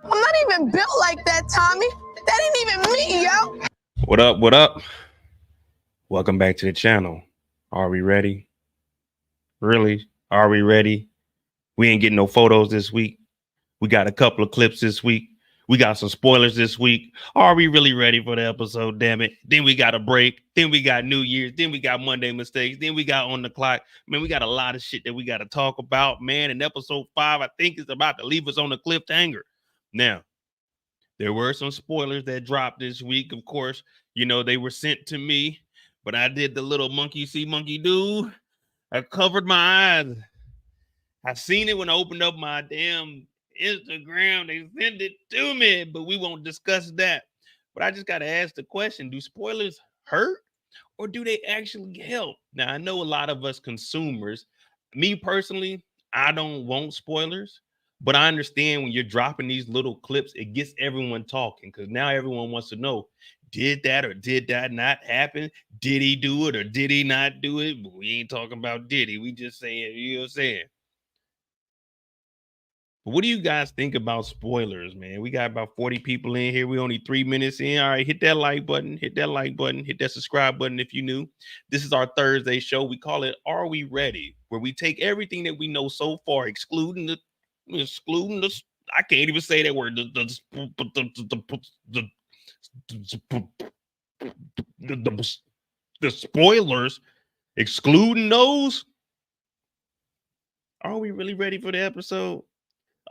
I'm not even built like that, Tommy. That ain't even me, yo. What up? What up? Welcome back to the channel. Are we ready? Really? Are we ready? We ain't getting no photos this week. We got a couple of clips this week. We got some spoilers this week. Are we really ready for the episode? Damn it. Then we got a break. Then we got New Year's. Then we got Monday mistakes. Then we got on the clock. Man, we got a lot of shit that we got to talk about, man. And episode 5, I think, is about to leave us on a cliffhanger. Now, there were some spoilers that dropped this week. Of course, you know, they were sent to me, but I did the little monkey see, monkey do. I covered my eyes. I seen it when I opened up my damn Instagram. They sent it to me, but we won't discuss that. But I just got to ask the question, do spoilers hurt or do they actually help? Now, I know a lot of us consumers, me personally, I don't want spoilers. But I understand when you're dropping these little clips, it gets everyone talking because now everyone wants to know, did that or did that not happen? Did he do it or did he not do it? But we ain't talking about did he. We just saying, you know what I'm saying? But what do you guys think about spoilers, man? We got about 40 people in here. We only 3 minutes in. All right, hit that like button. Hit that like button. Hit that subscribe button if you new. This is our Thursday show. We call it Are We Ready? Where we take everything that we know so far, excluding the I can't even say that word. The spoilers, excluding those. Are we really ready for the episode?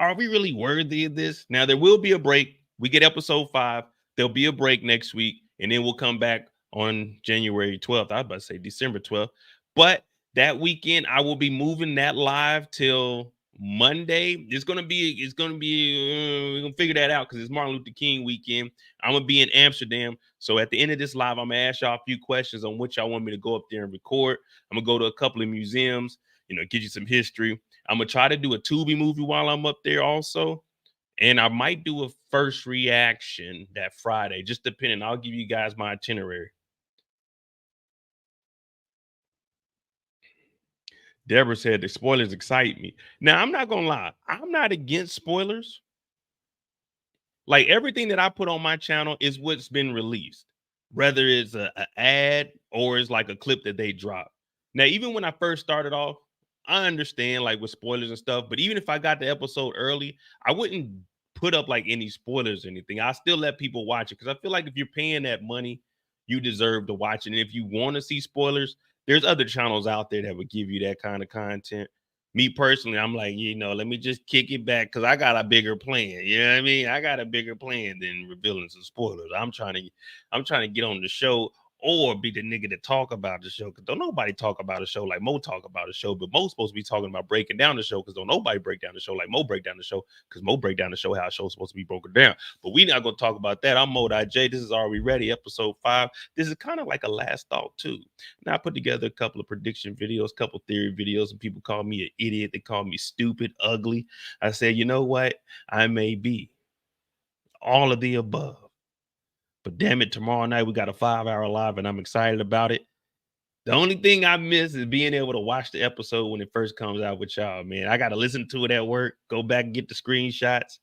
Are we really worthy of this? Now, there will be a break. We get episode 5. There'll be a break next week, and then we'll come back on January 12th. I was about to say December 12th. But that weekend, I will be moving that live till Monday. We're gonna figure that out because it's Martin Luther King weekend. I'm gonna be in Amsterdam. So at the end of this live, I'm gonna ask y'all a few questions on which y'all want me to go up there and record. I'm gonna go to a couple of museums, you know, get you some history. I'm gonna try to do a Tubi movie while I'm up there also. And I might do a first reaction that Friday, just depending. I'll give you guys my itinerary. Deborah said the spoilers excite me. Now, I'm not going to lie. I'm not against spoilers. Like everything that I put on my channel is what's been released, whether it's an ad or it's like a clip that they drop. Now, even when I first started off, I understand like with spoilers and stuff, but even if I got the episode early, I wouldn't put up like any spoilers or anything. I still let people watch it because I feel like if you're paying that money, you deserve to watch it. And if you want to see spoilers, there's other channels out there that would give you that kind of content. Me personally, I'm like, you know, let me just kick it back because I got a bigger plan. You know what I mean? I got a bigger plan than revealing some spoilers. I'm trying to get on the show or be the nigga that talk about the show. Because don't nobody talk about a show like Mo talk about a show, but Mo's supposed to be talking about breaking down the show because don't nobody break down the show like Mo break down the show because Mo break down the show how a show's supposed to be broken down. But we not going to talk about that. I'm Mo.J. This is Are We Ready? Episode 5. This is kind of like a last thought too. Now I put together a couple of prediction videos, couple theory videos, and people call me an idiot. They call me stupid, ugly. I said, you know what? I may be all of the above. But damn it, tomorrow night we got a 5-hour live and I'm excited about it. The only thing I miss is being able to watch the episode when it first comes out with y'all, man. I got to listen to it at work, go back and get the screenshots.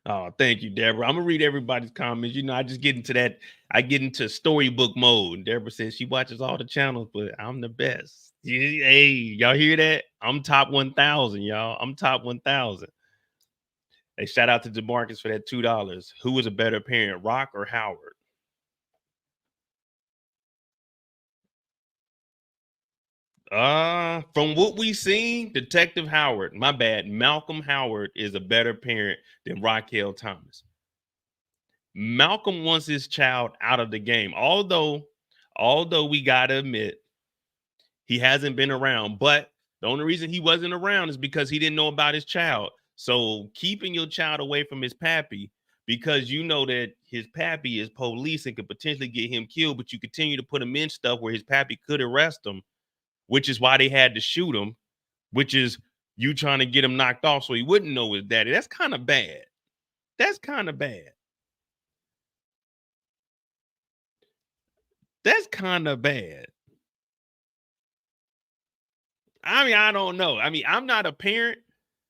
Oh, thank you, Deborah. I'm going to read everybody's comments. You know, I just get into that. I get into storybook mode. And Deborah says she watches all the channels, but I'm the best. Hey, y'all hear that? I'm top 1,000, y'all. I'm top 1,000. Hey, shout out to DeMarcus for that $2. Who was a better parent, Rock or Howard? From what we seen, Detective Howard, my bad, Malcolm Howard is a better parent than Raquel Thomas. Malcolm wants his child out of the game. Although we gotta admit, he hasn't been around. But the only reason he wasn't around is because he didn't know about his child. So keeping your child away from his pappy, because you know that his pappy is police and could potentially get him killed, but you continue to put him in stuff where his pappy could arrest him, which is why they had to shoot him, which is you trying to get him knocked off so he wouldn't know his daddy. That's kind of bad. That's kind of bad. That's kind of bad. I mean, I don't know. I mean, I'm not a parent.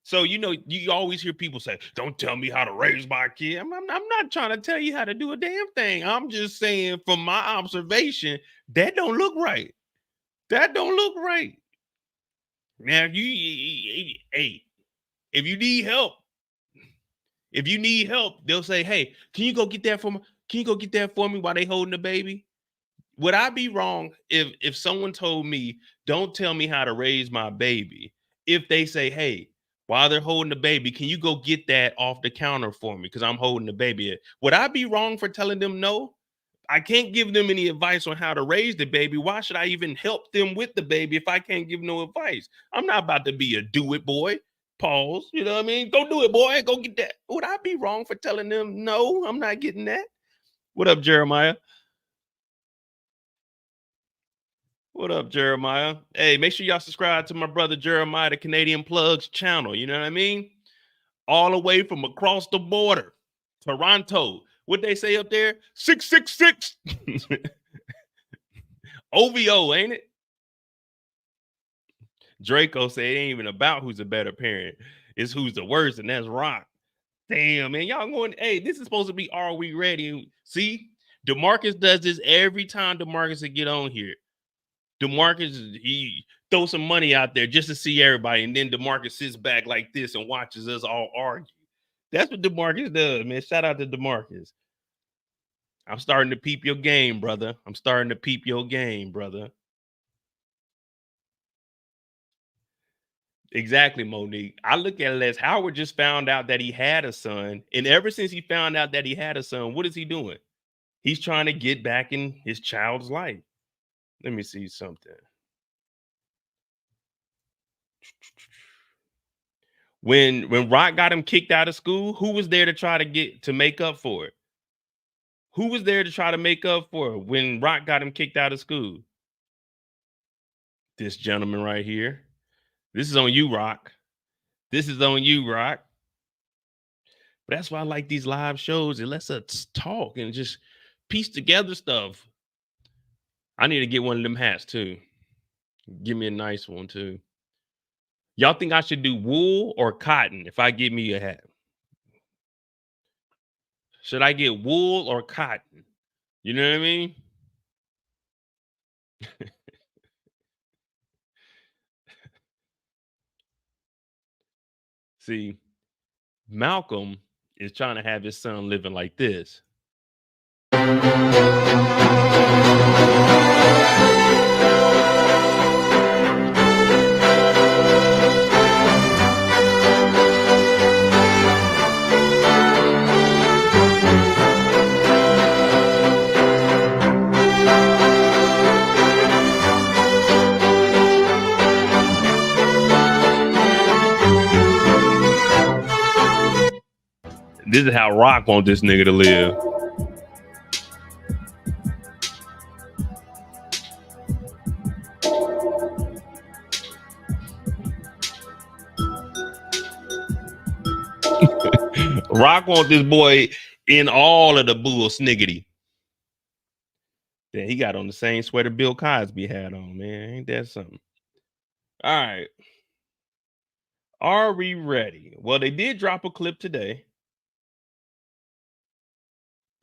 So, you know, you always hear people say, don't tell me how to raise my kid. I'm not trying to tell you how to do a damn thing. I'm just saying from my observation, that don't look right. That don't look right. Now, if you need help, they'll say, hey, can you go get that for me? Can you go get that for me while they holding the baby? Would I be wrong if someone told me, don't tell me how to raise my baby, if they say, hey, while they're holding the baby, can you go get that off the counter for me because I'm holding the baby? Would I be wrong for telling them no? I can't give them any advice on how to raise the baby. Why should I even help them with the baby if I can't give no advice? I'm not about to be a do it boy. Pause. You know what I mean? Go do it, boy. Go get that. Would I be wrong for telling them no? I'm not getting that. What up, Jeremiah? What up, Jeremiah? Hey, make sure y'all subscribe to my brother Jeremiah, the Canadian Plugs channel. You know what I mean? All the way from across the border, Toronto. What they say up there? 666. OVO, ain't it? Draco said it ain't even about who's a better parent. It's who's the worst, and that's Rock. Damn, man. Y'all going, hey, this is supposed to be Are We Ready? See, DeMarcus does this every time DeMarcus will get on here. DeMarcus, he throws some money out there just to see everybody, and then DeMarcus sits back like this and watches us all argue. That's what DeMarcus does, man. Shout out to DeMarcus. I'm starting to peep your game, brother. I'm starting to peep your game, brother. Exactly, Monique. I look at it as Howard just found out that he had a son, and ever since he found out that he had a son, what is he doing? He's trying to get back in his child's life. Let me see something. When Rock got him kicked out of school, who was there to try to make up for it? Who was there to try to make up for it when Rock got him kicked out of school? This gentleman right here. This is on you, Rock. This is on you, Rock. But that's why I like these live shows. It lets us talk and just piece together stuff. I need to get one of them hats too. Give me a nice one too. Y'all think I should do wool or cotton if I give me a hat? Should I get wool or cotton? You know what I mean? See, Malcolm is trying to have his son living like this. This is how Rock wants this nigga to live. Rock wants this boy in all of the bull sniggity. Then he got on the same sweater Bill Cosby had on, man. Ain't that something? All right. Are we ready? Well, they did drop a clip today.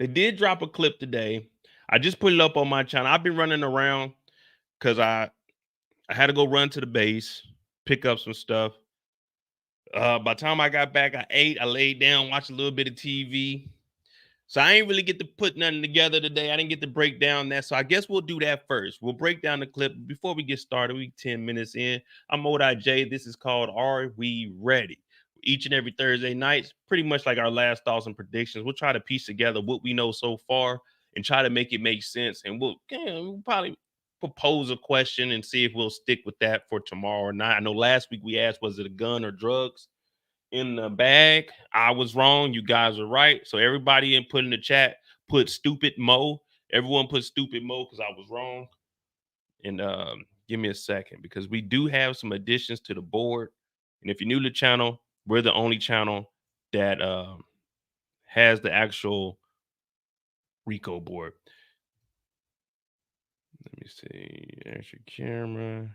I just put it up on my channel. I've been running around because I had to go run to the base, pick up some stuff. By the time I got back, I ate, I laid down, watched a little bit of TV. So I ain't really get to put nothing together today. I didn't get to break down that. So I guess we'll do that first. We'll break down the clip. Before we get started, we 10 minutes in. I'm J. This is called Are We Ready? Each and every Thursday night, pretty much like our last thoughts and predictions. We'll try to piece together what we know so far and try to make it make sense. And we'll probably propose a question and see if we'll stick with that for tomorrow or not. I know last week we asked, was it a gun or drugs in the bag? I was wrong. You guys are right. So everybody in the chat put stupid Mo. Everyone put stupid Mo because I was wrong. And give me a second because we do have some additions to the board. And if you're new to the channel, we're the only channel that has the actual Rico board. Let me see. There's your camera.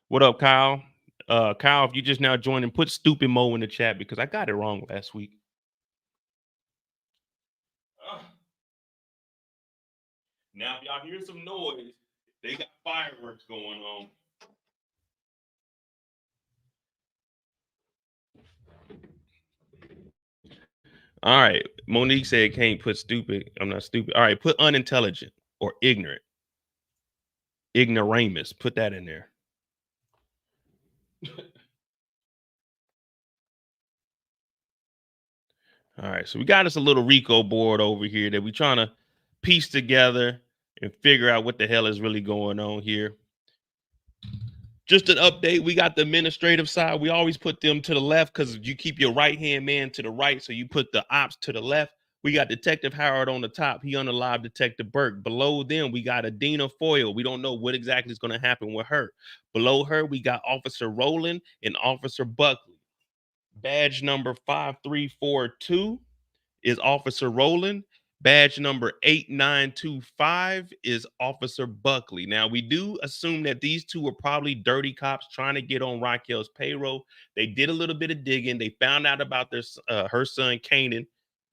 What up, Kyle? Kyle, if you just now joined and put stupid Mo in the chat because I got it wrong last week. Now, if y'all hear some noise, they got fireworks going on. All right. Monique said can't put stupid. I'm not stupid. All right. Put unintelligent or ignorant. Ignoramus. Put that in there. All right. So we got us a little Rico board over here that we're trying to piece together and figure out what the hell is really going on here. Just an update. We got the administrative side. We always put them to the left because you keep your right-hand man to the right. So you put the ops to the left. We got Detective Howard on the top. He unalived Detective Burke. Below them, we got Adina Foyle. We don't know what exactly is going to happen with her. Below her, we got Officer Rowland and Officer Buckley. Badge number 5342 is Officer Rowland. Badge number 8925 is Officer Buckley. Now, we do assume that these two are probably dirty cops trying to get on Raquel's payroll. They did a little bit of digging. They found out about her son, Kanan.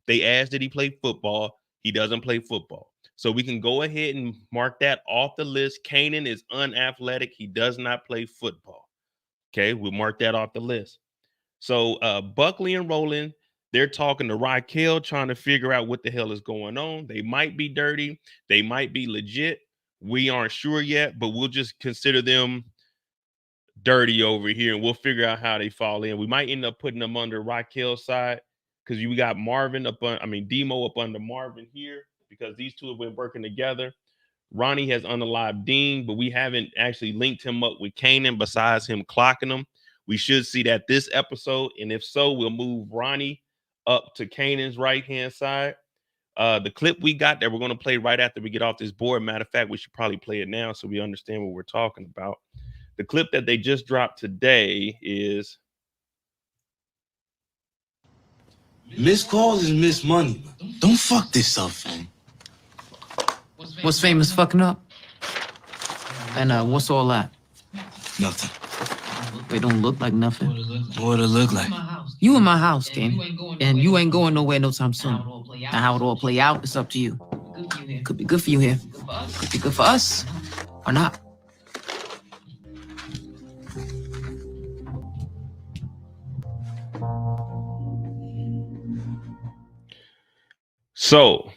They asked, did he play football? He doesn't play football. So we can go ahead and mark that off the list. Kanan is unathletic. He does not play football. Okay, we'll mark that off the list. So Buckley and Rowland, they're talking to Raquel, trying to figure out what the hell is going on. They might be dirty. They might be legit. We aren't sure yet, but we'll just consider them dirty over here, and we'll figure out how they fall in. We might end up putting them under Raquel's side because we got Marvin Demo up under Marvin here because these two have been working together. Ronnie has unalived Dean, but we haven't actually linked him up with Kanan besides him clocking him. We should see that this episode, and if so, we'll move Ronnie up to Kanan's right-hand side. The clip we got that we're going to play right after we get off this board. Matter of fact, we should probably play it now so we understand what we're talking about. The clip that they just dropped today is... Miss calls is miss money. Don't fuck this up, fam. What's famous fucking up? And what's all that? Nothing. It don't look like nothing. What it look like? You in my house, Ken. And you ain't going nowhere no time soon. Now how it all play out, it's up to you. Could be good for you here. Could be good for us. Or not. So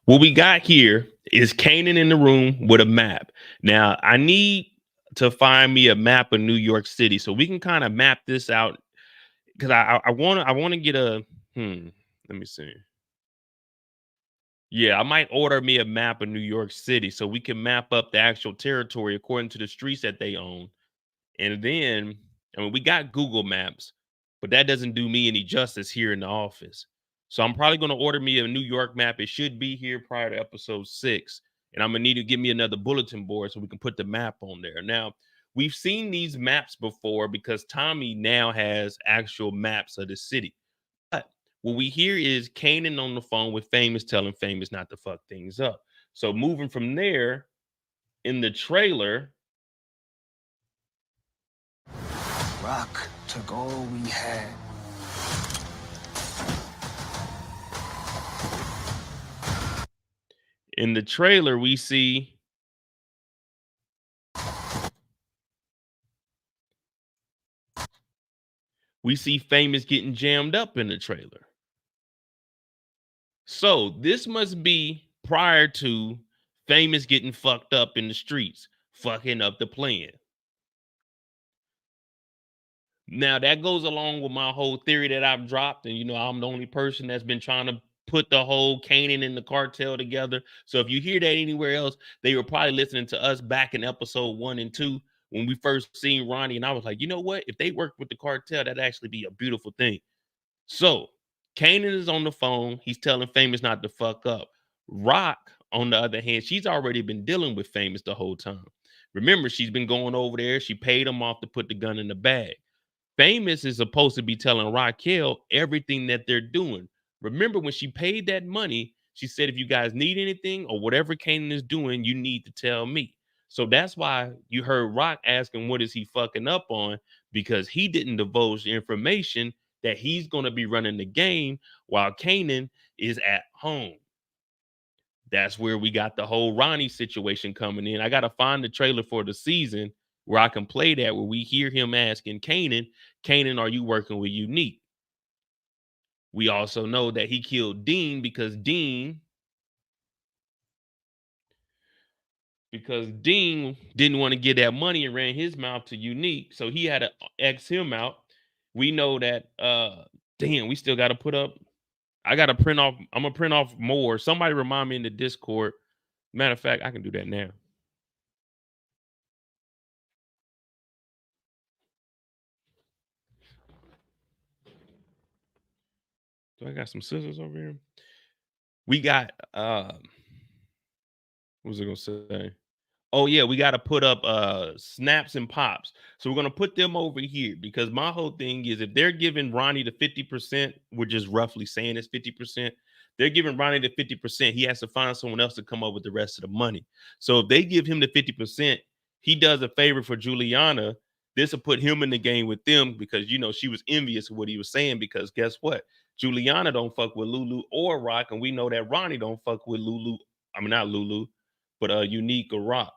what we got here is Kanan in the room with a map. Now, I need to find me a map of New York City so we can kind of map this out because I want to get a let me see. Yeah, I might order me a map of New York City so we can map up the actual territory according to the streets that they own. And then, we got Google Maps, but that doesn't do me any justice here in the office. So I'm probably going to order me a New York map. It should be here prior to episode 6. And I'm going to need to give me another bulletin board so we can put the map on there. Now, we've seen these maps before because Tommy now has actual maps of the city. But what we hear is Kanan on the phone with Famous telling Famous not to fuck things up. So moving from there, in the trailer, Rock took all we had. in the trailer, we see Famous getting jammed up in the trailer. So this must be prior to Famous getting fucked up in the streets, fucking up the plan. Now that goes along with my whole theory that I've dropped, and I'm the only person that's been trying to put the whole Kanan and the cartel together. So if you hear that anywhere else, they were probably listening to us back in episode 1 and 2 when we first seen Ronnie, and I was like, you know what? If they work with the cartel, that'd actually be a beautiful thing. So Kanan is on the phone. He's telling Famous not to fuck up. Rock, on the other hand, she's already been dealing with Famous the whole time. Remember, she's been going over there. She paid him off to put the gun in the bag. Famous is supposed to be telling Raquel everything that they're doing. Remember, when she paid that money, she said, if you guys need anything or whatever Kanan is doing, you need to tell me. So that's why you heard Rock asking, what is he fucking up on? Because he didn't divulge the information that he's going to be running the game while Kanan is at home. That's where we got the whole Ronnie situation coming in. I got to find the trailer for the season where I can play that, where we hear him asking Kanan, are you working with Unique? We also know that he killed Dean because Dean didn't want to get that money and ran his mouth to Unique. So he had to X him out. We know that, we still got to put up. I got to print off. I'm going to print off more. Somebody remind me in the Discord. Matter of fact, I can do that now. So I got some scissors over here. We got, what was I going to say? Oh, yeah, we got to put up snaps and pops. So we're going to put them over here because my whole thing is if they're giving Ronnie the 50%, we're just roughly saying it's 50%. They're giving Ronnie the 50%. He has to find someone else to come up with the rest of the money. So if they give him the 50%, he does a favor for Juliana. This will put him in the game with them because, she was envious of what he was saying because guess what? Juliana don't fuck with Lulu or Rock, and we know that Ronnie don't fuck with Lulu. I mean, not Lulu, but Unique or Rock.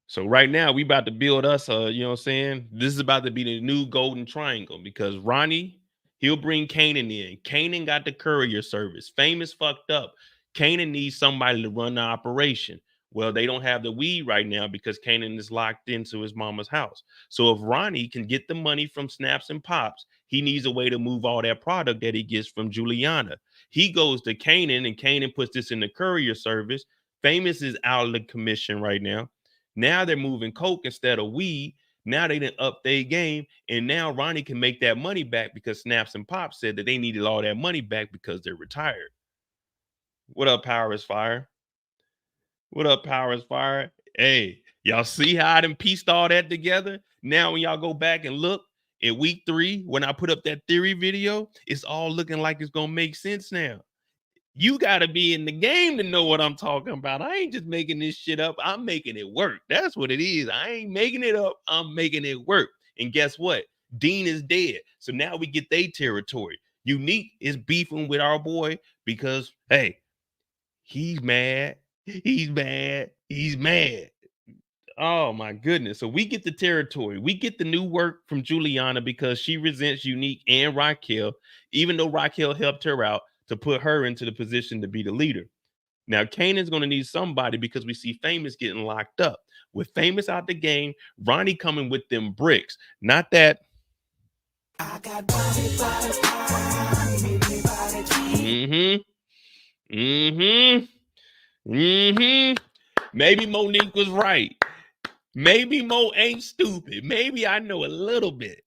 So right now we about to build us this is about to be the new golden triangle because Ronnie, he'll bring Kanan in. Kanan got the courier service. Famous fucked up. Kanan needs somebody to run the operation. Well, they don't have the weed right now because Kanan is locked into his mama's house. So if Ronnie can get the money from Snaps and Pops, he needs a way to move all that product that he gets from Juliana. He goes to Kanan and Kanan puts this in the courier service. Famous is out of the commission right now. Now they're moving coke instead of weed. Now they didn't up their game. And now Ronnie can make that money back because Snaps and Pops said that they needed all that money back because they're retired. What up, Power is Fire? What up, Power is Fire? Hey, y'all see how I done pieced all that together? Now when y'all go back and look in week 3, when I put up that theory video, it's all looking like it's going to make sense now. You got to be in the game to know what I'm talking about. I ain't just making this shit up. I'm making it work. That's what it is. I ain't making it up. I'm making it work. And guess what? Dean is dead. So now we get their territory. Unique is beefing with our boy because, hey, he's mad. He's mad. He's mad. Oh, my goodness. So we get the territory. We get the new work from Juliana because she resents Unique and Raquel, even though Raquel helped her out to put her into the position to be the leader. Now, Kanan's going to need somebody because we see Famous getting locked up. With Famous out the game, Ronnie coming with them bricks. Not that. I got Maybe Monique was right. Maybe Mo ain't stupid. Maybe I know a little bit.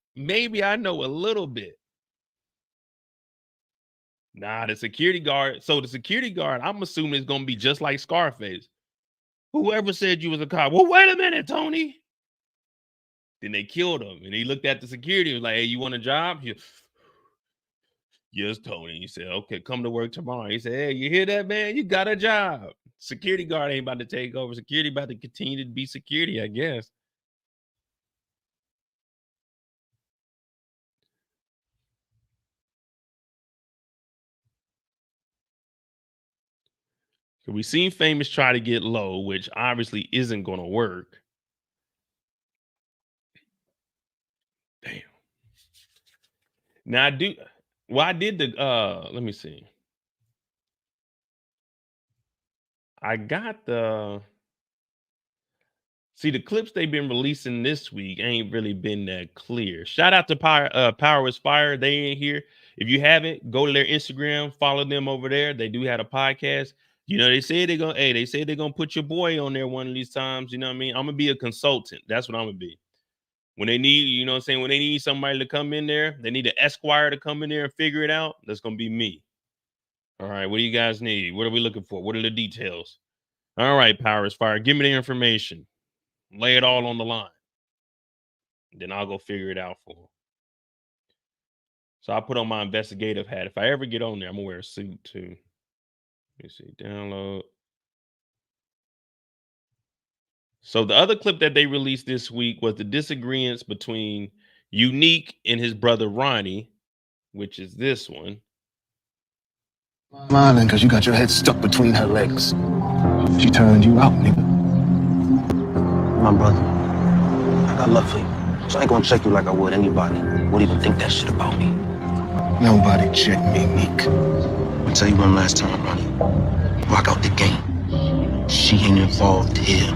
Nah, the security guard. So the security guard, I'm assuming it's gonna be just like Scarface. Whoever said you was a cop? Well, wait a minute, Tony. Then they killed him, and he looked at the security and was like, "Hey, you want a job?" Yes, Tony. He said, "Okay, come to work tomorrow." He said, "Hey, you hear that, man? You got a job." Security guard ain't about to take over. Security about to continue to be security, I guess. So we seen Famous try to get low, which obviously isn't going to work. Damn. Now I do. Well, I did the. Let me see. I got the. See, the clips they've been releasing this week ain't really been that clear. Shout out to Power is Fire. They ain't here. If you haven't, go to their Instagram, follow them over there. They do have a podcast. You know, they say they're gonna, hey, they say they're gonna put your boy on there one of these times. You know what I mean? I'm gonna be a consultant. That's what I'm gonna be. When they need, you know what I'm saying, when they need somebody to come in there, they need an Esquire to come in there and figure it out. That's gonna be me. All right, what do you guys need? What are we looking for? What are the details? All right, Power is Fire. Give me the information. Lay it all on the line. Then I'll go figure it out for them. So I put on my investigative hat. If I ever get on there, I'm gonna wear a suit too. Let me see. Download. So the other clip that they released this week was the disagreements between Unique and his brother Ronnie, which is this one. Smiling because you got your head stuck between her legs. She turned you out, nigga. My brother, I got love for you. So I ain't gonna check you like I would anybody. Would even think that shit about me. Nobody check me, Meek. I'll tell you one last time, Ronnie. Rock out the game. She ain't involved here.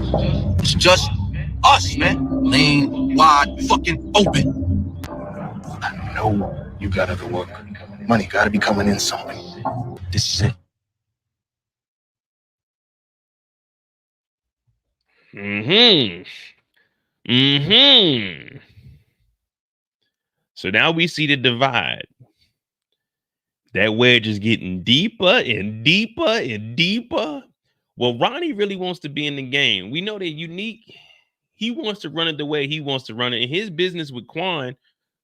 It's just us, man. Lane wide fucking open. I know you got other work. Money gotta be coming in something. This is it. So now we see the divide. That wedge is getting deeper and deeper and deeper. Well, Ronnie really wants to be in the game. We know that Unique, he wants to run it the way he wants to run it. In his business with Quan,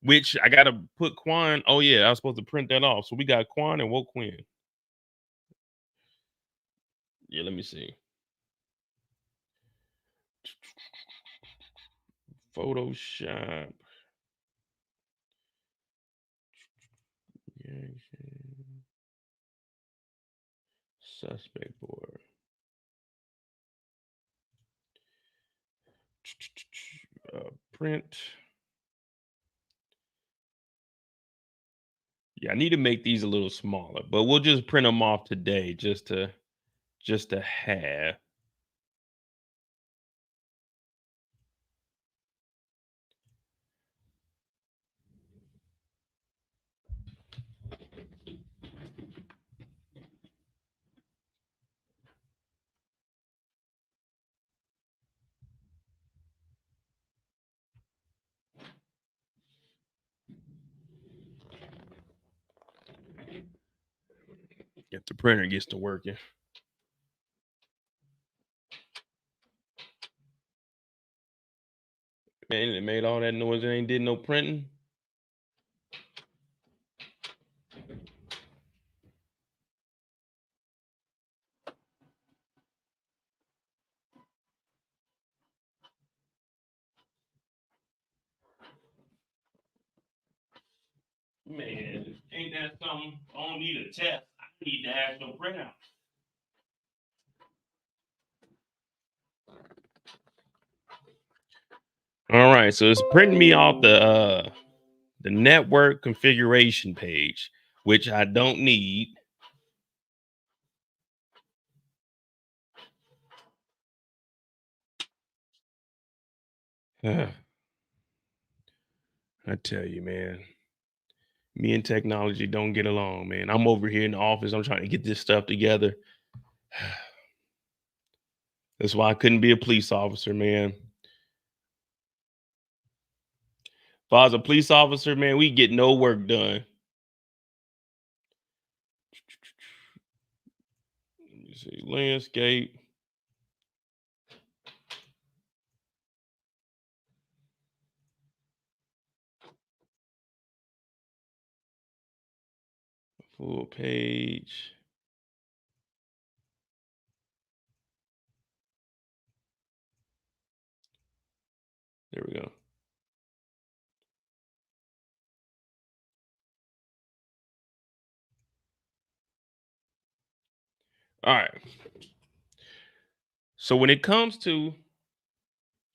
which I got to put Quan. Oh, yeah, I was supposed to print that off. So we got Quan and Woke Quinn. Yeah, let me see. Photoshop. Suspect board. Print. Yeah, I need to make these a little smaller, but we'll just print them off today just to have. If the printer gets to working. Man, it made all that noise and ain't did no printing. Man, ain't that something? I don't need a test. I need the actual printout. All right, so it's printing me off the network configuration page, which I don't need. I tell you, man, me and technology don't get along, man. I'm over here in the office. I'm trying to get this stuff together. That's why I couldn't be a police officer, man. If I was a police officer, man, we get no work done. see, landscape. Full page. There we go. All right. So when it comes to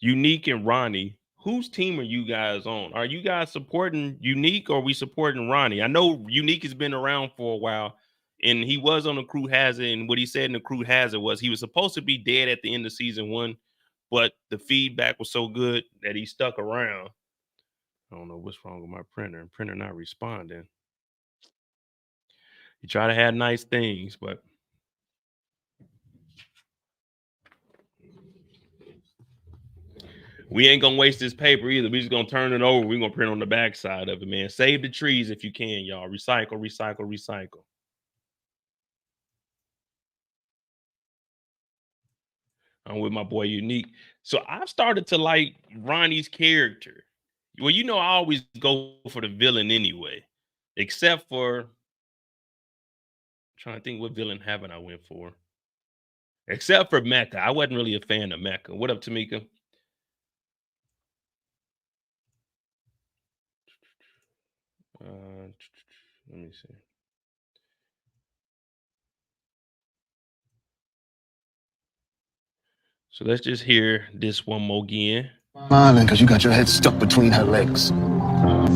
Unique and Ronnie, whose team are you guys on? Are you guys supporting Unique or are we supporting Ronnie? I know Unique has been around for a while and he was on the Crew Hazard. And what he said in the Crew Hazard was he was supposed to be dead at the end of season 1, but the feedback was so good that he stuck around. I don't know what's wrong with my printer. Printer not responding. You try to have nice things, but we ain't gonna waste this paper either. We just gonna turn it over. We're gonna print on the back side of it, man. Save the trees if you can, y'all. Recycle, recycle, recycle. I'm with my boy Unique. So I've started to like Ronnie's character. Well, you know, I always go for the villain anyway, except for trying to think what villain haven't I went for. Except for Mekai. I wasn't really a fan of Mekai. What up, Tamika? Let me see. So let's just hear this one more again. Smiling because you got your head stuck between her legs.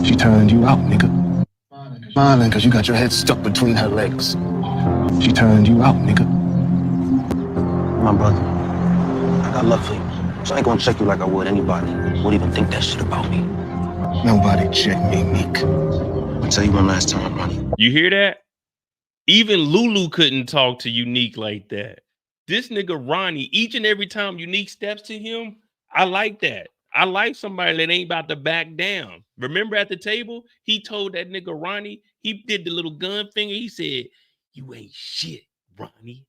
She turned you out, nigga. Smiling because you got your head stuck between her legs. She turned you out, nigga. My brother, I got love for you. So I ain't gonna check you like I would anybody. Would even think that shit about me. Nobody check me, Meek. I'll tell you one last time, Ronnie. You hear that? Even Lulu couldn't talk to Unique like that. This nigga Ronnie, each and every time Unique steps to him, I like that. I like somebody that ain't about to back down. Remember at the table, he told that nigga Ronnie, he did the little gun finger. He said, "You ain't shit, Ronnie."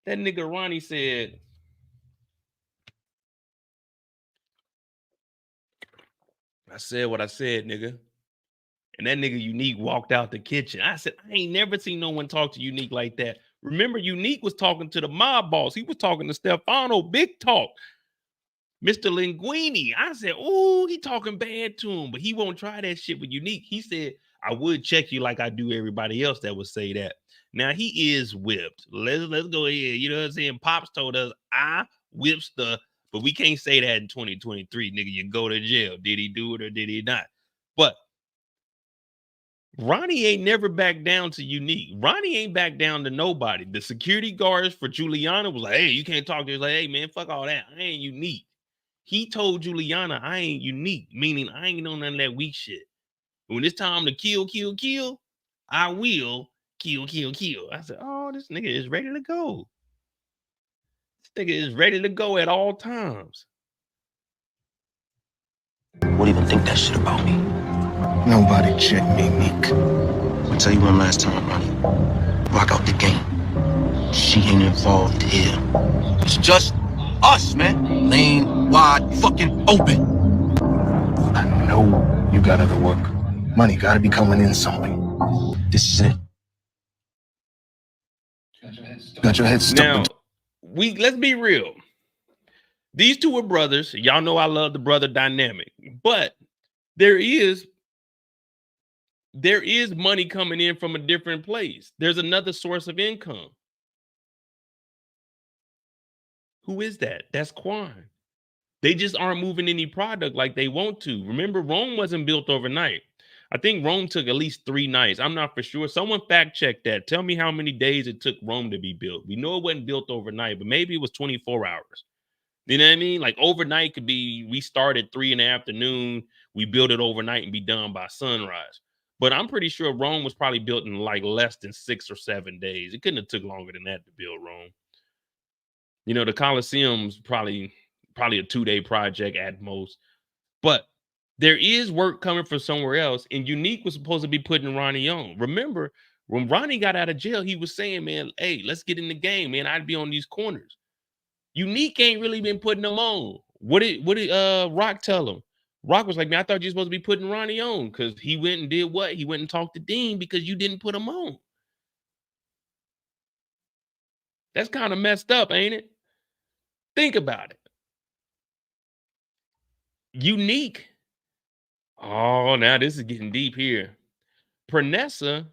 That nigga Ronnie said, "I said what I said, nigga." And that nigga Unique walked out the kitchen. I said, I ain't never seen no one talk to Unique like that. Remember, Unique was talking to the mob boss. He was talking to Stefano, big talk. Mr. Linguini. I said, oh, he talking bad to him, but he won't try that shit with Unique. He said, I would check you like I do everybody else that would say that. Now, he is whipped. Let's go ahead. You know what I'm saying? Pops told us, I whips the, but we can't say that in 2023, nigga. You go to jail. Did he do it or did he not? But Ronnie ain't never backed down to Unique. Ronnie ain't backed down to nobody. The security guards for Juliana was like, hey, you can't talk to her. Like, hey, man, fuck all that. I ain't Unique. He told Juliana, I ain't Unique, meaning I ain't on none of that weak shit. When it's time to kill, I will kill. I said, oh, this nigga is ready to go. This nigga is ready to go at all times. Would even think that shit about me. Nobody check me, Meek. I'll tell you one last time, Ronnie. Rock out the game. She ain't involved here. It's just us, man. Lane wide fucking open. I know you got other work. Money gotta be coming in somewhere. This is it. Got your head stuck. Now, let's be real. These two are brothers. Y'all know I love the brother dynamic, but there is money coming in from a different place. There's another source of income. Who is that? That's Quan. They just aren't moving any product like they want to. Remember, Rome wasn't built overnight. I think Rome took at least 3 nights. I'm not for sure. Someone fact check that. Tell me how many days it took Rome to be built. We know it wasn't built overnight, but maybe it was 24 hours. You know what I mean? Like overnight could be, we start at 3 in the afternoon, we build it overnight and be done by sunrise. But I'm pretty sure Rome was probably built in like less than 6 or 7 days. It couldn't have took longer than that to build Rome. You know, the Colosseum's probably a 2-day project at most. But there is work coming from somewhere else, and Unique was supposed to be putting Ronnie on. Remember, When Ronnie got out of jail, he was saying, man, hey, let's get in the game, man. I'd be on these corners. Unique ain't really been putting them on. What did Rock tell him? Rock was like, man, I thought you were supposed to be putting Ronnie on because he went and did what? He went and talked to Dean because you didn't put him on. That's kind of messed up, ain't it? Think about it. Unique. Oh, now this is getting deep here. Pernessa,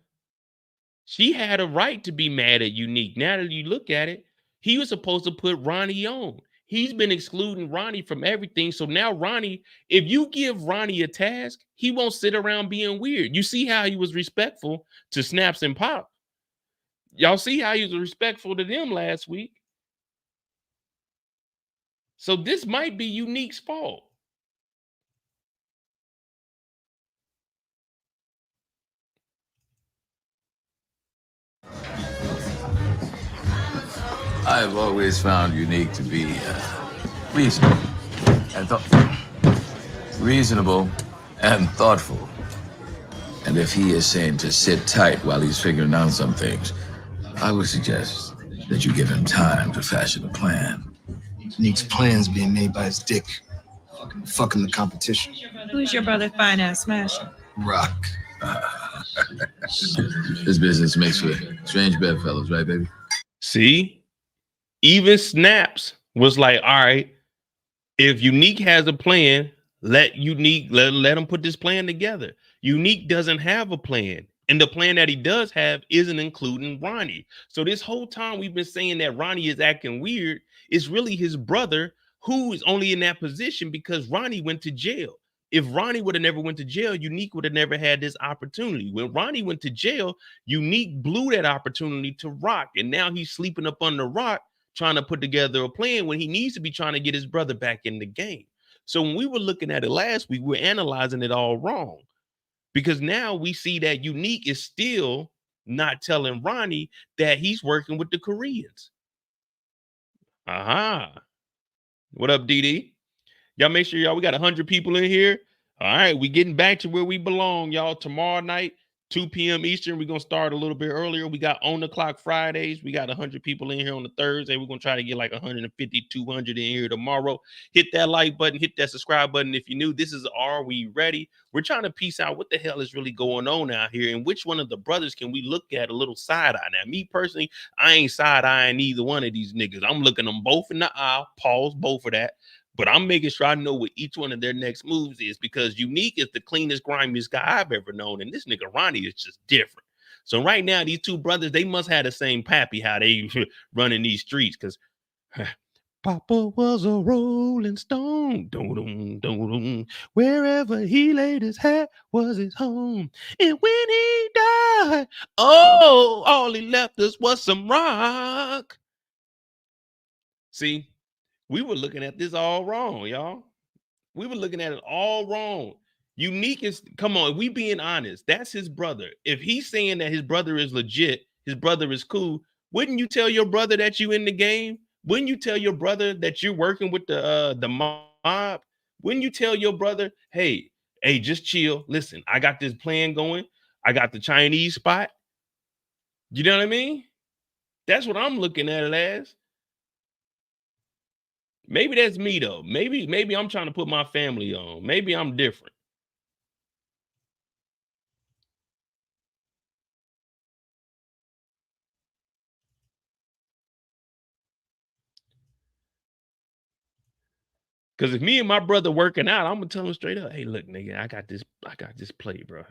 she had a right to be mad at Unique. Now that you look at it, he was supposed to put Ronnie on. He's been excluding Ronnie from everything. So now Ronnie, if you give Ronnie a task, he won't sit around being weird. You see how he was respectful to Snaps and Pop. Y'all see how he was respectful to them last week. So this might be Unique's fault. I've always found Unique to be reasonable and thoughtful. And if he is saying to sit tight while he's figuring out some things, I would suggest that you give him time to fashion a plan. Unique's plans being made by his dick. Fucking the competition. Who's your brother fine-ass smasher? Rock. This business makes for strange bedfellows, right, baby? See? Even Snaps was like, all right, if Unique has a plan, let him put this plan together. Unique doesn't have a plan. And the plan that he does have isn't including Ronnie. So this whole time we've been saying that Ronnie is acting weird. It's really his brother who is only in that position because Ronnie went to jail. If Ronnie would have never went to jail, Unique would have never had this opportunity. When Ronnie went to jail, Unique blew that opportunity to Rock. And now he's sleeping up under Rock, trying to put together a plan when he needs to be trying to get his brother back in the game. So when we were looking at it last week, we were analyzing it all wrong. Because now we see that Unique is still not telling Ronnie that he's working with the Koreans. What up, DD? Y'all make sure y'all, we got 100 people in here. All right, we getting back to where we belong, y'all. Tomorrow night, 2 p.m. Eastern, we're going to start a little bit earlier. We got On the Clock Fridays. We got 100 people in here on the Thursday. We're going to try to get like 150, 200 in here tomorrow. Hit that like button. Hit that subscribe button if you're new. This is Are We Ready? We're trying to piece out what the hell is really going on out here and which one of the brothers can we look at a little side eye. Now, me personally, I ain't side eyeing either one of these niggas. I'm looking them both in the eye. Pause both of that. But I'm making sure I know what each one of their next moves is because Unique is the cleanest, grimiest guy I've ever known. And this nigga Ronnie is just different. So right now, these two brothers, they must have the same pappy, how they run in these streets. Because Papa was a rolling stone. Dum, dum, dum. Wherever he laid his hat was his home. And when he died, oh, all he left us was some rock. See? We were looking at this all wrong, y'all. We were looking at it all wrong. Unique is, come on, we being honest, that's his brother. If he's saying that his brother is legit, his brother is cool, wouldn't you tell your brother that you in the game? Wouldn't you tell your brother that you're working with the mob? Wouldn't you tell your brother, hey, just chill. Listen, I got this plan going. I got the Chinese spot. You know what I mean? That's what I'm looking at it as. Maybe that's me though. Maybe I'm trying to put my family on. Maybe I'm different. Because if me and my brother working out, I'm gonna tell him straight up, hey, look, nigga, I got this play, bro.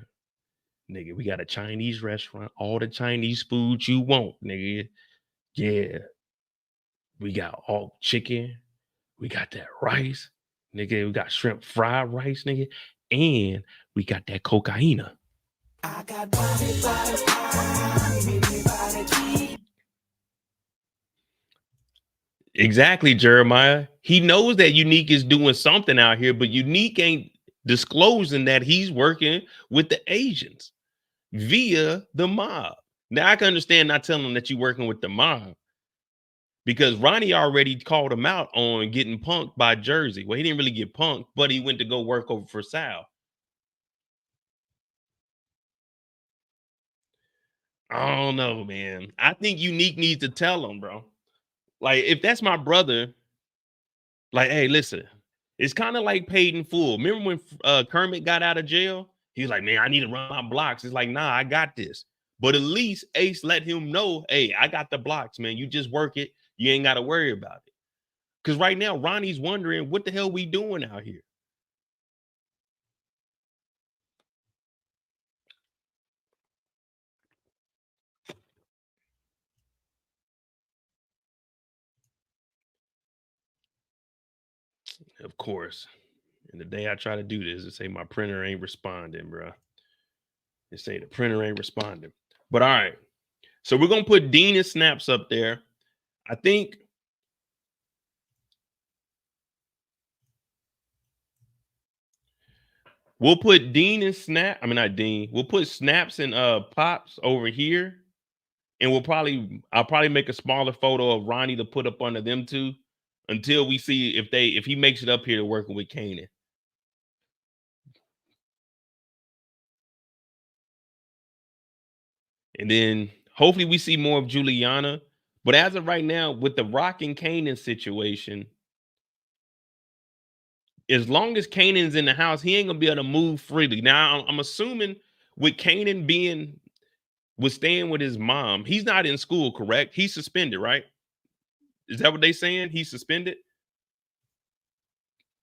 Nigga, we got a Chinese restaurant, all the Chinese food you want, nigga. Yeah. We got all chicken. We got that rice, nigga. We got shrimp fried rice, nigga. And we got that cocaine. I got exactly, Jeremiah. He knows that Unique is doing something out here, but Unique ain't disclosing that he's working with the Asians via the mob. Now, I can understand not telling them that you're working with the mob, because Ronnie already called him out on getting punked by Jersey. Well, he didn't really get punked, but he went to go work over for Sal. I don't know, man. I think Unique needs to tell him, bro. Like, if that's my brother, like, hey, listen, it's kind of like paid in full. Remember when Kermit got out of jail? He was like, man, I need to run my blocks. It's like, nah, I got this. But at least Ace let him know, hey, I got the blocks, man. You just work it. You ain't got to worry about it. Because right now, Ronnie's wondering, what the hell we doing out here? Of course. And the day I try to do this, it say my printer ain't responding, bro. It say the printer ain't responding. But all right. So we're going to put Dean and Snaps up there. I think we'll put Dean and Snap. I mean, not Dean. We'll put Snaps and Pops over here. And I'll probably make a smaller photo of Ronnie to put up under them two until we see if he makes it up here to working with Kanan. And then hopefully we see more of Juliana. But as of right now, with the Rock and Kanan situation, as long as Kanan's in the house, he ain't gonna be able to move freely. Now, I'm assuming with Kanan staying with his mom, he's not in school, correct? He's suspended, right? Is that what they saying? He's suspended?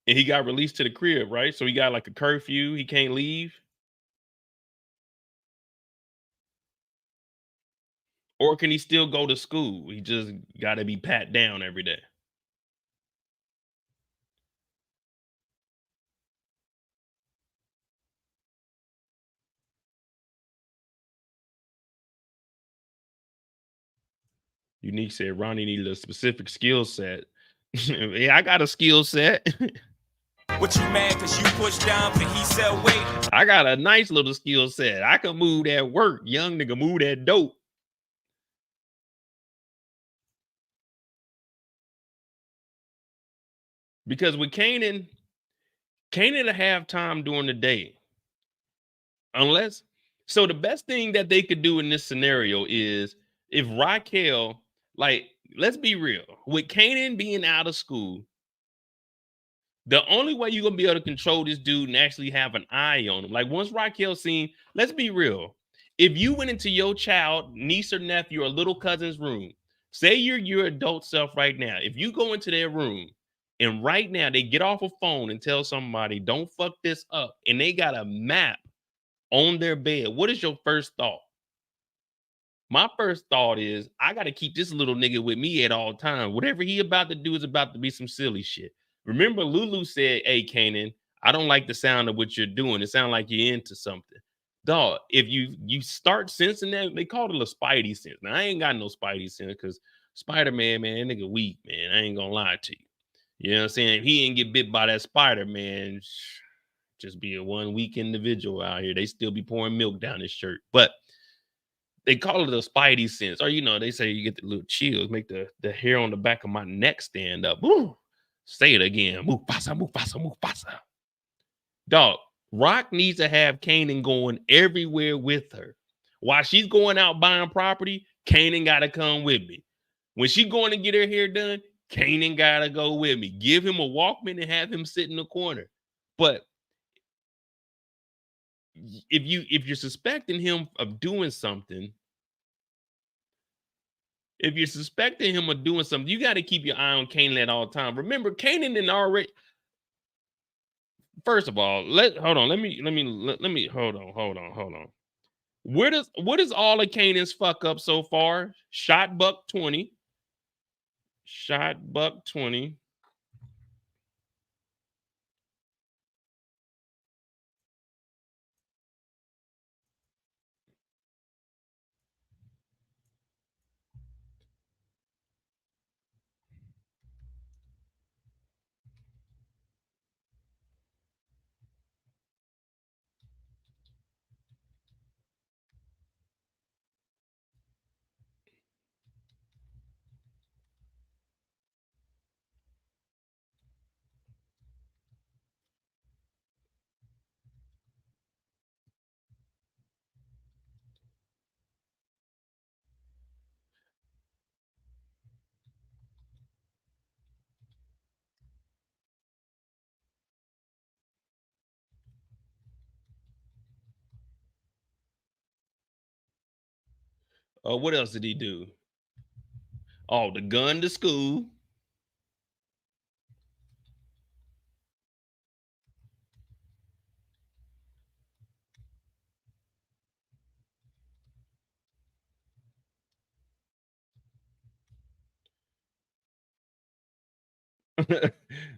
And he got released to the crib, right? So he got like a curfew. He can't leave. Or can he still go to school? He just got to be pat down every day. Unique said Ronnie needed a specific skill set. Yeah, I got a skill set. What you mad because you pushed down for he sell weight? I got a nice little skill set. I can move that work. Young nigga move that dope. Because with Kanan to have time during the day. So the best thing that they could do in this scenario is if Raquel, like, let's be real, with Kanan being out of school, the only way you're gonna be able to control this dude and actually have an eye on him, like once Raquel seen, let's be real, if you went into your child, niece or nephew or little cousin's room, say you're your adult self right now, if you go into their room and right now they get off a phone and tell somebody, don't fuck this up, and they got a map on their bed, what is your first thought? My first thought is, I got to keep this little nigga with me at all times. Whatever he about to do is about to be some silly shit. Remember, Lulu said, hey, Kanan, I don't like the sound of what you're doing. It sounds like you're into something. Dog, if you start sensing that, they call it a spidey sense. Now, I ain't got no spidey sense because Spider-Man, man, that nigga weak, man. I ain't gonna lie to you. You know what I'm saying? If he ain't get bit by that spider, man, just be a 1 week individual out here. They still be pouring milk down his shirt. But they call it a spidey sense. Or, you know, they say you get the little chills, make the hair on the back of my neck stand up. Woo! Say it again. Mufasa, Mufasa, Mufasa. Dog, Rock needs to have Kanan going everywhere with her. While she's going out buying property, Kanan got to come with me. When she going to get her hair done, Kanan got to go with me. Give him a Walkman and have him sit in the corner. But if you're suspecting him of doing something, you got to keep your eye on Kanan at all times. Remember, Kanan didn't already. First of all, hold on. What is all of Kanan's fuck up so far? Shot Buck 20. What else did he do? Oh, the gun to school.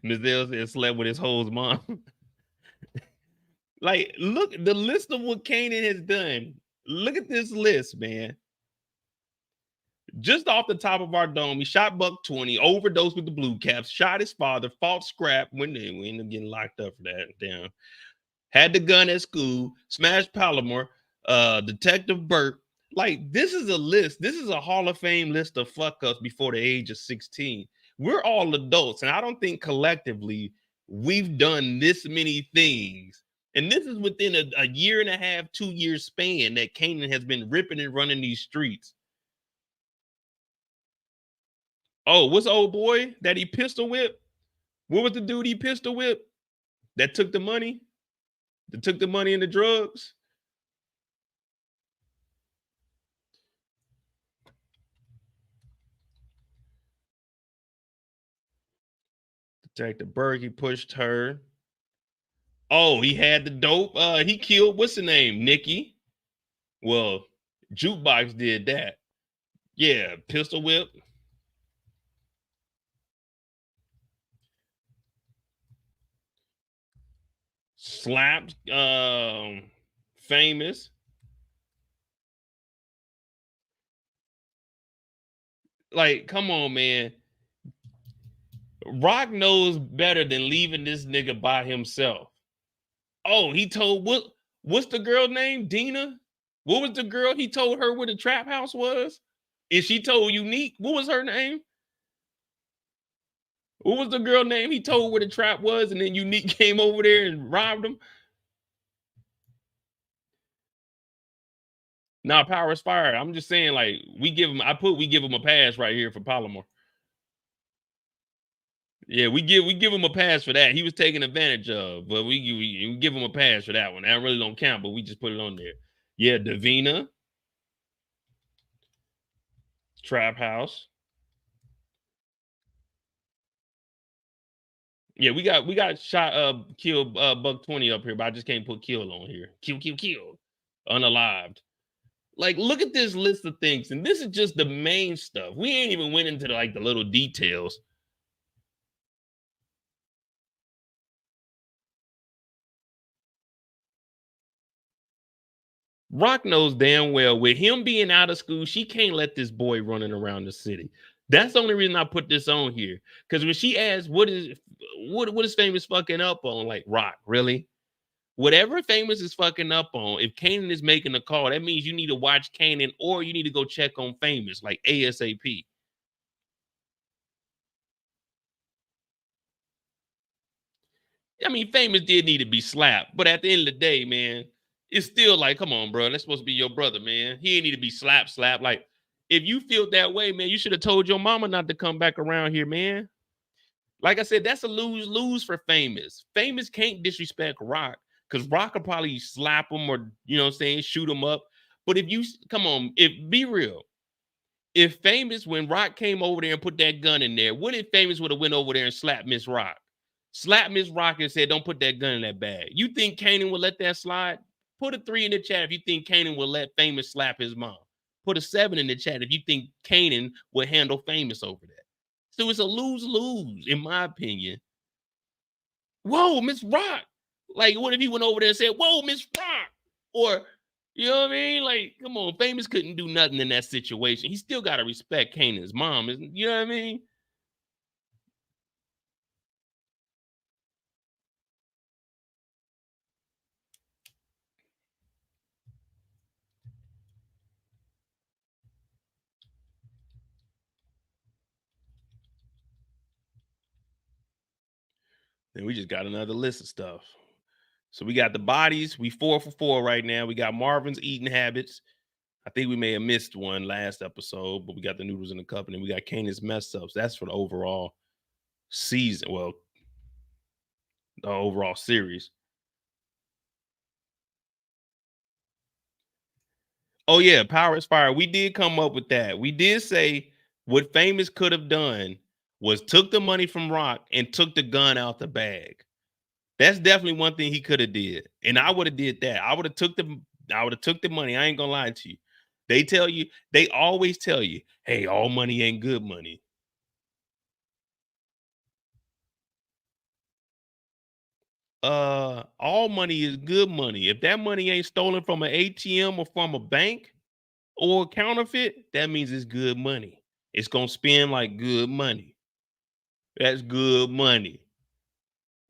Mizdale said slept with his hoe's mom. Like, look, the list of what Kanan has done. Look at this list, man. Just off the top of our dome, he shot Buck 20, overdosed with the blue caps, shot his father, fought scrap. When they ended up getting locked up for that. Damn. Had the gun at school, smashed Palomar, Detective Burke. Like, this is a list. This is a Hall of Fame list of fuck ups before the age of 16. We're all adults, and I don't think collectively we've done this many things. And this is within a year and a half, 2 years span that Kanan has been ripping and running these streets. Oh, what's old boy that he pistol whipped? What was the dude he pistol whipped that took the money? That took the money and the drugs? Detective Burke, he pushed her. Oh, he had the dope. He killed, what's the name? Nikki. Well, Jukebox did that. Yeah, pistol whip. Slapped Famous. Like, come on, man. Rock knows better than leaving this nigga by himself. Oh, he told what's the girl name? Dina? What was the girl he told her where the trap house was? And she told Unique. What was her name? What was the girl name he told where the trap was? And then Unique came over there and robbed him. Nah, power is fire. I'm just saying, like, we give him a pass right here for Palomar. Yeah, we give him a pass for that. He was taken advantage of, but we give him a pass for that one. That really don't count, but we just put it on there. Yeah, Davina. Trap House. Yeah, we got shot kill Buck 20 up here, but I just can't put kill on here. Kill. Unalived. Like, look at this list of things, and this is just the main stuff. We ain't even went into the little details. Rock knows damn well with him being out of school, she can't let this boy running around the city. That's the only reason I put this on here. Because when she asks, what is Famous fucking up on? Like, Rock, really? Whatever Famous is fucking up on, if Kanan is making a call, that means you need to watch Kanan or you need to go check on Famous, like ASAP. I mean, Famous did need to be slapped, but at the end of the day, man, it's still like, come on, bro. That's supposed to be your brother, man. He ain't need to be slapped. Like, if you feel that way, man, you should have told your mama not to come back around here, man. Like I said, that's a lose-lose for Famous. Famous can't disrespect Rock because Rock will probably slap him or, you know what I'm saying, shoot him up. But if you, come on, be real. If Famous, when Rock came over there and put that gun in there, what if Famous would have went over there and slapped Miss Rock? Slapped Miss Rock and said, don't put that gun in that bag. You think Kanan would let that slide? Put a 3 in the chat if you think Kanan will let Famous slap his mom. Put a 7 in the chat if you think Kanan will handle Famous over that. So it's a lose-lose, in my opinion. Whoa, Miss Rock. Like, what if he went over there and said, whoa, Miss Rock? Or, you know what I mean? Like, come on, Famous couldn't do nothing in that situation. He still got to respect Kanan's mom. You know what I mean? Then we just got another list of stuff. So we got the bodies. We 4 for 4 right now. We got Marvin's eating habits. I think we may have missed one last episode, but we got the noodles in the cup, and then we got Kanan's mess ups. That's for the overall season. Well, the overall series. Oh yeah, power is fire. We did come up with that. We did say what Famous could have done was took the money from Rock and took the gun out the bag. That's definitely one thing he could have did. And I would have did that. I would have took the money. I ain't gonna lie to you. They always tell you, hey, all money ain't good money. All money is good money. If that money ain't stolen from an ATM or from a bank or counterfeit, that means it's good money. It's gonna spend like good money. That's good money.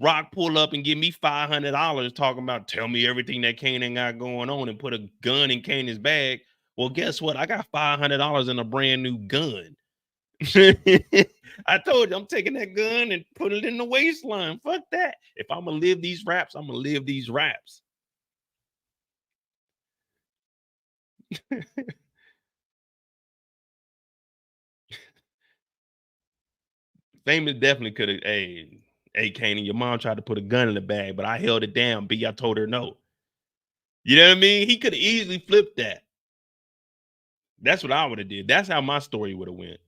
Rock pull up and give me $500 talking about tell me everything that Kanan got going on and put a gun in Kanan's bag. Well, guess what? I got $500 in a brand new gun. I told you I'm taking that gun and put it in the waistline. Fuck that. If I'm gonna live these raps, I'm gonna live these raps. Famous definitely could have. Hey, Kanan, your mom tried to put a gun in the bag, but I held it down. B, I told her no. You know what I mean? He could have easily flipped that. That's what I would have did. That's how my story would have went.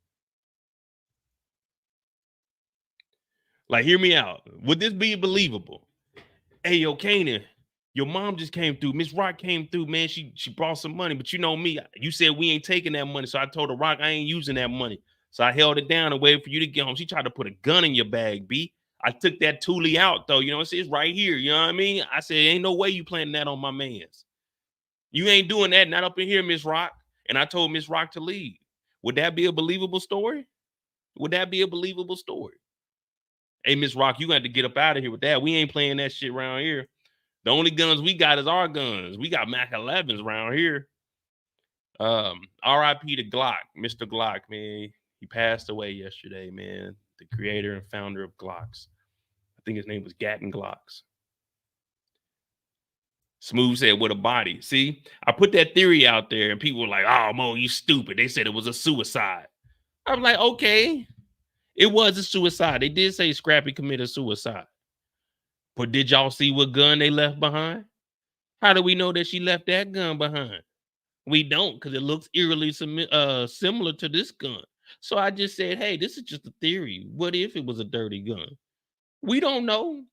Like, hear me out. Would this be believable? Hey, yo, Kanan, your mom just came through. Miss Rock came through, man. She brought some money, but you know me. You said we ain't taking that money, so I told her, Rock, I ain't using that money. So I held it down and waited for you to get home. She tried to put a gun in your bag, B. I took that Thule out, though. You know, it's right here. You know what I mean? I said, ain't no way you planting that on my mans. You ain't doing that. Not up in here, Miss Rock. And I told Miss Rock to leave. Would that be a believable story? Would that be a believable story? Hey, Miss Rock, you got to get up out of here with that. We ain't playing that shit around here. The only guns we got is our guns. We got Mac 11s around here. R.I.P. to Glock, Mr. Glock, man. He passed away yesterday, man. The creator and founder of Glocks. I think his name was Gatton Glocks. Smooth said, with a body. See, I put that theory out there and people were like, oh, Mo, you stupid. They said it was a suicide. I was like, okay. It was a suicide. They did say Scrappy committed suicide. But did y'all see what gun they left behind? How do we know that she left that gun behind? We don't, because it looks eerily similar to this gun. So I just said, hey, this is just a theory. What if it was a dirty gun? We don't know.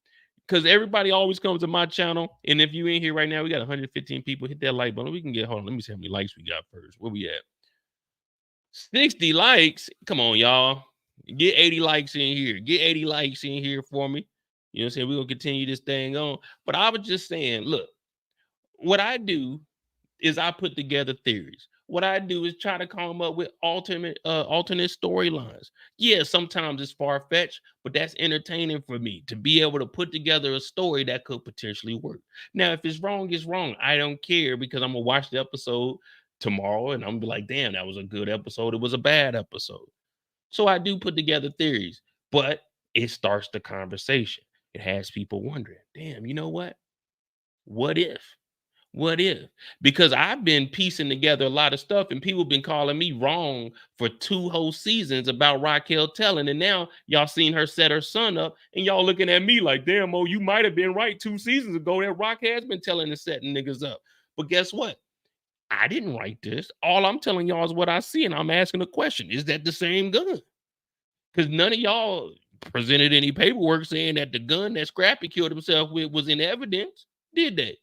Because everybody always comes to my channel. And if you in here right now, we got 115 people. Hit that like button. We can get, hold on, let me see how many likes we got first. Where we at? 60 likes. Come on, y'all. Get 80 likes in here. Get 80 likes in here for me. You know what I'm saying? We're going to continue this thing on. But I was just saying, look, what I do is I put together theories. What I do is try to come up with alternate storylines. Yeah, sometimes it's far-fetched, but that's entertaining for me to be able to put together a story that could potentially work. Now, if it's wrong, it's wrong. I don't care because I'm going to watch the episode tomorrow and I'm going to be like, damn, that was a good episode. It was a bad episode. So I do put together theories, but it starts the conversation. It has people wondering, damn, you know what? What if? What if? Because I've been piecing together a lot of stuff and people have been calling me wrong for 2 whole seasons about Raquel telling. And now y'all seen her set her son up and y'all looking at me like, damn, Mo, you might have been right 2 seasons ago that Rock has been telling and setting niggas up. But guess what? I didn't write this. All I'm telling y'all is what I see. And I'm asking a question. Is that the same gun? Because none of y'all presented any paperwork saying that the gun that Scrappy killed himself with was in evidence. Did they?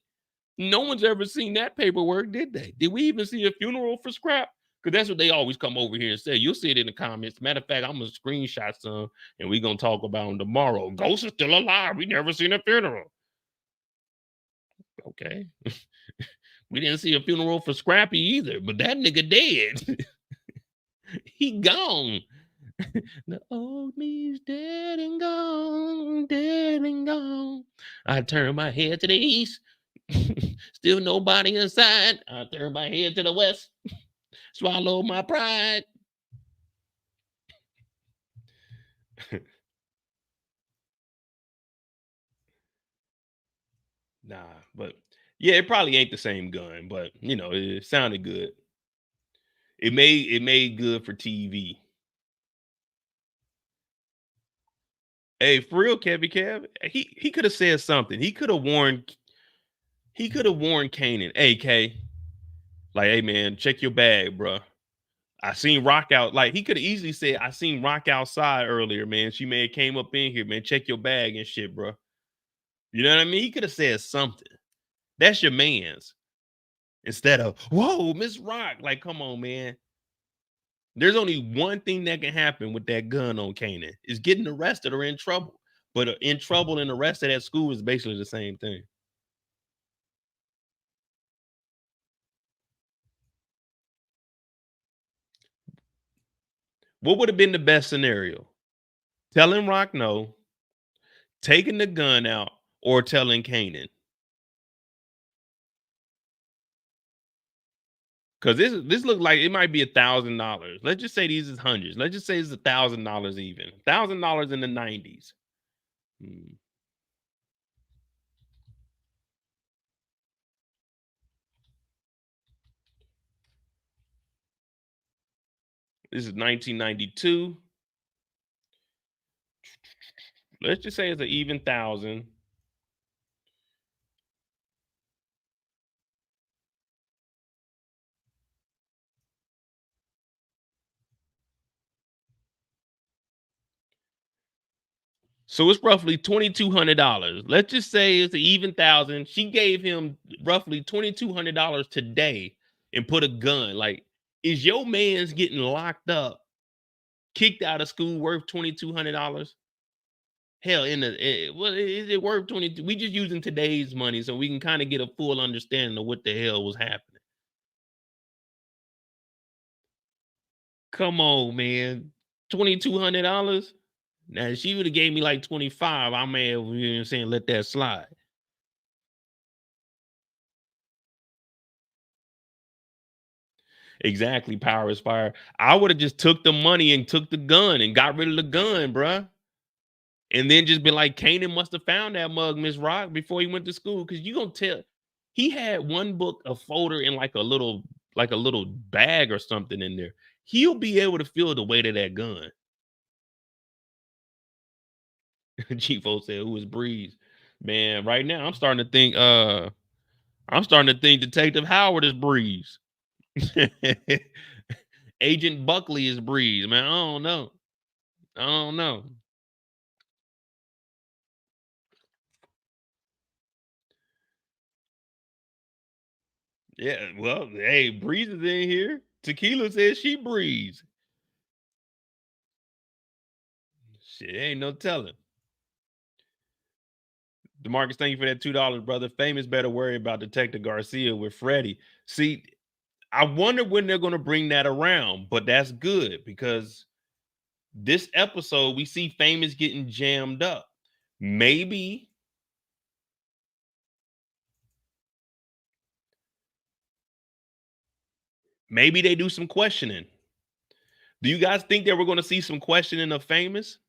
No one's ever seen that paperwork, did they? Did we even see a funeral for Scrap? Because that's what they always come over here and say. You'll see it in the comments. Matter of fact, I'm going to screenshot some and we're going to talk about them tomorrow. Ghost is still alive. We never seen a funeral. Okay. We didn't see a funeral for Scrappy either, but that nigga dead. He gone. The old me's dead and gone, dead and gone. I turn my head to the east. Still nobody inside. I turn my head to the west. Swallow my pride. Nah, but yeah, it probably ain't the same gun, but you know, it sounded good. It made good for TV. Hey, for real, Kevy Kev, he could have said something. He could have warned Kanan, hey, K, Like, hey man, check your bag, bro. I seen Rock out. Like, he could have easily said, I seen Rock outside earlier, man. She may have came up in here, man. Check your bag and shit, bro. You know what I mean? He could have said something. That's your man's. Instead of, whoa, Miss Rock. Like, come on, man. There's only one thing that can happen with that gun on Kanan is getting arrested or in trouble. But in trouble and arrested at school is basically the same thing. What would have been the best scenario? Telling Rock no, taking the gun out, or telling Kanan? Because this looked like it might be $1,000. Let's just say these is hundreds. Let's just say it's $1,000 even. $1,000 in the 90s. This is 1992. Let's just say it's an even 1,000. So it's roughly $2,200. Let's just say it's an even 1,000. She gave him roughly $2,200 today and put a gun. Like, is your man's getting locked up, kicked out of school worth $2,200? Hell, is it worth 22? We just using today's money so we can kind of get a full understanding of what the hell was happening. Come on, man. $2,200. Now, if she would have gave me like 25, I may have, you know what I'm saying, let that slide. Exactly, power is fire. I would have just took the money and took the gun and got rid of the gun, bruh. And then just been like, Kanan must have found that mug, Miss Rock, before he went to school. Because you gonna tell he had one book, a folder, and like a little bag or something in there. He'll be able to feel the weight of that gun. Chiefo said, who is Breeze? Man, right now I'm starting to think Detective Howard is Breeze. Agent Buckley is Breeze. Man, I don't know. Yeah, well, hey, Breeze is in here. Tequila says she Breeze. Shit, ain't no telling. DeMarcus, thank you for that $2, brother. Famous better worry about Detective Garcia with Freddie. See, I wonder when they're going to bring that around, but that's good because this episode we see Famous getting jammed up. Maybe they do some questioning. Do you guys think that we're going to see some questioning of Famous?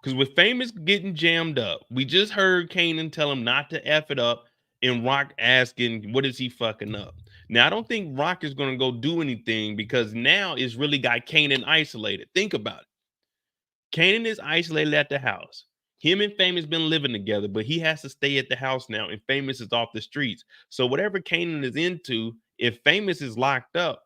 Because with Famous getting jammed up, we just heard Kanan tell him not to F it up, and Rock asking, what is he fucking up? Now, I don't think Rock is going to go do anything because now it's really got Kanan isolated. Think about it. Kanan is isolated at the house. Him and Famous been living together, but he has to stay at the house now, and Famous is off the streets. So whatever Kanan is into, if Famous is locked up,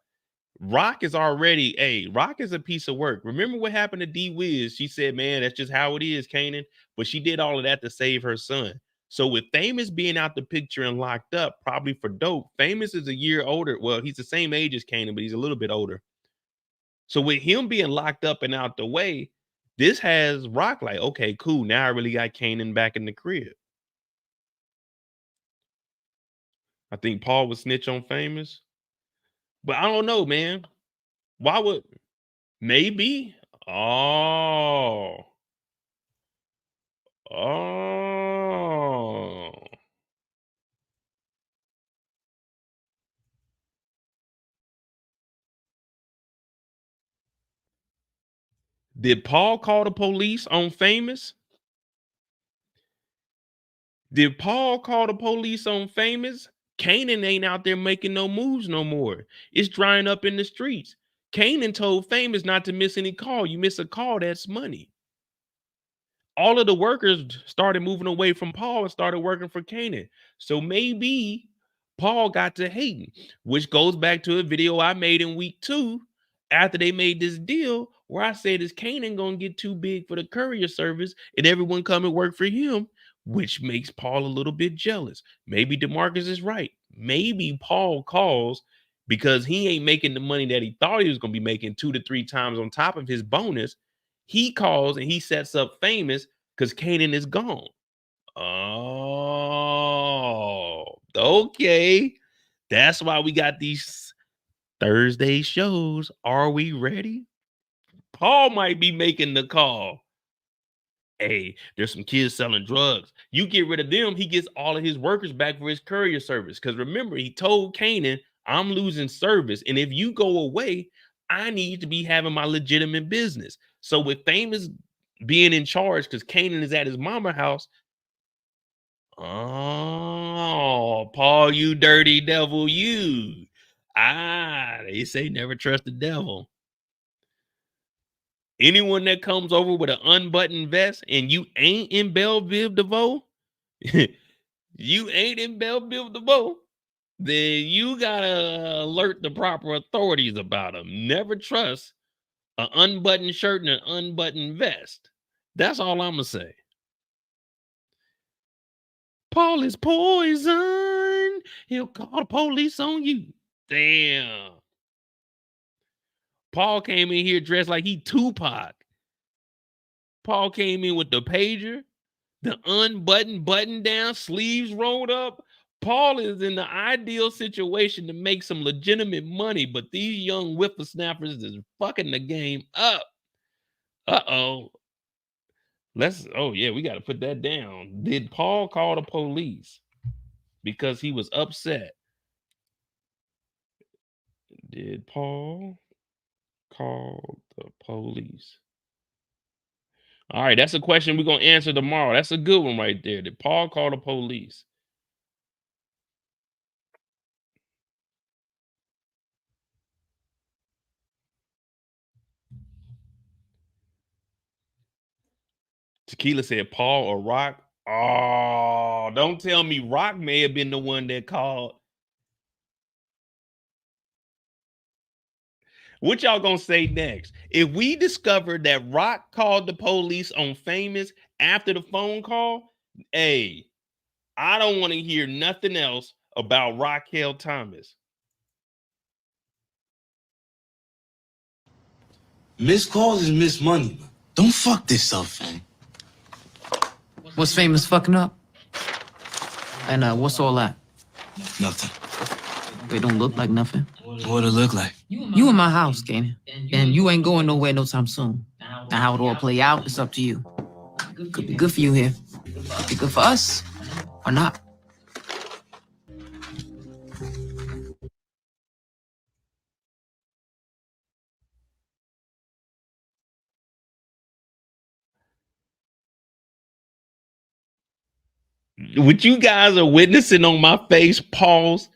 Rock is already, Rock is a piece of work. Remember what happened to D Wiz? She said, man, that's just how it is, Kanan. But she did all of that to save her son. So with Famous being out the picture and locked up, probably for dope, Famous is a year older. Well, he's the same age as Kanan, but he's a little bit older. So with him being locked up and out the way, this has Rock like, okay, cool. Now I really got Kanan back in the crib. I think Paul would snitch on Famous. But I don't know, man. Why would maybe? Oh. Did Paul call the police on Famous? Did Paul call the police on Famous? Kanan ain't out there making no moves no more. It's drying up in the streets. Kanan told Famous not to miss any call. You miss a call, that's money. all of the workers started moving away from Paul and started working for Kanan. So maybe Paul got to hating, which goes back to a video I made in week 2 after they made this deal where I said, is Kanan gonna get too big for the courier service and everyone come and work for him, which makes Paul a little bit jealous. Maybe DeMarcus is right. Maybe Paul calls because he ain't making the money that he thought he was gonna be making 2 to 3 times on top of his bonus. He calls and he sets up Famous because Kanan is gone. Oh, okay. That's why we got these Thursday shows. Are we ready? Paul might be making the call. Hey, there's some kids selling drugs. You get rid of them, he gets all of his workers back for his courier service. Because remember, he told Kanan, I'm losing service. And if you go away, I need to be having my legitimate business. So with Famous being in charge, because Kanan is at his mama house. Oh, Paul, you dirty devil, you. They say never trust the devil. Anyone that comes over with an unbuttoned vest and you ain't in Belleville DeVoe, you ain't in Belleville DeVoe, then you gotta alert the proper authorities about them. Never trust an unbuttoned shirt and an unbuttoned vest. That's all I'm gonna say. Paul is poison. He'll call the police on you. Damn. Paul came in here dressed like he Tupac. Paul came in with the pager, the unbuttoned button down, sleeves rolled up. Paul is in the ideal situation to make some legitimate money, but these young whippersnappers is fucking the game up. Uh-oh. We got to put that down. Did Paul call the police because he was upset? Did Paul call the police? All right, that's a question we're going to answer tomorrow. That's a good one right there. Did Paul call the police? Tequila said Paul or Rock. Oh, don't tell me Rock may have been the one that called. What y'all gonna say next? If we discover that Rock called the police on Famous after the phone call, hey, I don't want to hear nothing else about Raquel Thomas. Missed calls is missed money, man. Don't fuck this up, fam. What's Famous fucking up? And what's all that? Nothing. It don't look like nothing. What it look like? You in my house, Kanan. And you ain't going nowhere no time soon. Now how it all play out, it's up to you. Could be good for you here. Could be good for us, or not. What you guys are witnessing on my face, pause,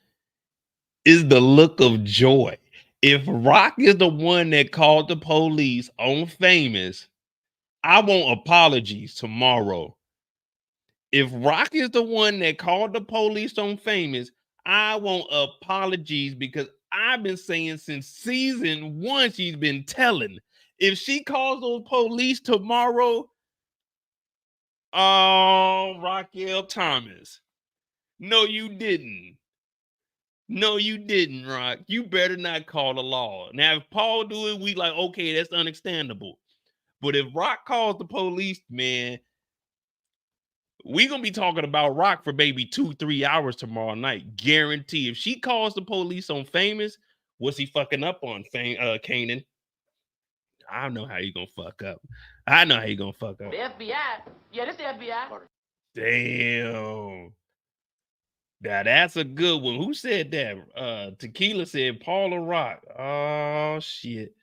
is the look of joy. If Rock is the one that called the police on Famous, I want apologies tomorrow. If Rock is the one that called the police on Famous, I want apologies because I've been saying since season 1 she's been telling. If she calls those police tomorrow, oh, Raquel Thomas. No, you didn't. No, you didn't, Rock. You better not call the law. Now, if Paul do it, we like, okay, that's understandable. But if Rock calls the police, man, we gonna be talking about Rock for maybe 2-3 hours tomorrow night. Guarantee. If she calls the police on Famous, what's he fucking up on, Kanan? I know how you gonna fuck up. I know how you gonna fuck up. The FBI. Yeah, this the FBI. Damn. Now that's a good one. Who said that? Tequila said Paul or Rock. Oh shit.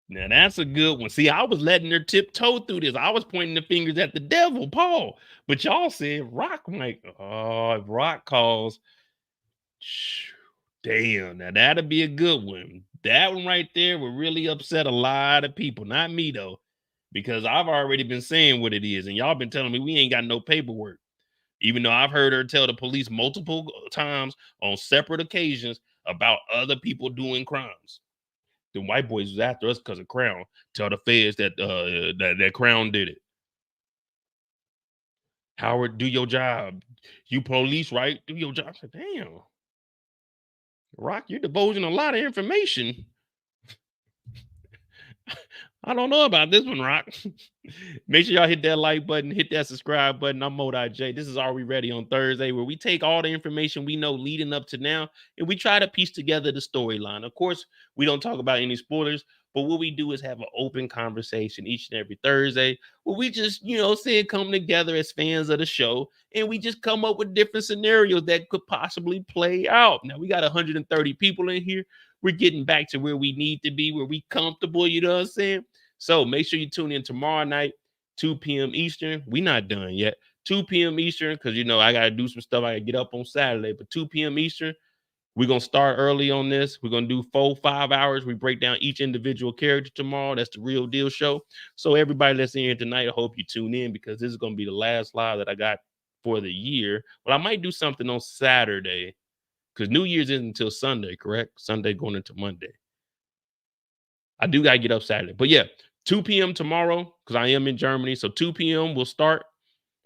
Now that's a good one. See, I was letting her tiptoe through this. I was pointing the fingers at the devil, Paul. But y'all said Rock. I'm like, oh, if Rock calls, damn. Now that'll be a good one. That one right there would really upset a lot of people. Not me though. because I've already been saying what it is, and y'all been telling me we ain't got no paperwork. Even though I've heard her tell the police multiple times on separate occasions about other people doing crimes. The white boys was after us because of Crown. Tell the feds that that Crown did it. Howard, do your job. You police, right? Do your job. I said, damn. Rock, you're divulging a lot of information. I don't know about this one, Rock. Make sure y'all hit that like button, hit that subscribe button. I'm Mo.J. This is Are We Ready on Thursday, where we take all the information we know leading up to now, and we try to piece together the storyline. Of course, we don't talk about any spoilers, but what we do is have an open conversation each and every Thursday, where we just, say it come together as fans of the show, and we just come up with different scenarios that could possibly play out. Now, we got 130 people in here. We're getting back to where we need to be, where we comfortable, you know what I'm saying? So make sure you tune in tomorrow night, 2 p.m. Eastern. We're not done yet. 2 p.m. Eastern, because, I got to do some stuff. I got to get up on Saturday. But 2 p.m. Eastern, we're going to start early on this. We're going to do 4-5 hours. We break down each individual character tomorrow. That's the Real Deal show. So everybody that's in here tonight, I hope you tune in, because this is going to be the last live that I got for the year. Well, I might do something on Saturday, because New Year's isn't until Sunday, correct? Sunday going into Monday. I do got to get up Saturday. But yeah, 2 p.m. tomorrow, because I am in Germany. So 2 p.m. we'll start.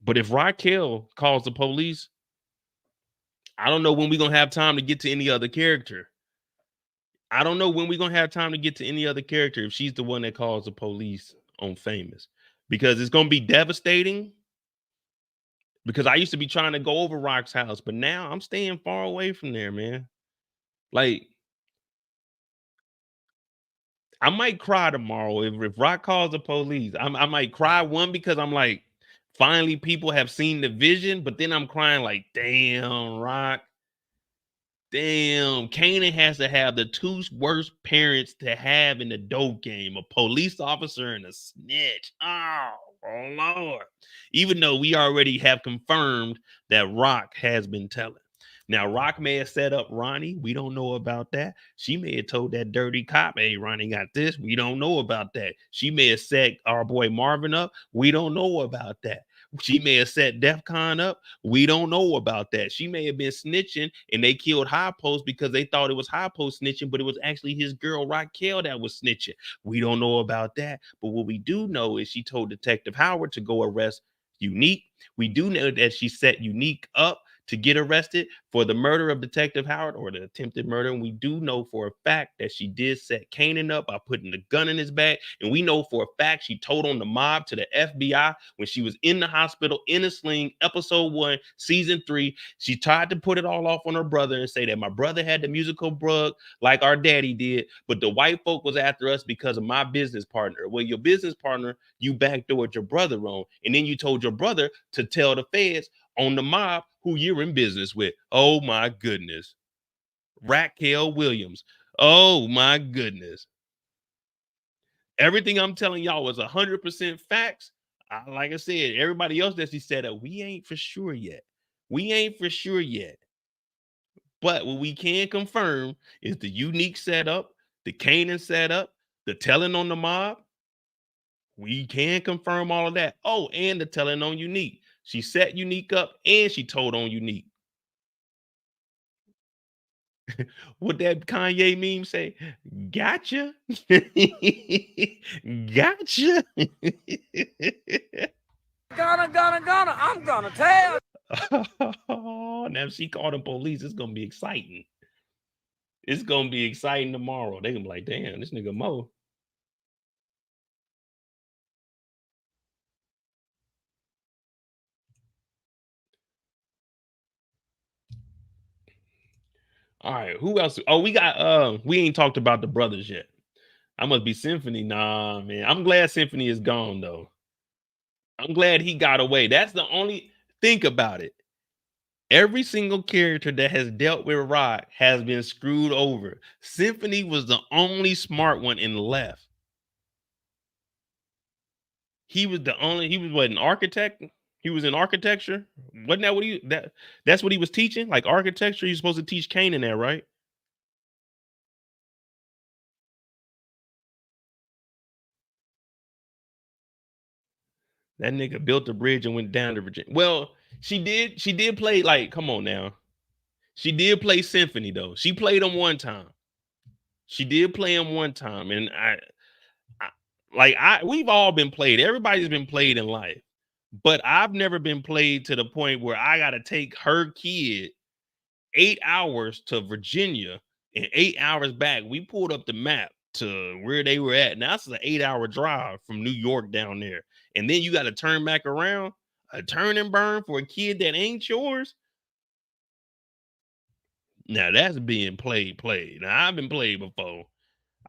But if Raquel calls the police, I don't know when we're going to have time to get to any other character. I don't know when we're going to have time to get to any other character if she's the one that calls the police on Famous. Because it's going to be devastating. Because I used to be trying to go over Rock's house, but now I'm staying far away from there, man. Like, I might cry tomorrow if Rock calls the police. I might cry, one, because I'm like, finally people have seen the vision, but then I'm crying like, damn, Rock. Damn, Kanan has to have the two worst parents to have in the dope game, a police officer and a snitch. Oh Lord. Even though we already have confirmed that Rock has been telling. Now, Rock may have set up Ronnie. We don't know about that. She may have told that dirty cop, hey, Ronnie got this. We don't know about that. She may have set our boy Marvin up. We don't know about that. She may have set DEFCON up. We don't know about that. She may have been snitching, and they killed High Post because they thought it was High Post snitching, but it was actually his girl Raquel that was snitching. We don't know about that. But what we do know is she told Detective Howard to go arrest Unique. We do know that she set Unique up to get arrested for the murder of Detective Howard, or the attempted murder. And we do know for a fact that she did set Kanan up by putting the gun in his back. And we know for a fact she told on the mob to the FBI when she was in the hospital in a sling, episode 1, season 3. She tried to put it all off on her brother and say that my brother had the musical bug like our daddy did, but the white folk was after us because of my business partner. Well, your business partner, you backdoored your brother on, and then you told your brother to tell the feds on the mob who you're in business with. Oh my goodness. Raquel Williams. Oh my goodness. Everything I'm telling y'all was 100% facts. Like I said, everybody else that she said that we ain't for sure yet. We ain't for sure yet. But what we can confirm is the Unique setup, the Kanan setup, the telling on the mob. We can confirm all of that. Oh, and the telling on Unique. She set Unique up and she told on Unique. What that Kanye meme say? Gotcha. Gotcha. Gonna. I'm gonna tell. Oh, now if she called the police, it's gonna be exciting. It's gonna be exciting tomorrow. They're gonna be like, damn, this nigga Mo. All right, who else? Oh, we got we ain't talked about the brothers yet. I must be Symphony. Nah, man. I'm glad Symphony is gone though. I'm glad he got away. That's the only think about it. Every single character that has dealt with Rock has been screwed over. Symphony was the only smart one and left. He was what, an architect? He was in architecture. Wasn't that what that's what he was teaching? Like architecture, he's supposed to teach Kanan there, right? That nigga built a bridge and went down to Virginia. Well, she did play, like, come on now. She did play Symphony though. She played him one time. She did play him one time. And we've all been played. Everybody's been played in life. But I've never been played to the point where I gotta take her kid 8 hours to Virginia and 8 hours back. We pulled up the map to where they were at. Now it's an 8-hour drive from New York down there. And then you got to turn back around, a turn and burn for a kid that ain't yours. Now that's being played. Now I've been played before.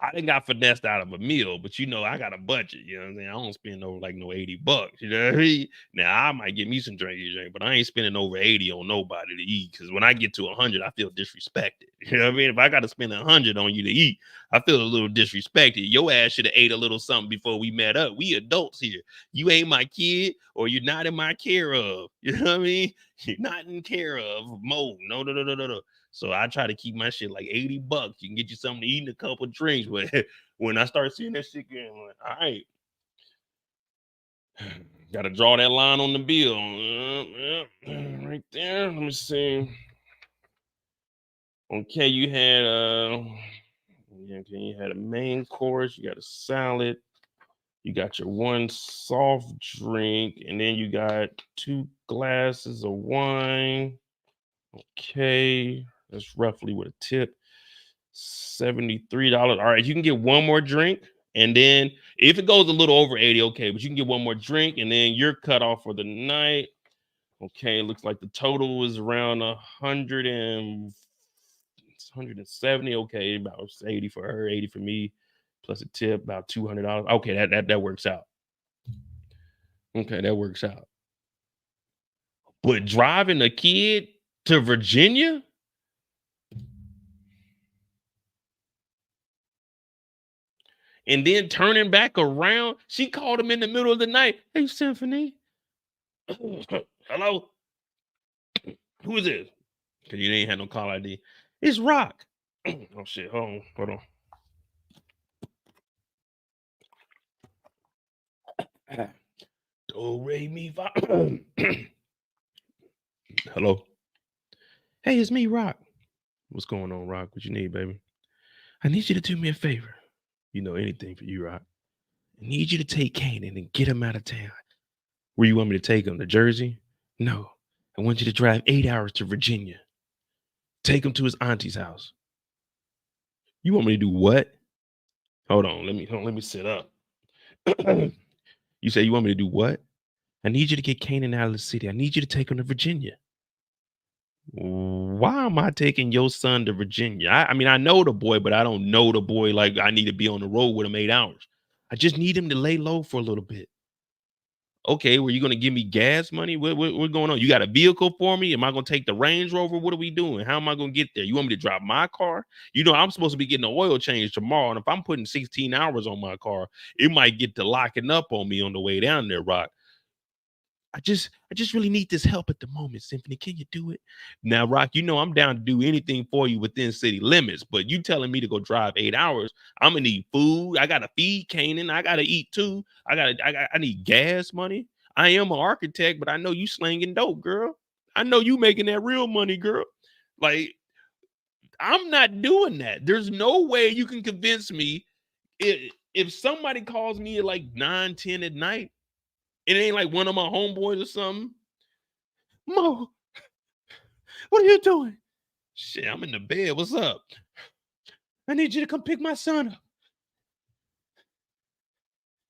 I done got finessed out of a meal, but you know, I got a budget. You know what I'm saying? I don't spend no $80. You know what I mean? Now I might get me some drink, but I ain't spending over 80 on nobody to eat. Cause when I get to 100, I feel disrespected. You know what I mean? If I got to spend 100 on you to eat, I feel a little disrespected. Your ass should have ate a little something before we met up. We adults here. You ain't my kid, or you're not in my care of. You know what I mean? You're not in care of mode. No. So I try to keep my shit like $80. You can get you something to eat and a couple of drinks. But when I start seeing that shit getting like, all right, got to draw that line on the bill. Right there. Let me see. Okay, you had you had a main course, you got a salad, you got your one soft drink, and then you got 2 glasses of wine. Okay. That's roughly with a tip, $73. All right, you can get one more drink, and then if it goes a little over 80, okay, but you can get one more drink, and then you're cut off for the night. Okay, it looks like the total is around 170. Okay, about 80 for her, 80 for me, plus a tip, about $200. Okay, that works out. Okay, that works out. But driving a kid to Virginia? And then turning back around, she called him in the middle of the night. Hey, Symphony. Hello? Who is this? Because you ain't had no call ID. It's Rock. Oh, shit. Hold on. Do, re, mi, fa. Hello? Hey, it's me, Rock. What's going on, Rock? What you need, baby? I need you to do me a favor. You know anything for you, Rock. I need you to take Kanan and get him out of town. Where you want me to take him? To Jersey? No. I want you to drive 8 hours to Virginia. Take him to his auntie's house. You want me to do what? Hold on. Let me sit up. You say you want me to do what? I need you to get Kanan out of the city. I need you to take him to Virginia. Why am I taking your son to Virginia? I mean, I know the boy, but I don't know the boy like I need to be on the road with him 8 hours. I just need him to lay low for a little bit. Okay, were you going to give me gas money? What's going on? You got a vehicle for me? Am I going to take the Range Rover? What are we doing? How am I going to get there? You want me to drive my car? You know, I'm supposed to be getting an oil change tomorrow. And if I'm putting 16 hours on my car, it might get to locking up on me on the way down there, Rock. I just really need this help at the moment, Symphony. Can you do it? Now, Rock, you know I'm down to do anything for you within city limits, but you telling me to go drive 8 hours, I'm gonna need food. I gotta feed Kanan. I gotta eat too. I need gas money. I am an architect, but I know you slanging dope, girl. I know you making that real money, girl. Like, I'm not doing that. There's no way you can convince me if somebody calls me at like 9, 10 at night. It ain't like one of my homeboys or something. Mo, what are you doing? Shit, I'm in the bed. What's up? I need you to come pick my son up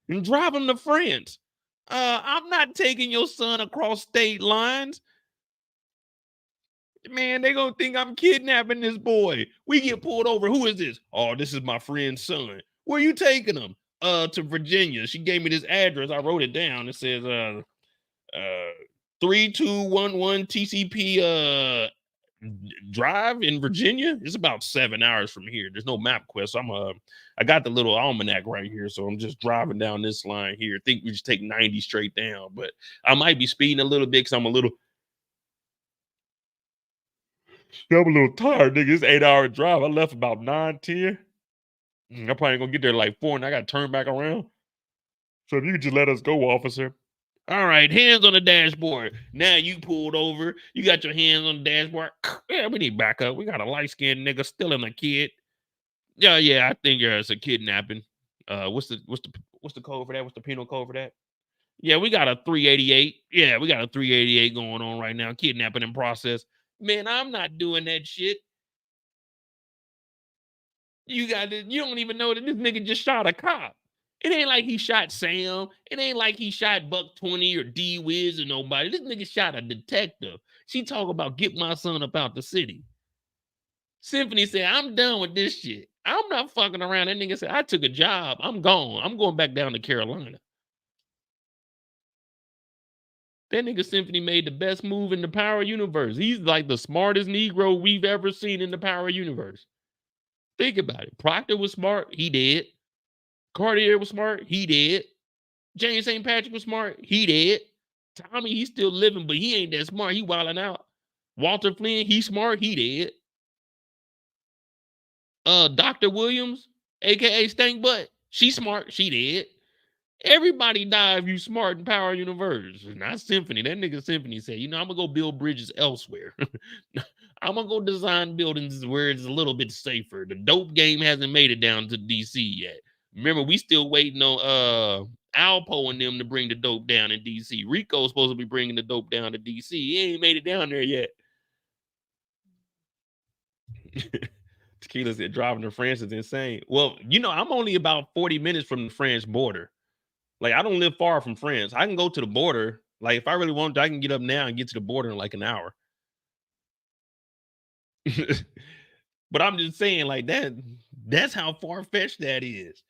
and drive him to France. I'm not taking your son across state lines. Man, they gonna think I'm kidnapping this boy. We get pulled over. Who is this? Oh, this is my friend's son. Where you taking him? To Virginia. She gave me this address. I wrote it down. It says 3211 TCP Drive in Virginia. It's about 7 hours from here. There's no MapQuest. So I got the little almanac right here, so I'm just driving down this line here. I think we just take 90 straight down, but I might be speeding a little bit because I'm a little tired, nigga. It's 8 hour drive. I left about 9, 10. I probably ain't gonna get there like 4, and I gotta turn back around. So if you could just let us go, officer, All right, hands on the dashboard. Now you pulled over. You got your hands on the dashboard. Yeah, we need backup. We got a light-skinned nigga stealing a kid. Yeah, I think it's a kidnapping. What's the code for that? What's the penal code for that? Yeah, we got a 388. Yeah, we got a 388 going on right now. Kidnapping in process. Man, I'm not doing that shit. You don't even know that this nigga just shot a cop. It ain't like he shot Sam. It ain't like he shot Buck 20 or D Wiz or nobody. This nigga shot a detective. She talk about get my son up out the city. Symphony said, I'm done with this shit. I'm not fucking around. That nigga said, I took a job. I'm gone. I'm going back down to Carolina. That nigga Symphony made the best move in the Power Universe. He's like the smartest Negro we've ever seen in the Power Universe. Think about it. Proctor was smart. He did. Cartier was smart. He did. James St. Patrick was smart. He did. Tommy, he's still living, but he ain't that smart. He wilding out. Walter Flynn, he's smart. He did. Dr. Williams, a.k.a. Stank Butt, she smart. She did. Everybody died if you smart in Power Universe. Not Symphony. That nigga Symphony said, I'm going to go build bridges elsewhere. I'm going to go design buildings where it's a little bit safer. The dope game hasn't made it down to D.C. yet. Remember, we still waiting on Alpo and them to bring the dope down in D.C. Rico's supposed to be bringing the dope down to D.C. He ain't made it down there yet. Tequila said driving to France is insane. Well, I'm only about 40 minutes from the French border. Like, I don't live far from France. I can go to the border. Like, if I really want to, I can get up now and get to the border in like an hour. But I'm just saying, like, that's how far-fetched that is.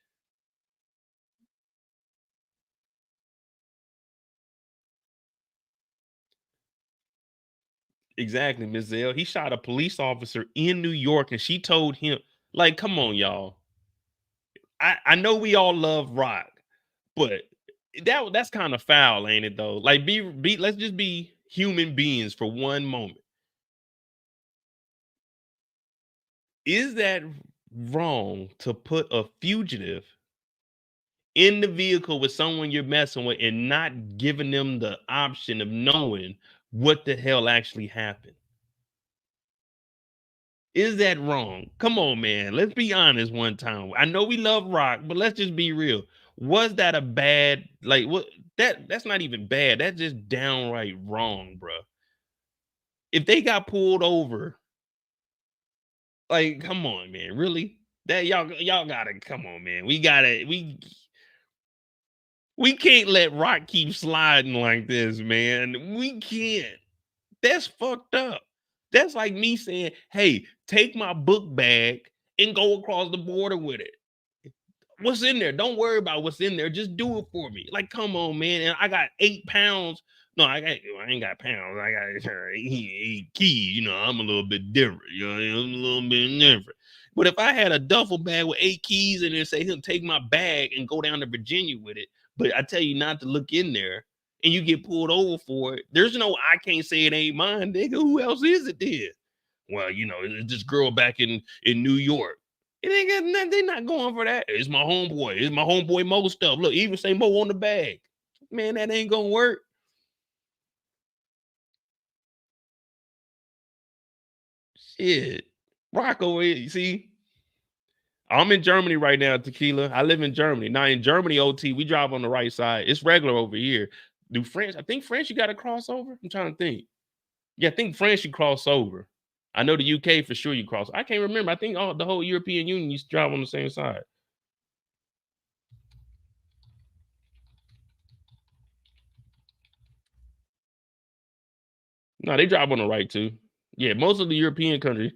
Exactly, Ms. Zell. He shot a police officer in New York, and she told him, like, come on, y'all. I know we all love Rock, but that's kind of foul, ain't it, though? Like, let's just be human beings for one moment. Is that wrong to put a fugitive in the vehicle with someone you're messing with and not giving them the option of knowing what the hell actually happened? Is that wrong? Come on, man. Let's be honest one time. I know we love Rock, but let's just be real. Was that a bad, like, what? That's not even bad. That's just downright wrong, bro. If they got pulled over, like, come on, man. Really? That y'all gotta come on, man. We can't let Rock keep sliding like this, man. We can't. That's fucked up. That's like me saying, hey, take my book bag and go across the border with it. What's in there? Don't worry about what's in there. Just do it for me. Like, come on, man. And I got 8 pounds. No, I ain't got pounds. I got 8 keys. I'm a little bit different. I'm a little bit different. But if I had a duffel bag with 8 keys and then say he'll take my bag and go down to Virginia with it, but I tell you not to look in there and you get pulled over for it, there's no, I can't say it ain't mine, nigga. Who else is it then? Well, it's this girl back in New York. It ain't got nothing. They're not going for that. It's my homeboy. It's my homeboy Mo stuff. Look, even say Mo on the bag. Man, that ain't gonna work. Shit. Rock over here. You see? I'm in Germany right now, Tequila. I live in Germany. Now in Germany, OT, we drive on the right side. It's regular over here. Do France? I think France, you got to cross over. I'm trying to think. Yeah, I think France, you cross over. I know the UK for sure you cross. I can't remember. I think the whole European Union used to drive on the same side. No, they drive on the right too. Yeah, most of the European countries.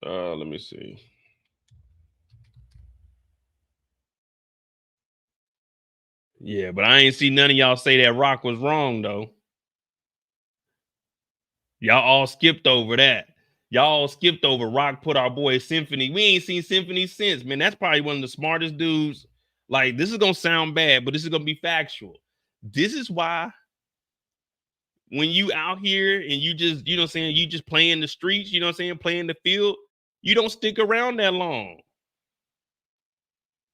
Let me see. Yeah, but I ain't see none of y'all say that Rock was wrong, though. Y'all all skipped over that. Y'all all skipped over Rock put our boy Symphony. We ain't seen Symphony since, man. That's probably one of the smartest dudes. Like, this is going to sound bad, but this is going to be factual. This is why when you out here and you just, you know what I'm saying, you just play in the streets, you know what I'm saying, play in the field, you don't stick around that long.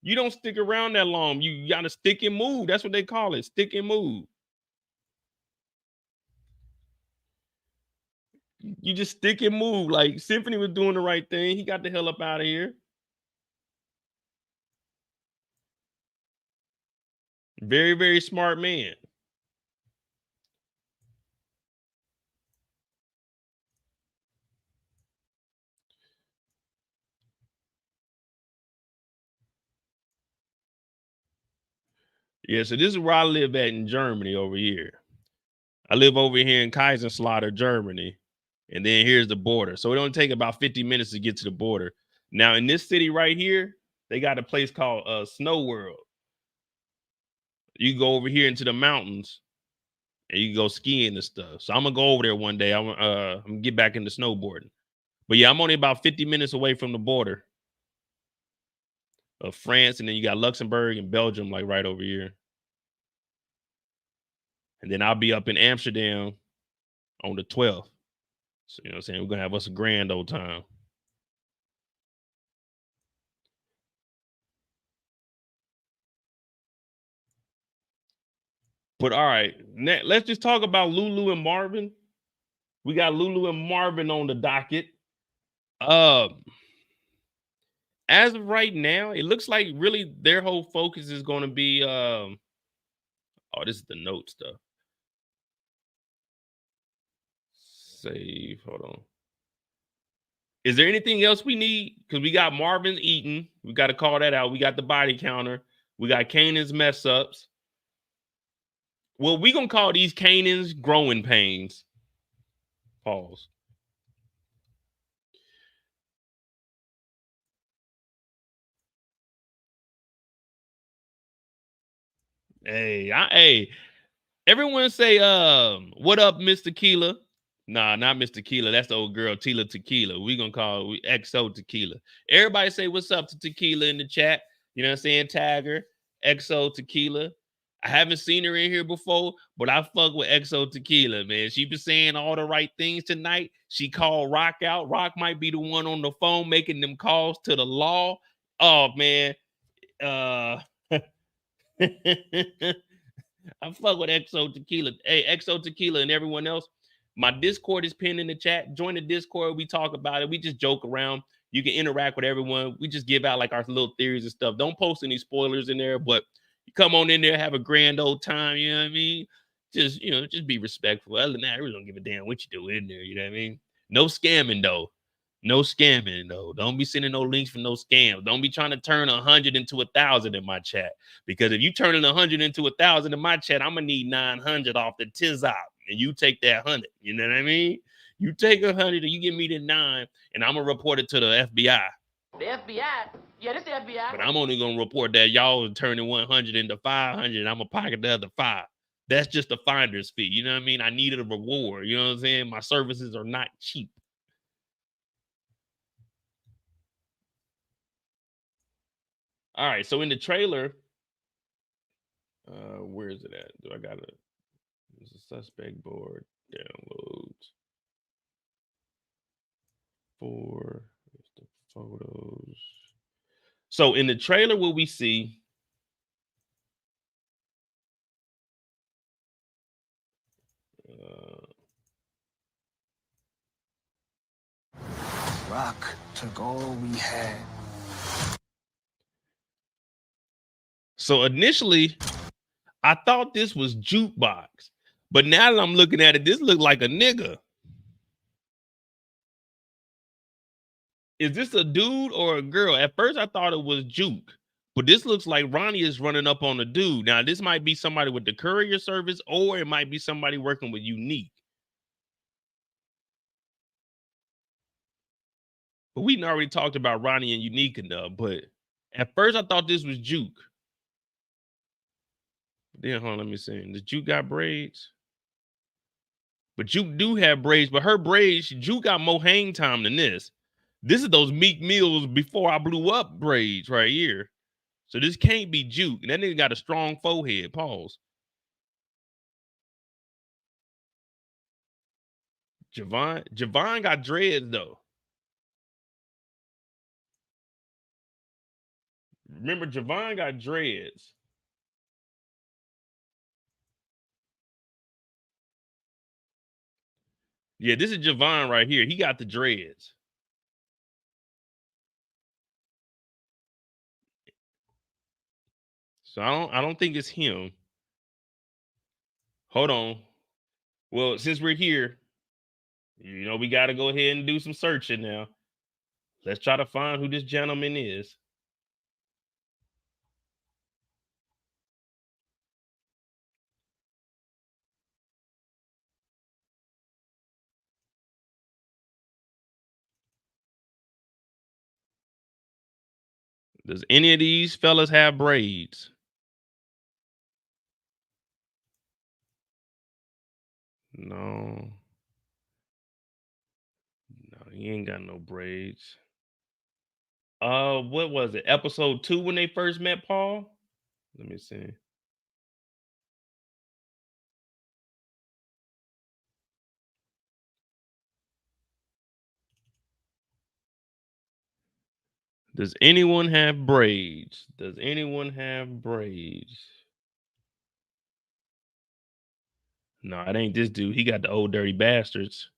You don't stick around that long. You got to stick and move. That's what they call it, stick and move. You just stick and move. Like, Symphony was doing the right thing. He got the hell up out of here. Very, very smart man. Yeah, so this is where I live at in Germany over here. I live over here in Kaiserslautern, Germany. And then here's the border. So it only take about 50 minutes to get to the border. Now, in this city right here, they got a place called Snow World. You can go over here into the mountains and you can go skiing and stuff. So I'm going to go over there one day. I'm going to get back into snowboarding. But yeah, I'm only about 50 minutes away from the border of France. And then you got Luxembourg and Belgium, like right over here. And then I'll be up in Amsterdam on the 12th. So, you know what I'm saying? We're going to have us a grand old time. But all right, let's just talk about Lulu and Marvin. We got Lulu and Marvin on the docket. As of right now, it looks like really their whole focus is going to be oh, this is the note stuff. Save, hold on. Is there anything else we need? Because we got Marvin's eating. We got to call that out. We got the body counter. We got Kanan's mess ups. Well, we going to call these Kanan's growing pains. Pause. Hey, everyone say, what up, Miss Tequila? Nah, not Miss Tequila. That's the old girl, Tila Tequila. We gonna call it XO Tequila. Everybody say what's up to Tequila in the chat. You know what I'm saying? Tag her, XO Tequila. I haven't seen her in here before, but I fuck with XO Tequila, man. She been saying all the right things tonight. She called Rock out. Rock might be the one on the phone making them calls to the law. Oh, man. I fuck with XO Tequila. Hey, XO Tequila and everyone else. My Discord is pinned in the chat. Join the Discord. We talk about it. We just joke around. You can interact with everyone. We just give out like our little theories and stuff. Don't post any spoilers in there, but you come on in there, have a grand old time. You know what I mean? Just, you know, just be respectful. Other than that, I really don't give a damn what you do in there. You know what I mean? No scamming though. No scamming though. Don't be sending no links for no scams. Don't be trying to turn 100 into 1,000 in my chat. Because if you turning 100 into 1,000 in my chat, I'm gonna need 900 off the Tizop. And you take that 100, you know what I mean? You take 100 and you give me the 9, and I'm gonna report it to the FBI. The FBI? Yeah, this the FBI. But I'm only gonna report that y'all are turning 100 into 500, and I'm gonna pocket the other 5. That's just the finder's fee. You know what I mean? I needed a reward. You know what I'm saying? My services are not cheap. All right, so in the trailer, where is it at? Do I got it? There's a suspect board downloads. There's the photos. So in the trailer, what we see, Rock took all we had. so initially, I thought this was Jukebox, but now that I'm looking at it, this looks like a nigga. Is this a dude or a girl? At first, I thought it was Juke, but this looks like Ronnie is running up on a dude. Now, this might be somebody with the courier service, or it might be somebody working with Unique. But we already talked about Ronnie and Unique enough, but at first, I thought this was Juke. Then hold on, let me see. Does Juke got braids? But Juke do have braids, but her braids, Juke got more hang time than this. This is those Meek Mills before I blew up braids right here. So this can't be Juke. And that nigga got a strong forehead. Pause. Javon got dreads though. Remember, Javon got dreads. Yeah, this is Javon right here. He got the dreads. So I don't think it's him. Hold on. Well, since we're here, you know, we got to go ahead and do some searching now. Let's try to find who this gentleman is. Does any of these fellas have braids? No. No, he ain't got no braids. What was it? Episode 2 when they first met Paul? Let me see. Does anyone have braids? Does anyone have braids? No, it ain't this dude. He got the old dirty bastards.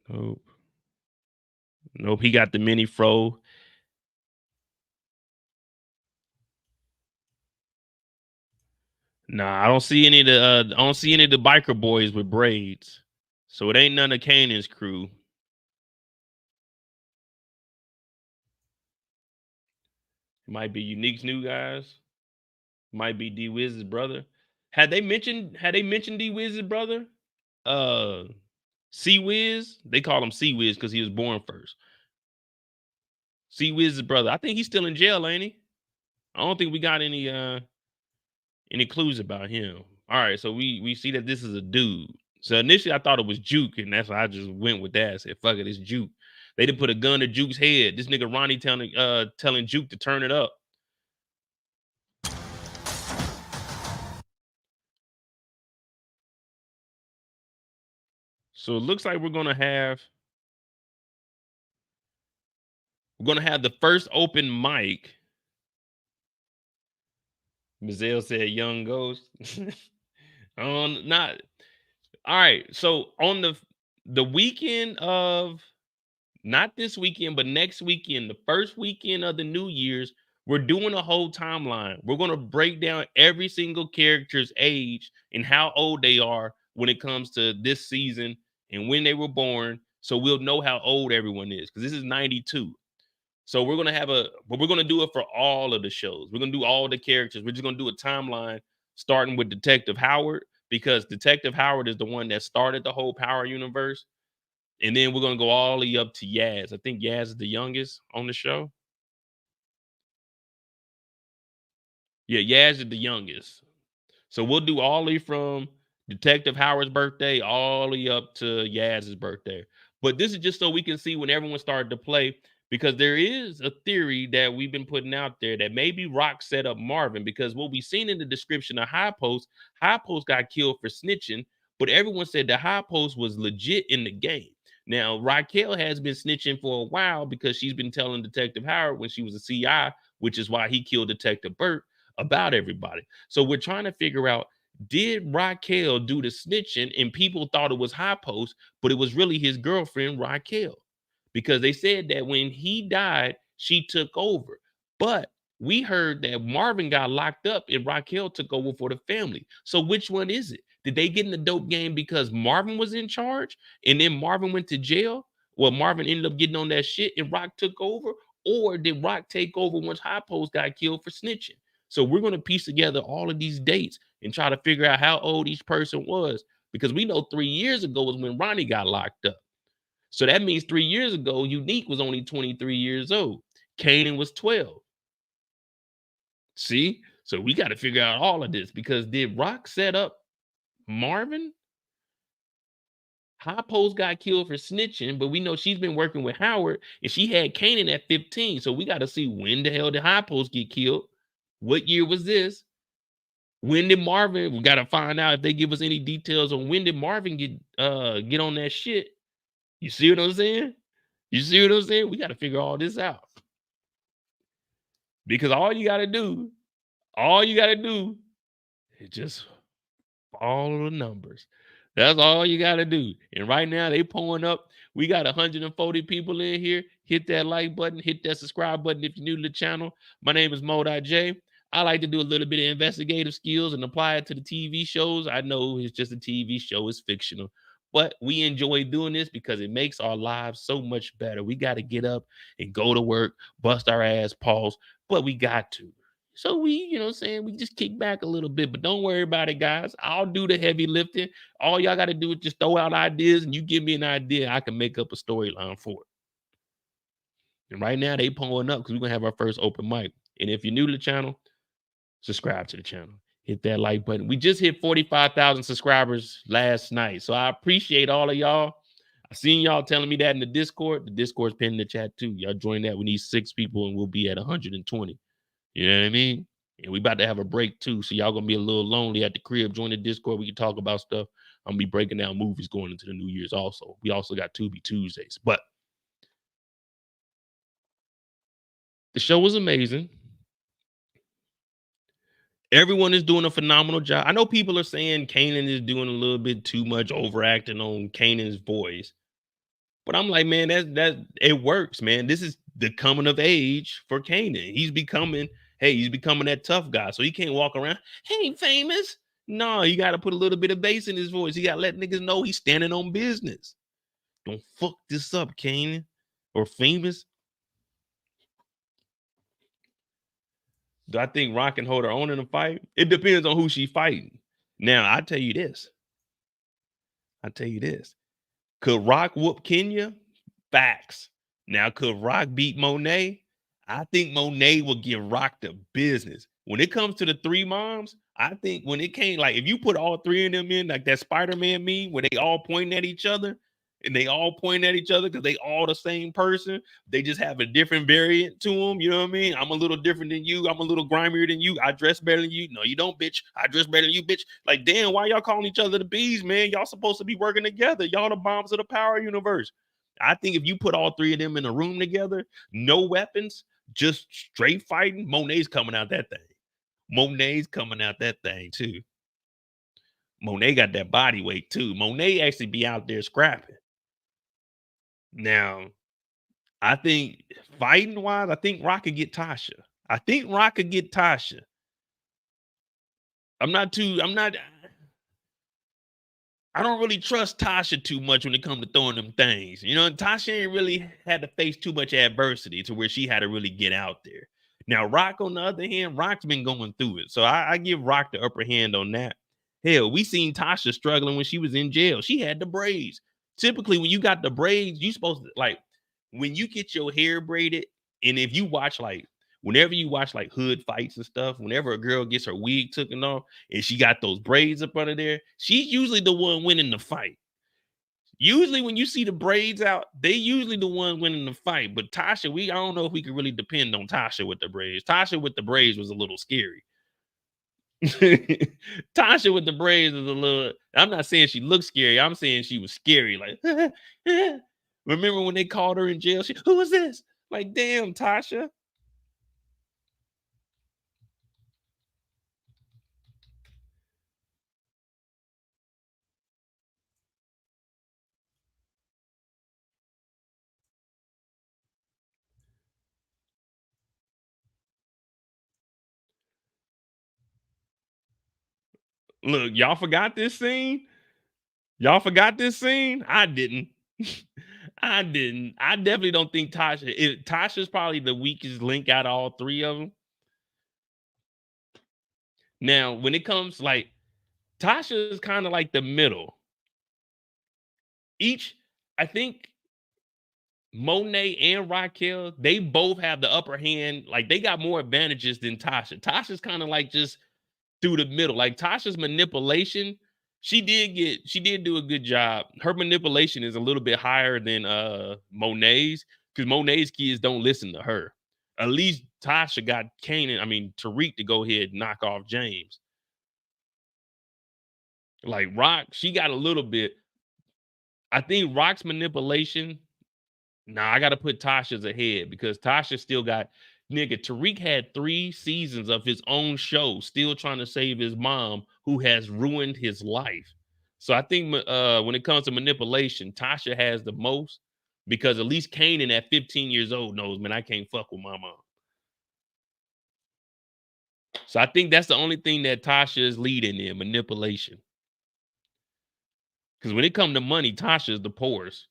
Nope. Nope, he got the mini fro. Nah, I don't see any of the biker boys with braids. So it ain't none of Kanan's crew. It might be Unique's new guys. Might be D Wiz's brother. Had they mentioned D Wiz's brother? C Wiz? They call him C Wiz because he was born first. C Wiz's brother. I think he's still in jail, ain't he? I don't think we got any clues about him. All right, so we see that this is a dude. So initially I thought it was Juke, and that's why I just went with that. I said, fuck it, it's Juke. They didn't put a gun to Juke's head. This nigga Ronnie telling Juke to turn it up. So it looks like we're gonna have the first open mic. Mizelle said young ghost. Not all right. So on the weekend of, not this weekend, but next weekend, the first weekend of the New Year's, we're doing a whole timeline. We're going to break down every single character's age and how old they are when it comes to this season and when they were born. So we'll know how old everyone is, because this is 92. So we're going to we're going to do it for all of the shows. We're going to do all the characters. We're just going to do a timeline starting with Detective Howard, because Detective Howard is the one that started the whole Power universe. And then we're going to go all the way up to Yaz. I think Yaz is the youngest on the show. Yeah, Yaz is the youngest. So we'll do all the way from Detective Howard's birthday all the way up to Yaz's birthday. But this is just so we can see when everyone started to play, because there is a theory that we've been putting out there that maybe Rock set up Marvin, because what we've seen in the description of High Post got killed for snitching, but everyone said the High Post was legit in the game. Now, Raquel has been snitching for a while because she's been telling Detective Howard when she was a CI, which is why he killed Detective Burke, about everybody. So we're trying to figure out, did Raquel do the snitching and people thought it was High Post, but it was really his girlfriend, Raquel? Because they said that when he died, she took over. But we heard that Marvin got locked up and Raquel took over for the family. So which one is it? Did they get in the dope game because Marvin was in charge and then Marvin went to jail? Well, Marvin ended up getting on that shit and Rock took over? Or did Rock take over once High Post got killed for snitching? So we're going to piece together all of these dates and try to figure out how old each person was, because we know 3 years ago was when Ronnie got locked up. So that means 3 years ago, Unique was only 23 years old. Kanan was 12. See? So we got to figure out all of this because did Rock set up Marvin? High Post got killed for snitching, but we know she's been working with Howard and she had Kanan at 15. So we got to see when the hell did High Post get killed? What year was this? When did Marvin? We got to find out if they give us any details on when did Marvin get on that shit. You see what I'm saying? You see what I'm saying? We got to figure all this out. Because all you got to do is just follow the numbers. That's all you got to do. And right now they pulling up. We got 140 people in here. Hit that like button. Hit that subscribe button if you're new to the channel. My name is Mo.J. I like to do a little bit of investigative skills and apply it to the TV shows. I know it's just a TV show. It's fictional. But we enjoy doing this because it makes our lives so much better. We got to get up and go to work, bust our ass, pause, but we got to. So we, you know what I'm saying, we just kick back a little bit, but don't worry about it, guys. I'll do the heavy lifting. All y'all got to do is just throw out ideas and you give me an idea. I can make up a storyline for it. And right now they pulling up because we're going to have our first open mic. And if you're new to the channel, subscribe to the channel. Hit that like button. We just hit 45,000 subscribers last night. So I appreciate all of y'all. I seen y'all telling me that in the Discord. The Discord's pinned in the chat too. Y'all join that. We need 6 people and we'll be at 120. You know what I mean? And we about to have a break too. So y'all gonna be a little lonely at the crib. Join the Discord. We can talk about stuff. I'm gonna be breaking down movies going into the New Year's also. We also got Tubi Tuesdays. But the show was amazing. Everyone is doing a phenomenal job. I know people are saying Kanan is doing a little bit too much overacting on Kanan's voice. But I'm like, man, that it works, man. This is the coming of age for Kanan. He's becoming that tough guy. So he can't walk around, hey, famous. No, you got to put a little bit of bass in his voice. He got to let niggas know he's standing on business. Don't fuck this up, Kanan or famous. Do I think Rock can hold her own in a fight? It depends on who she's fighting. Now, I tell you this. Could Rock whoop Kenya? Facts. Now, could Rock beat Monet? I think Monet will give Rock the business. When it comes to the 3 moms, I think when it came, like, if you put all 3 of them in, like that Spider-Man meme where they all pointing at each other, and they all point at each other because they all the same person. They just have a different variant to them. You know what I mean? I'm a little different than you. I'm a little grimier than you. I dress better than you. No, you don't, bitch. I dress better than you, bitch. Like, damn, why y'all calling each other the bees, man? Y'all supposed to be working together. Y'all the bombs of the power universe. I think if you put all 3 of them in a room together, no weapons, just straight fighting, Monet's coming out that thing. Monet's coming out that thing, too. Monet got that body weight, too. Monet actually be out there scrapping. Now, I think fighting wise, I think Rock could get Tasha. I don't really trust Tasha too much when it comes to throwing them things. You know, Tasha ain't really had to face too much adversity to where she had to really get out there. Now, Rock, on the other hand, Rock's been going through it. So I give Rock the upper hand on that. Hell, we seen Tasha struggling when she was in jail. She had the braids. Typically, when you got the braids, you supposed to, like, when you get your hair braided, and if you watch, like, whenever you watch, like, hood fights and stuff, whenever a girl gets her wig taken off and she got those braids up under there, she's usually the one winning the fight. Usually, when you see the braids out, they usually the one winning the fight. But Tasha, I don't know if we could really depend on Tasha with the braids. Tasha with the braids was a little scary. Tasha with the braids is a little, I'm not saying she looked scary. I'm saying she was scary. Like, remember when they called her in jail? Who was this? Like, damn, Tasha. Look, y'all forgot this scene? I didn't. I definitely don't think Tasha. Tasha's probably the weakest link out of all 3 of them. Now, when it comes, like, Tasha is kind of like the middle. I think Monet and Raquel, they both have the upper hand. Like they got more advantages than Tasha. Tasha's kind of like just through the middle. Like Tasha's manipulation, she did do a good job. Her manipulation is a little bit higher than Monet's, because Monet's kids don't listen to her. At least Tasha got Tariq to go ahead and knock off James. Like Rock, she got a little bit. I think Rock's manipulation. Nah, I gotta put Tasha's ahead because Tasha still got Tariq had 3 seasons of his own show, still trying to save his mom, who has ruined his life. So I think when it comes to manipulation, Tasha has the most, because at least Kanan at 15 years old knows, man, I can't fuck with my mom. So I think that's the only thing that Tasha is leading in, manipulation. Because when it comes to money, Tasha is the poorest.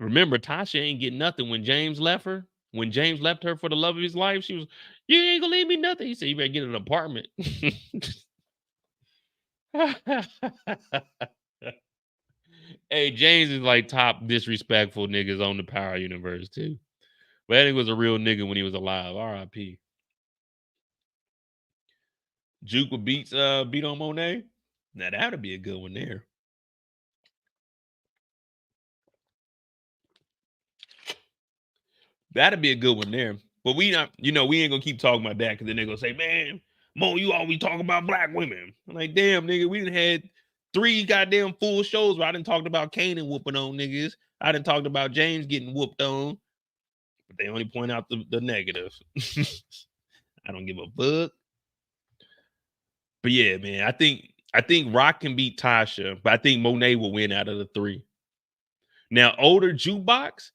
Remember, Tasha ain't get nothing when James left her. When James left her for the love of his life, she was, you ain't gonna leave me nothing. He said, you better get an apartment. Hey, James is like top disrespectful niggas on the Power Universe too. But I think was a real nigga when he was alive. R.I.P. Juke with beat on Monet. Now that'd be a good one there. That'd be a good one there. But we ain't gonna keep talking about that, because then they're gonna say, man, Mo, you always talk about black women. I'm like, damn, nigga, we done had 3 goddamn full shows where I done talked about Kanan whooping on niggas. I done talked about James getting whooped on. But they only point out the negative. I don't give a fuck. But yeah, man, I think Rock can beat Tasha, but I think Monet will win out of the 3. Now, older Jukebox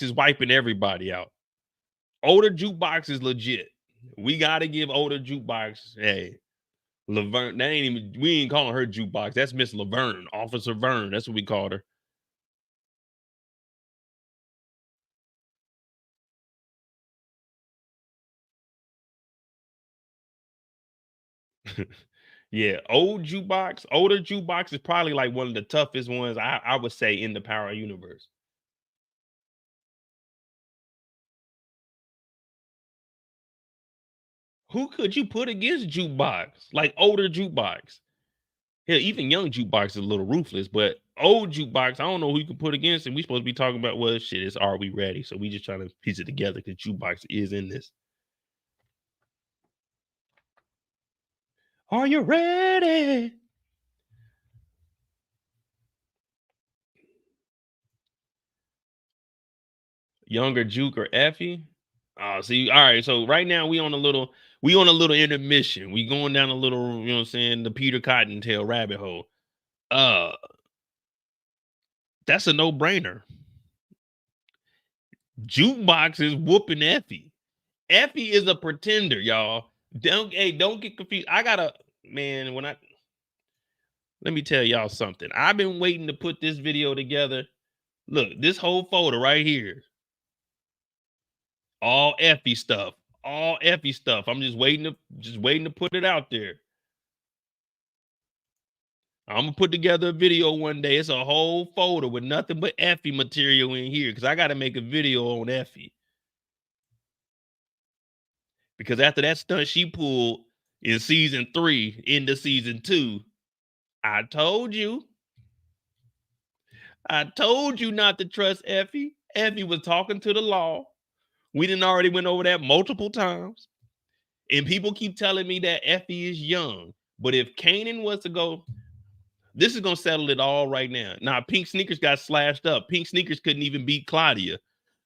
is wiping everybody out. Older Jukebox is legit. We gotta give older Jukebox, hey, Laverne. We ain't calling her Jukebox. That's Miss Laverne, Officer Verne. That's what we called her. Yeah, older Jukebox is probably like one of the toughest ones I would say in the Power Universe. Who could you put against Jukebox? Like older Jukebox. Yeah, even young Jukebox is a little ruthless, but old Jukebox, I don't know who you can put against. And we supposed to be talking about, well, shit, it's Are We Ready? So we just trying to piece it together because Jukebox is in this. Are you ready? Younger Juke or Effie? Oh, see, all right. So right now we on a little intermission. We going down a little, you know what I'm saying, the Peter Cottontail rabbit hole. That's a no-brainer. Jukebox is whooping Effie. Effie is a pretender, y'all. Don't get confused. Let me tell y'all something. I've been waiting to put this video together. Look, this whole folder right here. All Effie stuff. All Effie stuff. I'm just waiting to put it out there. I'm gonna put together a video one day. It's a whole folder with nothing but Effie material in here, because I got to make a video on Effie. Because after that stunt she pulled in season 3 into season 2, I told you not to trust Effie. Effie was talking to the law. We done already went over that multiple times. And people keep telling me that Effie is young. But if Kanan was to go, this is going to settle it all right now. Now, Pink Sneakers got slashed up. Pink Sneakers couldn't even beat Claudia.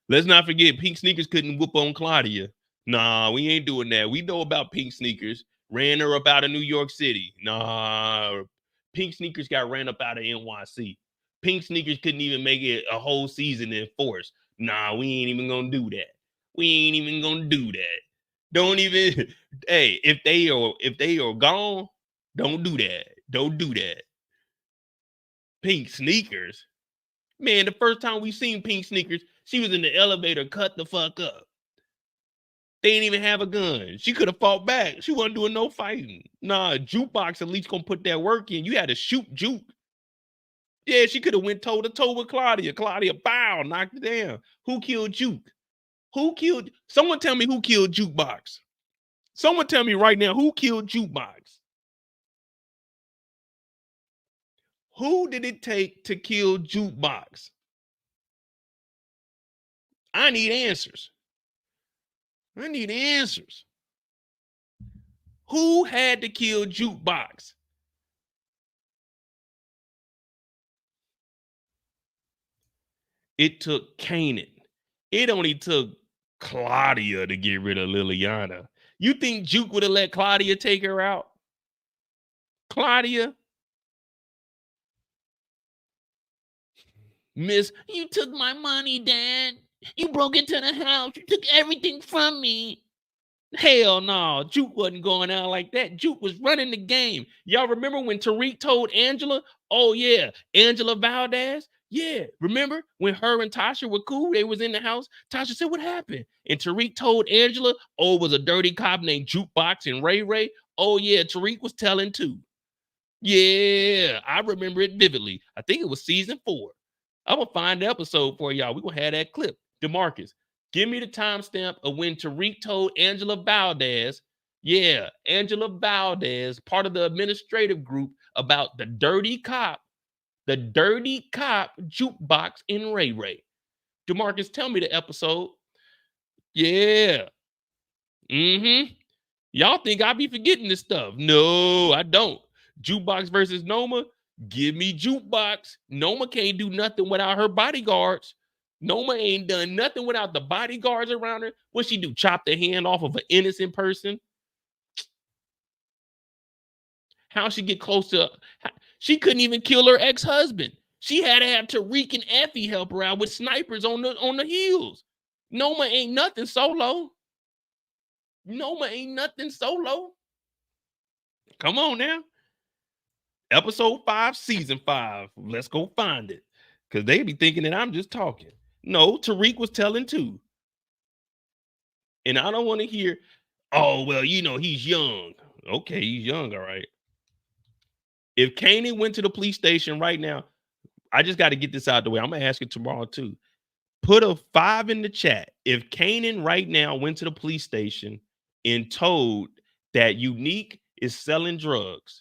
Let's not forget, Pink Sneakers couldn't whoop on Claudia. Nah, we ain't doing that. We know about Pink Sneakers. Ran her up out of New York City. Nah, Pink Sneakers got ran up out of NYC. Pink Sneakers couldn't even make it a whole season in force. Nah, we ain't even going to do that. We ain't even going to do that. Don't even, hey, if they are gone, don't do that. Don't do that. Pink Sneakers. Man, the first time we seen Pink Sneakers, she was in the elevator, cut the fuck up. They didn't even have a gun. She could have fought back. She wasn't doing no fighting. Nah, Jukebox at least gonna put that work in. You had to shoot Juke. Yeah, she could have went toe to toe with Claudia. Claudia, bow, knocked it down. Who killed Juke? Who killed? Someone tell me who killed Jukebox. Someone tell me right now who killed Jukebox. Who did it take to kill Jukebox? I need answers. I need answers. Who had to kill Jukebox? It took Kanan. It only took Claudia to get rid of Liliana. You think Juke would have let Claudia take her out? Claudia? Miss, you took my money, Dad. You broke into the house. You took everything from me. Hell no, Juke wasn't going out like that. Juke was running the game. Y'all remember when Tariq told Angela, oh yeah, Angela Valdez? Yeah, remember when her and Tasha were cool? They was in the house. Tasha said, what happened? And Tariq told Angela, oh, it was a dirty cop named Jukebox and Ray Ray. Oh yeah, Tariq was telling too. Yeah, I remember it vividly. I think it was season 4. I'm gonna find the episode for y'all. We're gonna have that clip. DeMarcus, give me the timestamp of when Tariq told Angela Valdez, yeah, Angela Valdez, part of the administrative group, about the dirty cop Jukebox in Ray Ray. DeMarcus, tell me the episode. Yeah. Y'all think I be forgetting this stuff. No, I don't. Jukebox versus Noma. Give me Jukebox. Noma can't do nothing without her bodyguards. Noma ain't done nothing without the bodyguards around her. What she do? Chop the hand off of an innocent person? How she get close to? She couldn't even kill her ex-husband. She had to have Tariq and Effie help her out with snipers on the heels. Noma ain't nothing solo. Noma ain't nothing solo. Come on now. Episode 5, season 5. Let's go find it. Because they be thinking that I'm just talking. No, Tariq was telling too. And I don't want to hear, oh, well, you know, he's young. Okay, he's young, all right. If Kanan went to the police station right now, I just got to get this out of the way. I'm going to ask it tomorrow too. Put a 5 in the chat. If Kanan right now went to the police station and told that Unique is selling drugs,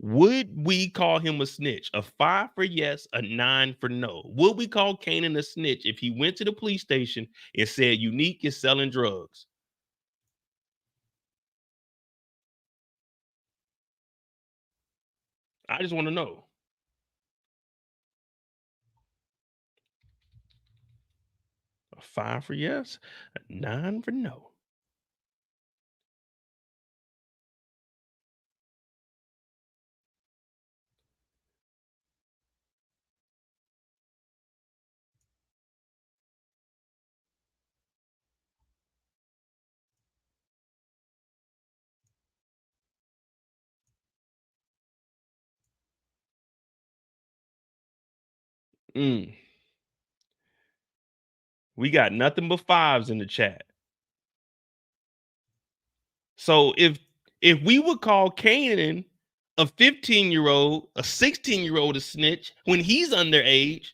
would we call him a snitch? A 5 for yes, a 9 for no. Would we call Kanan a snitch if he went to the police station and said Unique is selling drugs? I just want to know. A 5 for yes, a 9 for no. We got nothing but 5s in the chat. So if we would call Kanan a 15-year-old, a 16-year-old a snitch when he's underage,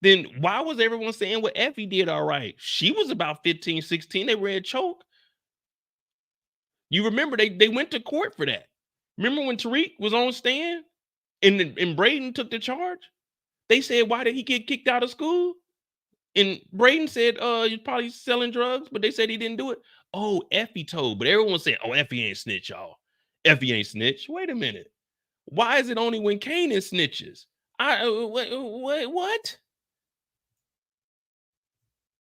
then why was everyone saying what Effie did all right? She was about 15, 16. They read choke. You remember they went to court for that. Remember when Tariq was on stand and Braden took the charge? They said, why did he get kicked out of school? And Braden said, he's probably selling drugs, but they said he didn't do it. Oh, Effie told, but everyone said, oh, Effie ain't snitch, y'all. Effie ain't snitch. Wait a minute. Why is it only when Kanan snitches? What?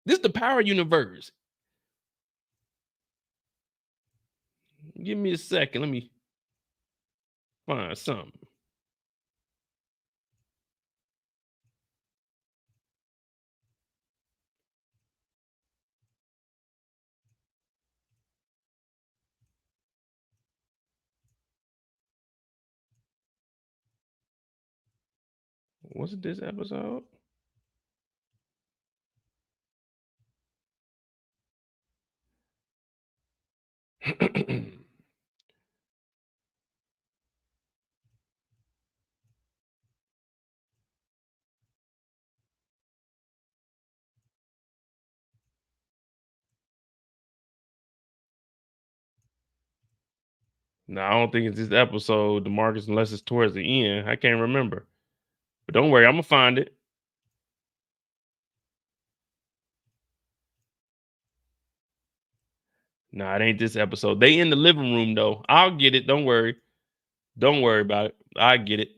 This is the power universe. Give me a second. Let me find something. Was it this episode? No, I don't think it's this episode, DeMarcus, unless it's towards the end. I can't remember. But don't worry, I'm gonna find it. Nah, it ain't this episode. They in the living room though. I'll get it. Don't worry. Don't worry about it. I get it.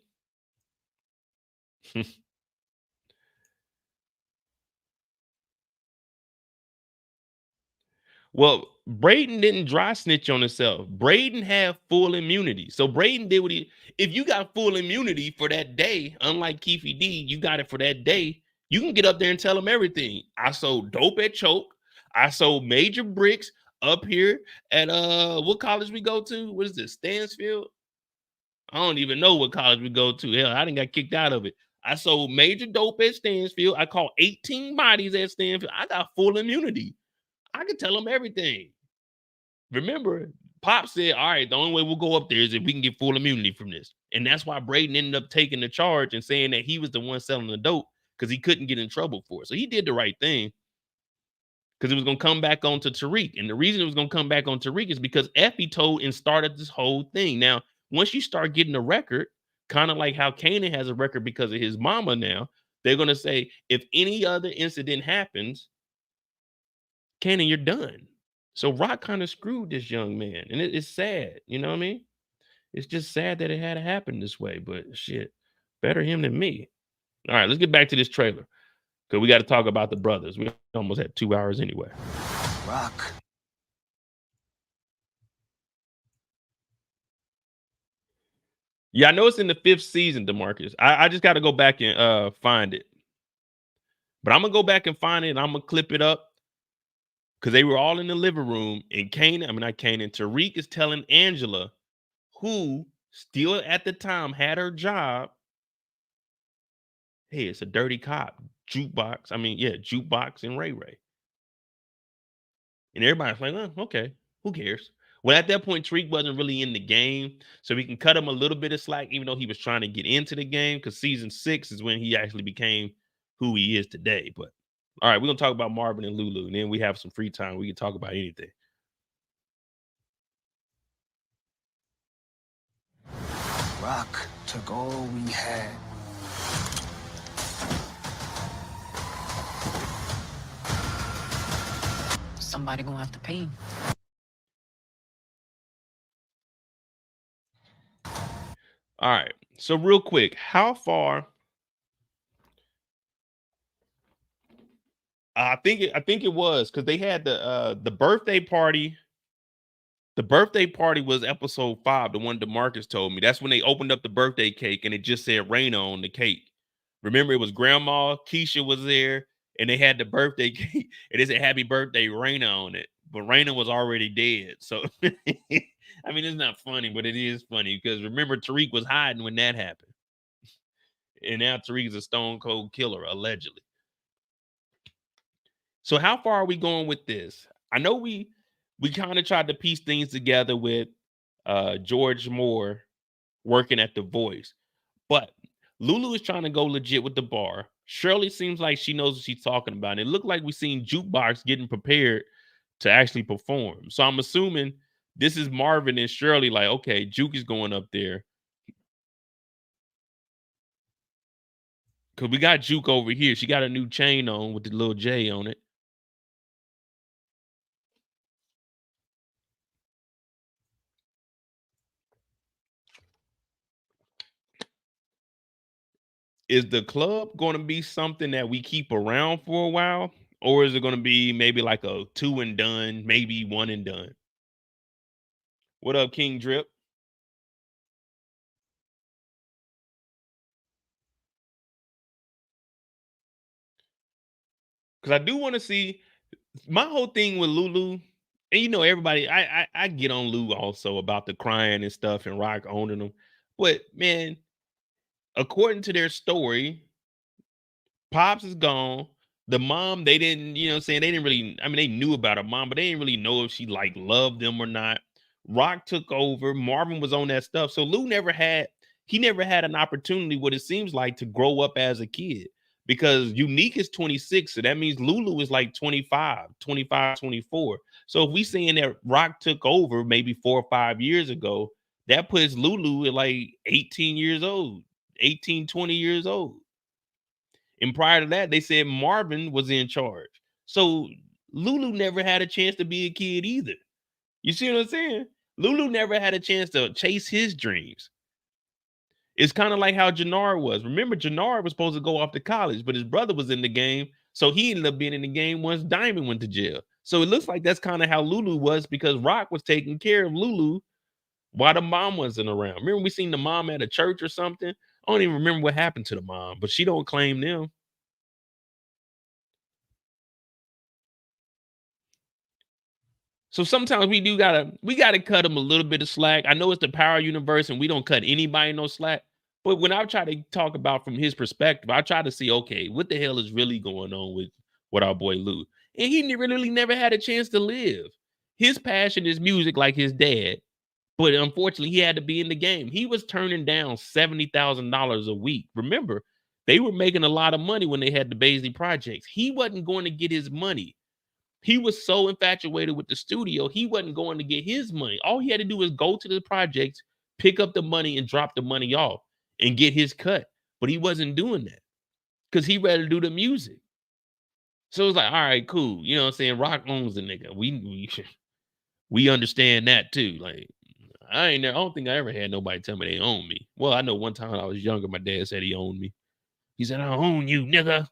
Well, Braden didn't dry snitch on himself. Braden had full immunity. So Braden did what he, if you got full immunity for that day, unlike Keefy D, you got it for that day, you can get up there and tell him everything. I sold dope at Choke. I sold major bricks up here at what college we go to? What is this? Stansfield? I don't even know what college we go to. Hell, I didn't got kicked out of it. I sold major dope at Stansfield. I caught 18 bodies at Stansfield. I got full immunity. I can tell them everything. Remember, Pop said, all right, the only way we'll go up there is if we can get full immunity from this. And that's why Braden ended up taking the charge and saying that he was the one selling the dope because he couldn't get in trouble for it. So he did the right thing because it was going to come back on to Tariq. And the reason it was going to come back on Tariq is because Effie told and started this whole thing. Now, once you start getting a record, kind of like how Kanan has a record because of his mama now, they're going to say, if any other incident happens, Kanan, you're done. So Rock kind of screwed this young man. And it's sad. You know what I mean? It's just sad that it had to happen this way. But shit, better him than me. All right, let's get back to this trailer. Because we got to talk about the brothers. We almost had 2 hours anyway. Rock. Yeah, I know it's in the 5th season, DeMarcus. I just got to go back and find it. But I'm going to go back and find it, and I'm going to clip it up. Because they were all in the living room, and Tariq is telling Angela, who still at the time had her job, hey, it's a dirty cop. Jukebox. Jukebox and Ray Ray. And everybody's like, oh, okay, who cares? Well, at that point, Tariq wasn't really in the game, so we can cut him a little bit of slack, even though he was trying to get into the game, because season 6 is when he actually became who he is today. But all right, we're going to talk about Marvin and Lulu, and then we have some free time. We can talk about anything. Rock took all we had. Somebody gonna have to pay him. All right. So real quick, how far? I think it was because they had the birthday party. The birthday party was episode 5, the one DeMarcus told me. That's when they opened up the birthday cake and it just said Raina on the cake. Remember, it was Grandma, Keisha was there, and they had the birthday cake, and it said Happy Birthday Raina on it. But Raina was already dead. So, I mean, it's not funny, but it is funny because remember, Tariq was hiding when that happened. And now Tariq is a stone cold killer, allegedly. So how far are we going with this? I know we kind of tried to piece things together with George Moore working at The Voice, but Lulu is trying to go legit with the bar. Shirley seems like she knows what she's talking about. And it looked like we seen Jukebox getting prepared to actually perform. So I'm assuming this is Marvin and Shirley like, okay, Juke is going up there. Because we got Juke over here. She got a new chain on with the little J on it. Is the club going to be something that we keep around for a while? Or is it going to be maybe like a 2 and done, maybe 1 and done? What up, King Drip? Because I do want to see my whole thing with Lulu. And you know, everybody, I get on Lulu also about the crying and stuff and Rock owning them. But man, according to their story, Pops is gone. The mom, they didn't, you know what I'm saying? They didn't really, I mean, they knew about her mom, but they didn't really know if she like loved them or not. Rock took over. Marvin was on that stuff. So Lou never had an opportunity, what it seems like, to grow up as a kid. Because Unique is 26, so that means Lulu is like 25, 24. So if we saying that Rock took over maybe 4 or 5 years ago, That puts Lulu at like 18 years old, 18, 20 years old. And prior to that, they said Marvin was in charge. So Lulu never had a chance to be a kid either. You see what I'm saying? Lulu never had a chance to chase his dreams. It's kind of like how Jannard was. Remember, Jannard was supposed to go off to college, but his brother was in the game. So he ended up being in the game once Diamond went to jail. So it looks like that's kind of how Lulu was, because Rock was taking care of Lulu while the mom wasn't around. Remember, we seen the mom at a church or something? I don't even remember what happened to the mom, but she don't claim them. So sometimes we gotta cut him a little bit of slack. I know it's the Power Universe and we don't cut anybody no slack. But when I try to talk about from his perspective, I try to see, okay, what the hell is really going on with our boy Lou? And he really never had a chance to live. His passion is music like his dad. But unfortunately, he had to be in the game. He was turning down $70,000 a week. Remember, they were making a lot of money when they had the Baisley projects. He wasn't going to get his money. He was so infatuated with the studio, he wasn't going to get his money. All he had to do was go to the projects, pick up the money, and drop the money off and get his cut. But he wasn't doing that because he rather do the music. So it's like, all right, cool. You know what I'm saying? Rock owns the nigga. We understand that too. Like, I don't think I ever had nobody tell me they own me. Well, I know one time when I was younger, my dad said he owned me. He said, I own you, nigga.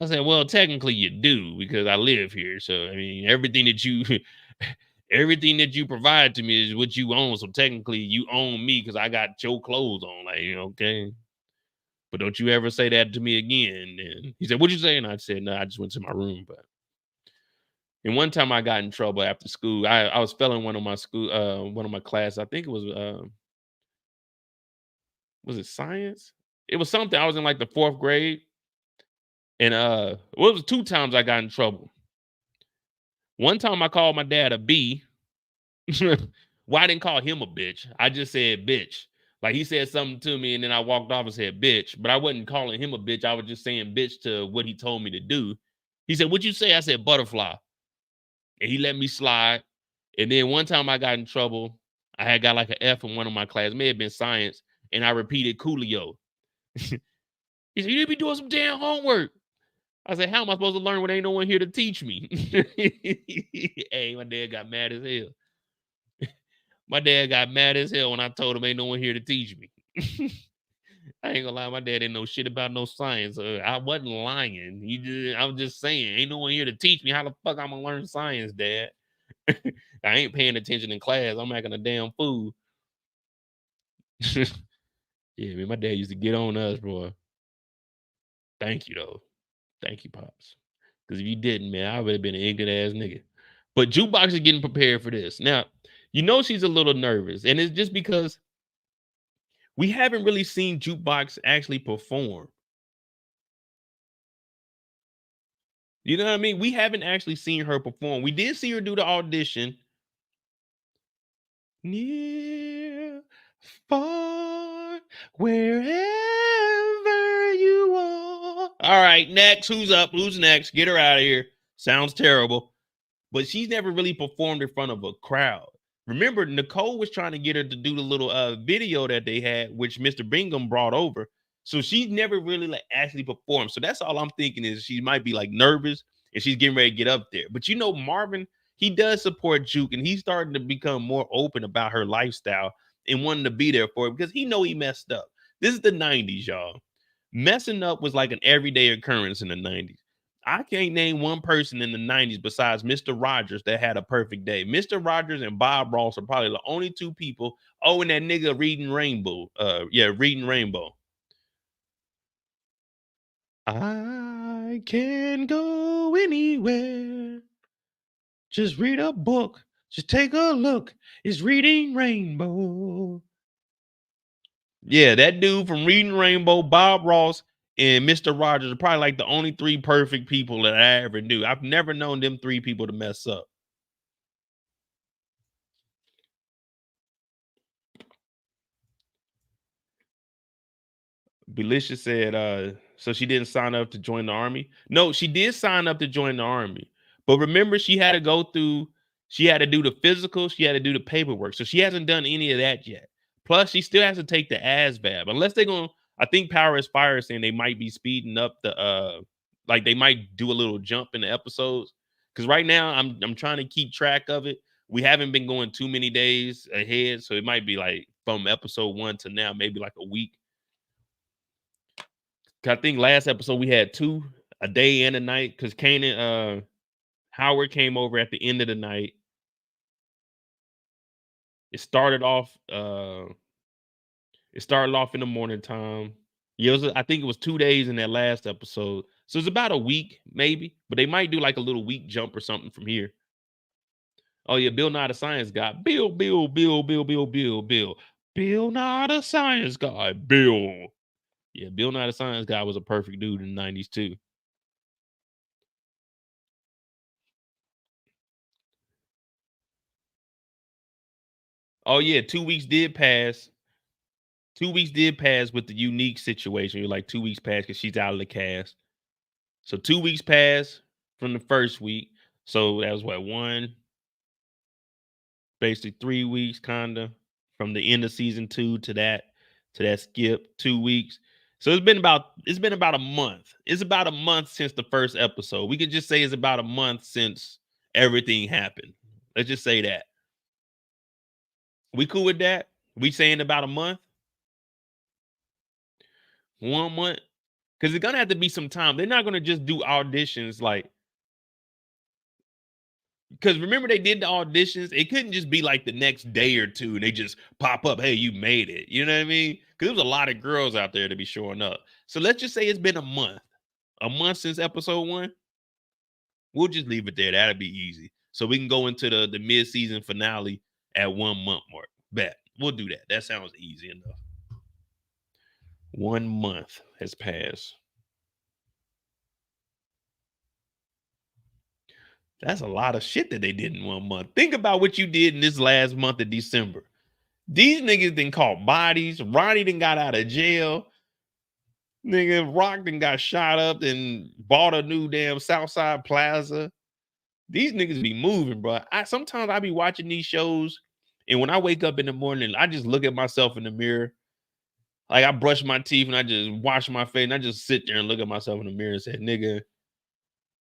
I said, well, technically you do, because I live here. So, I mean, everything that you provide to me is what you own. So technically you own me because I got your clothes on. Like, okay. But don't you ever say that to me again. And he said, what'd you say? And I said, no, I just went to my room. And one time I got in trouble after school. I was failing one of my classes. I think it was it science? It was something. I was in like the 4th grade. And it was 2 times I got in trouble. One time I called my dad a B. Well, I didn't call him a bitch. I just said bitch. Like, he said something to me and then I walked off and said bitch. But I wasn't calling him a bitch. I was just saying bitch to what he told me to do. He said, what'd you say? I said butterfly. And he let me slide. And then one time I got in trouble. I had got like an F in one of my classes. May have been science. And I repeated Coolio. He said, you need to be doing some damn homework. I said, how am I supposed to learn when ain't no one here to teach me? Hey, my dad got mad as hell. My dad got mad as hell when I told him ain't no one here to teach me. I ain't gonna lie, my dad didn't know shit about no science. I wasn't lying. I was just saying, ain't no one here to teach me. How the fuck I'm gonna learn science, Dad? I ain't paying attention in class. I'm acting a damn fool. Yeah, man, my dad used to get on us, bro. Thank you, though. Thank you, Pops. Because if you didn't, man, I would have been an ignorant ass nigga. But Jukebox is getting prepared for this. Now, you know she's a little nervous. And it's just because we haven't really seen Jukebox actually perform. You know what I mean? We haven't actually seen her perform. We did see her do the audition. Near, far, wherever you are. All right, next. Who's up? Who's next? Get her out of here. Sounds terrible. But she's never really performed in front of a crowd. Remember, Nicole was trying to get her to do the little video that they had, which Mr. Bingham brought over. So she's never really like actually performed. So that's all I'm thinking is she might be like nervous and she's getting ready to get up there. But you know, Marvin, he does support Juke and he's starting to become more open about her lifestyle and wanting to be there for it because he know he messed up. This is the 90s, y'all. Messing up was like an everyday occurrence in the 90s. I can't name one person in the 90s besides Mr. Rogers that had a perfect day. Mr. Rogers and Bob Ross are probably the only 2 people. Oh, and that nigga Reading Rainbow. Reading Rainbow. I can go anywhere. Just read a book. Just take a look. It's Reading Rainbow. Yeah, that dude from Reading Rainbow, Bob Ross, and Mr. Rogers are probably like the only 3 perfect people that I ever knew. I've never known them 3 people to mess up. Belisha said, so she didn't sign up to join the army. No, she did sign up to join the army. But remember, she had to go through She had to do the physical. She had to do the paperwork. So she hasn't done any of that yet. Plus, she still has to take the ASVAB. Unless they're going to, I think Power is Fire is saying they might be speeding up the, like they might do a little jump in the episodes. Because right now, I'm trying to keep track of it. We haven't been going too many days ahead. So it might be like from episode 1 to now, maybe like a week. I think last episode we had 2, a day and a night. Because Kanan, Howard came over at the end of the night. It started off in the morning time. Yeah, I think it was 2 days in that last episode. So it's about a week, maybe. But they might do like a little week jump or something from here. Oh, yeah, Bill Nye the Science Guy. Bill. Bill Nye the Science Guy. Bill. Yeah, Bill Nye the Science Guy was a perfect dude in the 90s, too. Oh, yeah, 2 weeks did pass. 2 weeks did pass with the unique situation. You're like 2 weeks passed because she's out of the cast. So 2 weeks passed from the first week. So that was what, basically 3 weeks, kinda, from the end of season 2 to that skip, 2 weeks. So it's been about a month. It's about a month since the first episode. We could just say it's about a month since everything happened. Let's just say that. We cool with that? We saying about a month? 1 month? Because it's gonna have to be some time. They're not gonna just do auditions like, because remember they did the auditions. It couldn't just be like the next day or two and they just pop up. Hey, you made it. You know what I mean? Because there was a lot of girls out there to be showing up. So let's just say it's been a month since episode 1. We'll just leave it there. That'll be easy. So we can go into the mid-season finale at 1 month mark. Bet. We'll do that. That sounds easy enough. 1 month has passed. That's a lot of shit that they did in 1 month. Think about what you did in this last month of December. These niggas done caught bodies. Ronnie done got out of jail. Nigga, Rock done got shot up and bought a new damn Southside Plaza. These niggas be moving, bro. Sometimes I be watching these shows, and when I wake up in the morning, I just look at myself in the mirror. Like I brush my teeth and I just wash my face and I just sit there and look at myself in the mirror and say, nigga,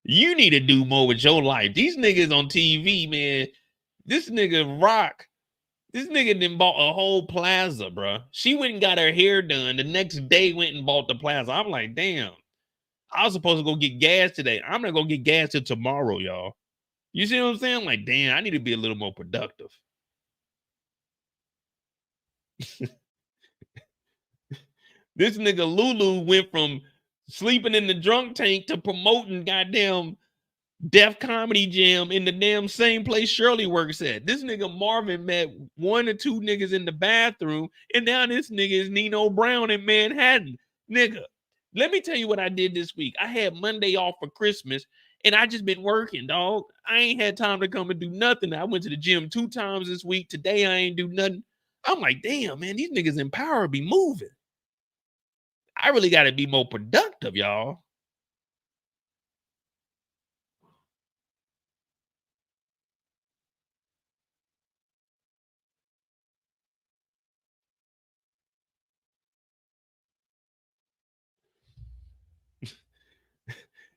you need to do more with your life. These niggas on TV, man. This nigga Rock, this nigga done bought a whole plaza, bro. She went and got her hair done. The next day went and bought the plaza. I'm like, damn. I was supposed to go get gas today. I'm not gonna get gas till tomorrow, y'all. You see what I'm saying? I'm like, damn, I need to be a little more productive. This nigga Lulu went from sleeping in the drunk tank to promoting goddamn Def Comedy Jam in the damn same place Shirley works at. This nigga Marvin met 1 or 2 niggas in the bathroom, and now this nigga is Nino Brown in Manhattan. Nigga, let me tell you what I did this week. I had Monday off for Christmas, and I just been working, dog. I ain't had time to come and do nothing. I went to the gym 2 times this week. Today, I ain't do nothing. I'm like, damn, man, these niggas in power be moving. I really got to be more productive, y'all.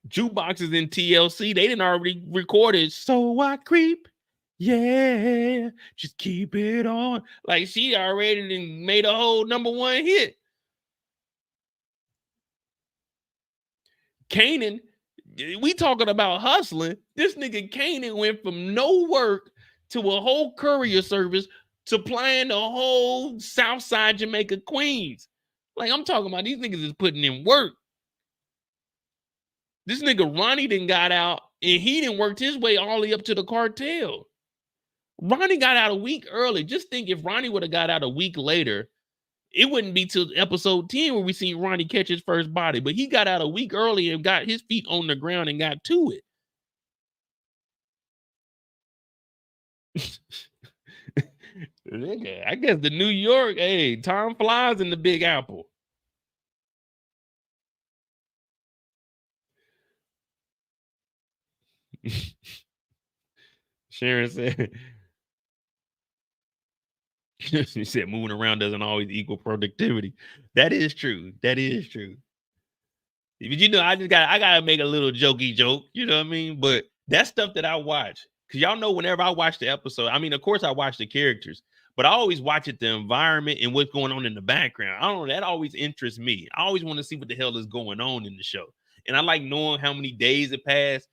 Jukebox is in TLC. They didn't already recorded. So I creep. Yeah. Just keep it on. Like she already made a whole #1 hit. Kanan, we talking about hustling. This nigga Kanan went from no work to a whole courier service to playing the whole Southside Jamaica Queens. Like I'm talking about these niggas is putting in work. This nigga Ronnie done got out and he done worked his way all the way up to the cartel. Ronnie got out a week early. Just think if Ronnie would have got out a week later, it wouldn't be till episode 10 where we seen Ronnie catch his first body. But he got out a week early and got his feet on the ground and got to it. Nigga, I guess the New York, hey, time flies in the Big Apple. Sharon said, she said moving around doesn't always equal productivity. That is true. That is true. But you know, I gotta make a little jokey joke, you know what I mean? But that's stuff that I watch. Cause y'all know whenever I watch the episode, I mean, of course I watch the characters, but I always watch it the environment and what's going on in the background. I don't know, that always interests me. I always want to see what the hell is going on in the show. And I like knowing how many days it passed.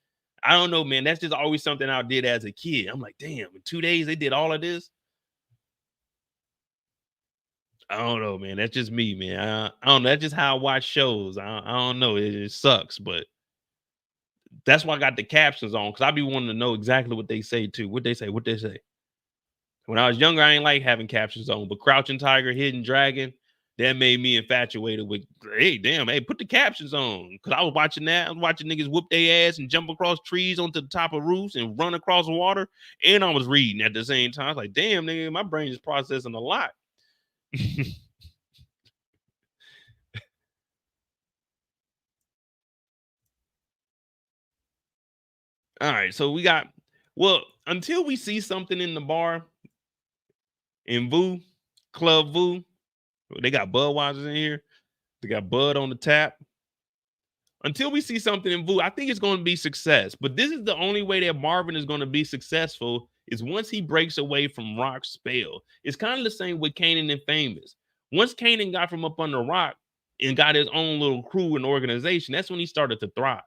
I don't know, man. That's just always something I did as a kid. I'm like, damn, in 2 days they did all of this. I don't know, man. That's just me, man. I don't know. That's just how I watch shows. I don't know. It sucks, but that's why I got the captions on, because I be wanting to know exactly what they say too. What they say. When I was younger, I ain't like having captions on, but Crouching Tiger, Hidden Dragon, that made me infatuated with, hey, damn, hey, put the captions on. Because I was watching that. I was watching niggas whoop their ass and jump across trees onto the top of roofs and run across water. And I was reading at the same time. I was like, damn, nigga, my brain is processing a lot. All right, so we got, well, until we see something in the bar in Vu, Club Vu, they got Budweisers in here. They got Bud on the tap. Until we see something in Vu, I think it's going to be success. But this is the only way that Marvin is going to be successful, is once he breaks away from Rock's spell. It's kind of the same with Kanan and Famous. Once Kanan got from up under Rock and got his own little crew and organization, that's when he started to thrive.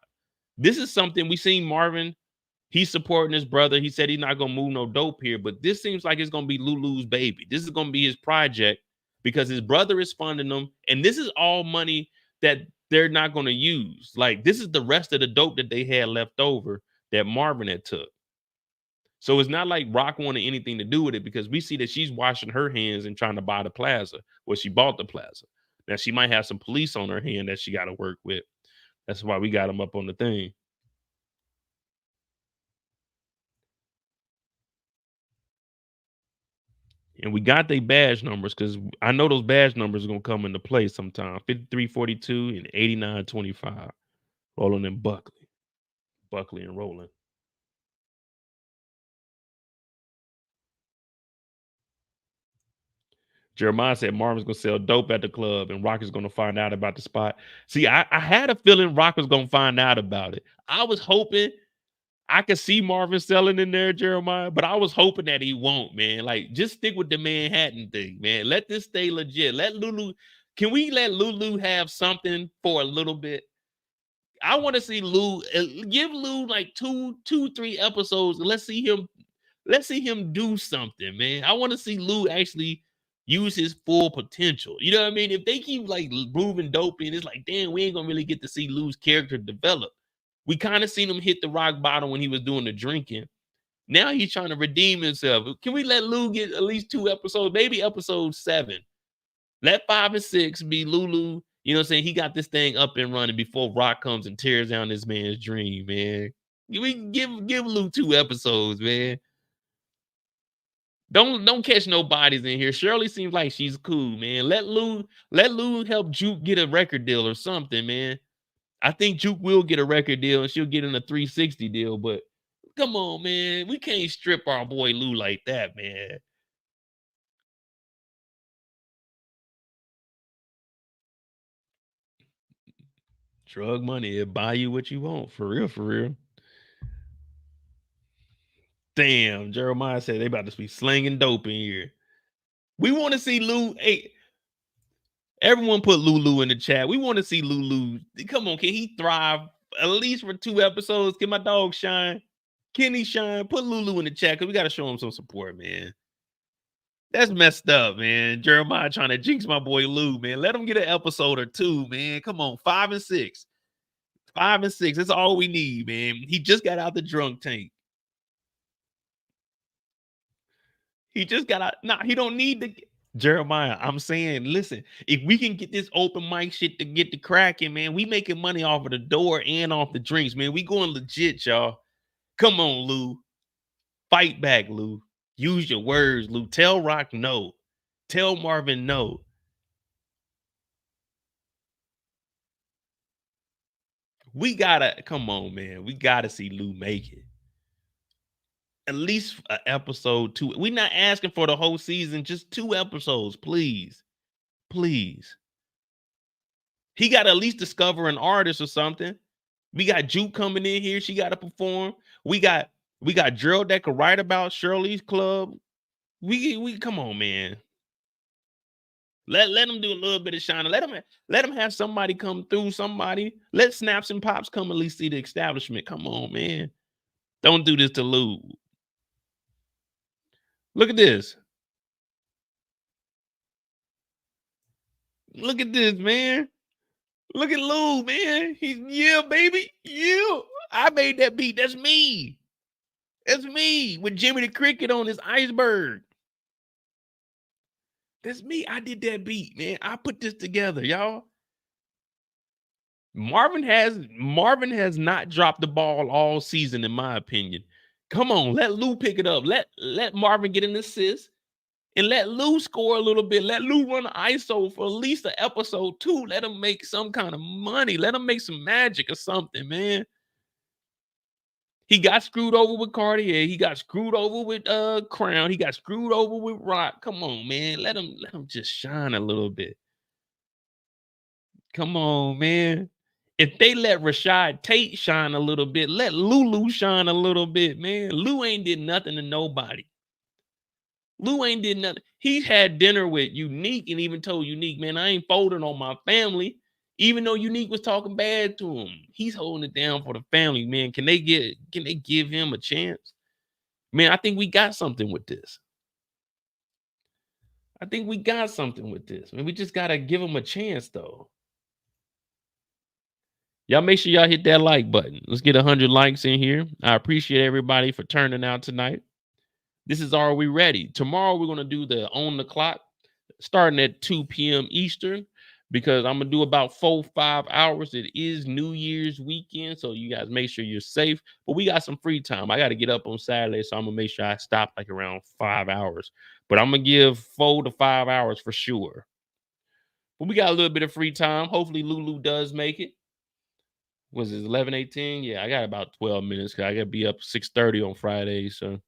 This is something we seen Marvin. He's supporting his brother. He said he's not going to move no dope here, but this seems like it's going to be Lulu's baby. This is going to be his project because his brother is funding them. And this is all money that they're not going to use. Like, this is the rest of the dope that they had left over that Marvin had took. So it's not like Rock wanted anything to do with it, because we see that she's washing her hands and trying to buy the plaza. Well, she bought the plaza. Now she might have some police on her hand that she got to work with. That's why we got him up on the thing. And we got their badge numbers, because I know those badge numbers are going to come into play sometime. 5342 and 8925. Rolling and Buckley. Buckley and Rolling. Jeremiah said Marvin's going to sell dope at the club and Rock is going to find out about the spot. See, I had a feeling Rock was going to find out about it. I was hoping I could see Marvin selling in there, Jeremiah, but I was hoping that he won't, man. Like, just stick with the Manhattan thing, man. Let this stay legit. Let Lulu, can we let Lulu have something for a little bit? I want to see Lou, give Lou like two, 3 episodes, and let's see him do something, man. I want to see Lou actually use his full potential. You know what I mean? If they keep like moving dope in, it's like, damn, we ain't gonna really get to see Lou's character develop. We kind of seen him hit the rock bottom when he was doing the drinking. Now he's trying to redeem himself. Can we let Lou get at least 2 episodes, maybe episode 7? Let 5 and 6 be Lulu. You know what I'm saying? He got this thing up and running before Rock comes and tears down this man's dream, man. We give Lou 2 episodes, man. Don't catch no bodies in here. Shirley seems like she's cool, man. Let Lou help Juke get a record deal or something, man. I think Juke will get a record deal and she'll get in a 360 deal, but come on, man. We can't strip our boy Lou like that, man. Drug money, it'll buy you what you want. For real, for real. Damn, Jeremiah said they about to be slinging dope in here. We want to see Lou. Hey, everyone put Lulu in the chat. We want to see Lulu. Come on, can he thrive at least for 2 episodes? Can my dog shine? Can he shine? Put Lulu in the chat, because we got to show him some support, man. That's messed up, man. Jeremiah trying to jinx my boy Lou, man. Let him get an episode or 2, man. Come on, 5 and 6. 5 and 6. That's all we need, man. He just got out the drunk tank. He just got out. Nah, he don't need to. Jeremiah, I'm saying, listen, if we can get this open mic shit to get the cracking, man, we making money off of the door and off the drinks, man. We going legit, y'all. Come on, Lou. Fight back, Lou. Use your words, Lou. Tell Rock no. Tell Marvin no. We gotta, come on, man. We gotta see Lou make it. At least an episode 2. We're not asking for the whole season, just 2 episodes, please. Please. He got to at least discover an artist or something. We got Juke coming in here. She got to perform. We got Gerald that could write about Shirley's club. We come on, man. Let them do a little bit of shining. Let them have somebody come through. Somebody. Let Snaps and Pops come at least see the establishment. Come on, man. Don't do this to Lou. Look at this. Look at this, man. Look at Lou, man. He's, yeah, baby. Yeah. I made that beat. That's me. That's me with Jimmy the Cricket on his iceberg. That's me. I did that beat, man. I put this together, y'all. Marvin has not dropped the ball all season, in my opinion. Come on, let Lou pick it up. Let Marvin get an assist. And let Lou score a little bit. Let Lou run ISO for at least an episode 2. Let him make some kind of money. Let him make some magic or something, man. He got screwed over with Cartier. He got screwed over with Crown. He got screwed over with Rock. Come on, man. Let him just shine a little bit. Come on, man. If they let Rashad Tate shine a little bit, let Lulu shine a little bit, man. Lou ain't did nothing to nobody. Lou ain't did nothing. He had dinner with Unique and even told Unique, man, I ain't folding on my family. Even though Unique was talking bad to him, he's holding it down for the family, man. Can they give him a chance? Man, I think we got something with this. I think we got something with this. Man, we just got to give him a chance, though. Y'all make sure y'all hit that like button. Let's get 100 likes in here. I appreciate everybody for turning out tonight. This is Are We Ready? Tomorrow we're going to do the On the Clock starting at 2 p.m. Eastern because I'm going to do about 4-5 hours. It is New Year's weekend, so you guys make sure you're safe. But we got some free time. I got to get up on Saturday, so I'm going to make sure I stop like around 5 hours. But I'm going to give 4 to 5 hours for sure. But we got a little bit of free time. Hopefully Lulu does make it. Was it 11:18? Yeah, I got about 12 minutes because I got to be up 6:30 on Friday, so.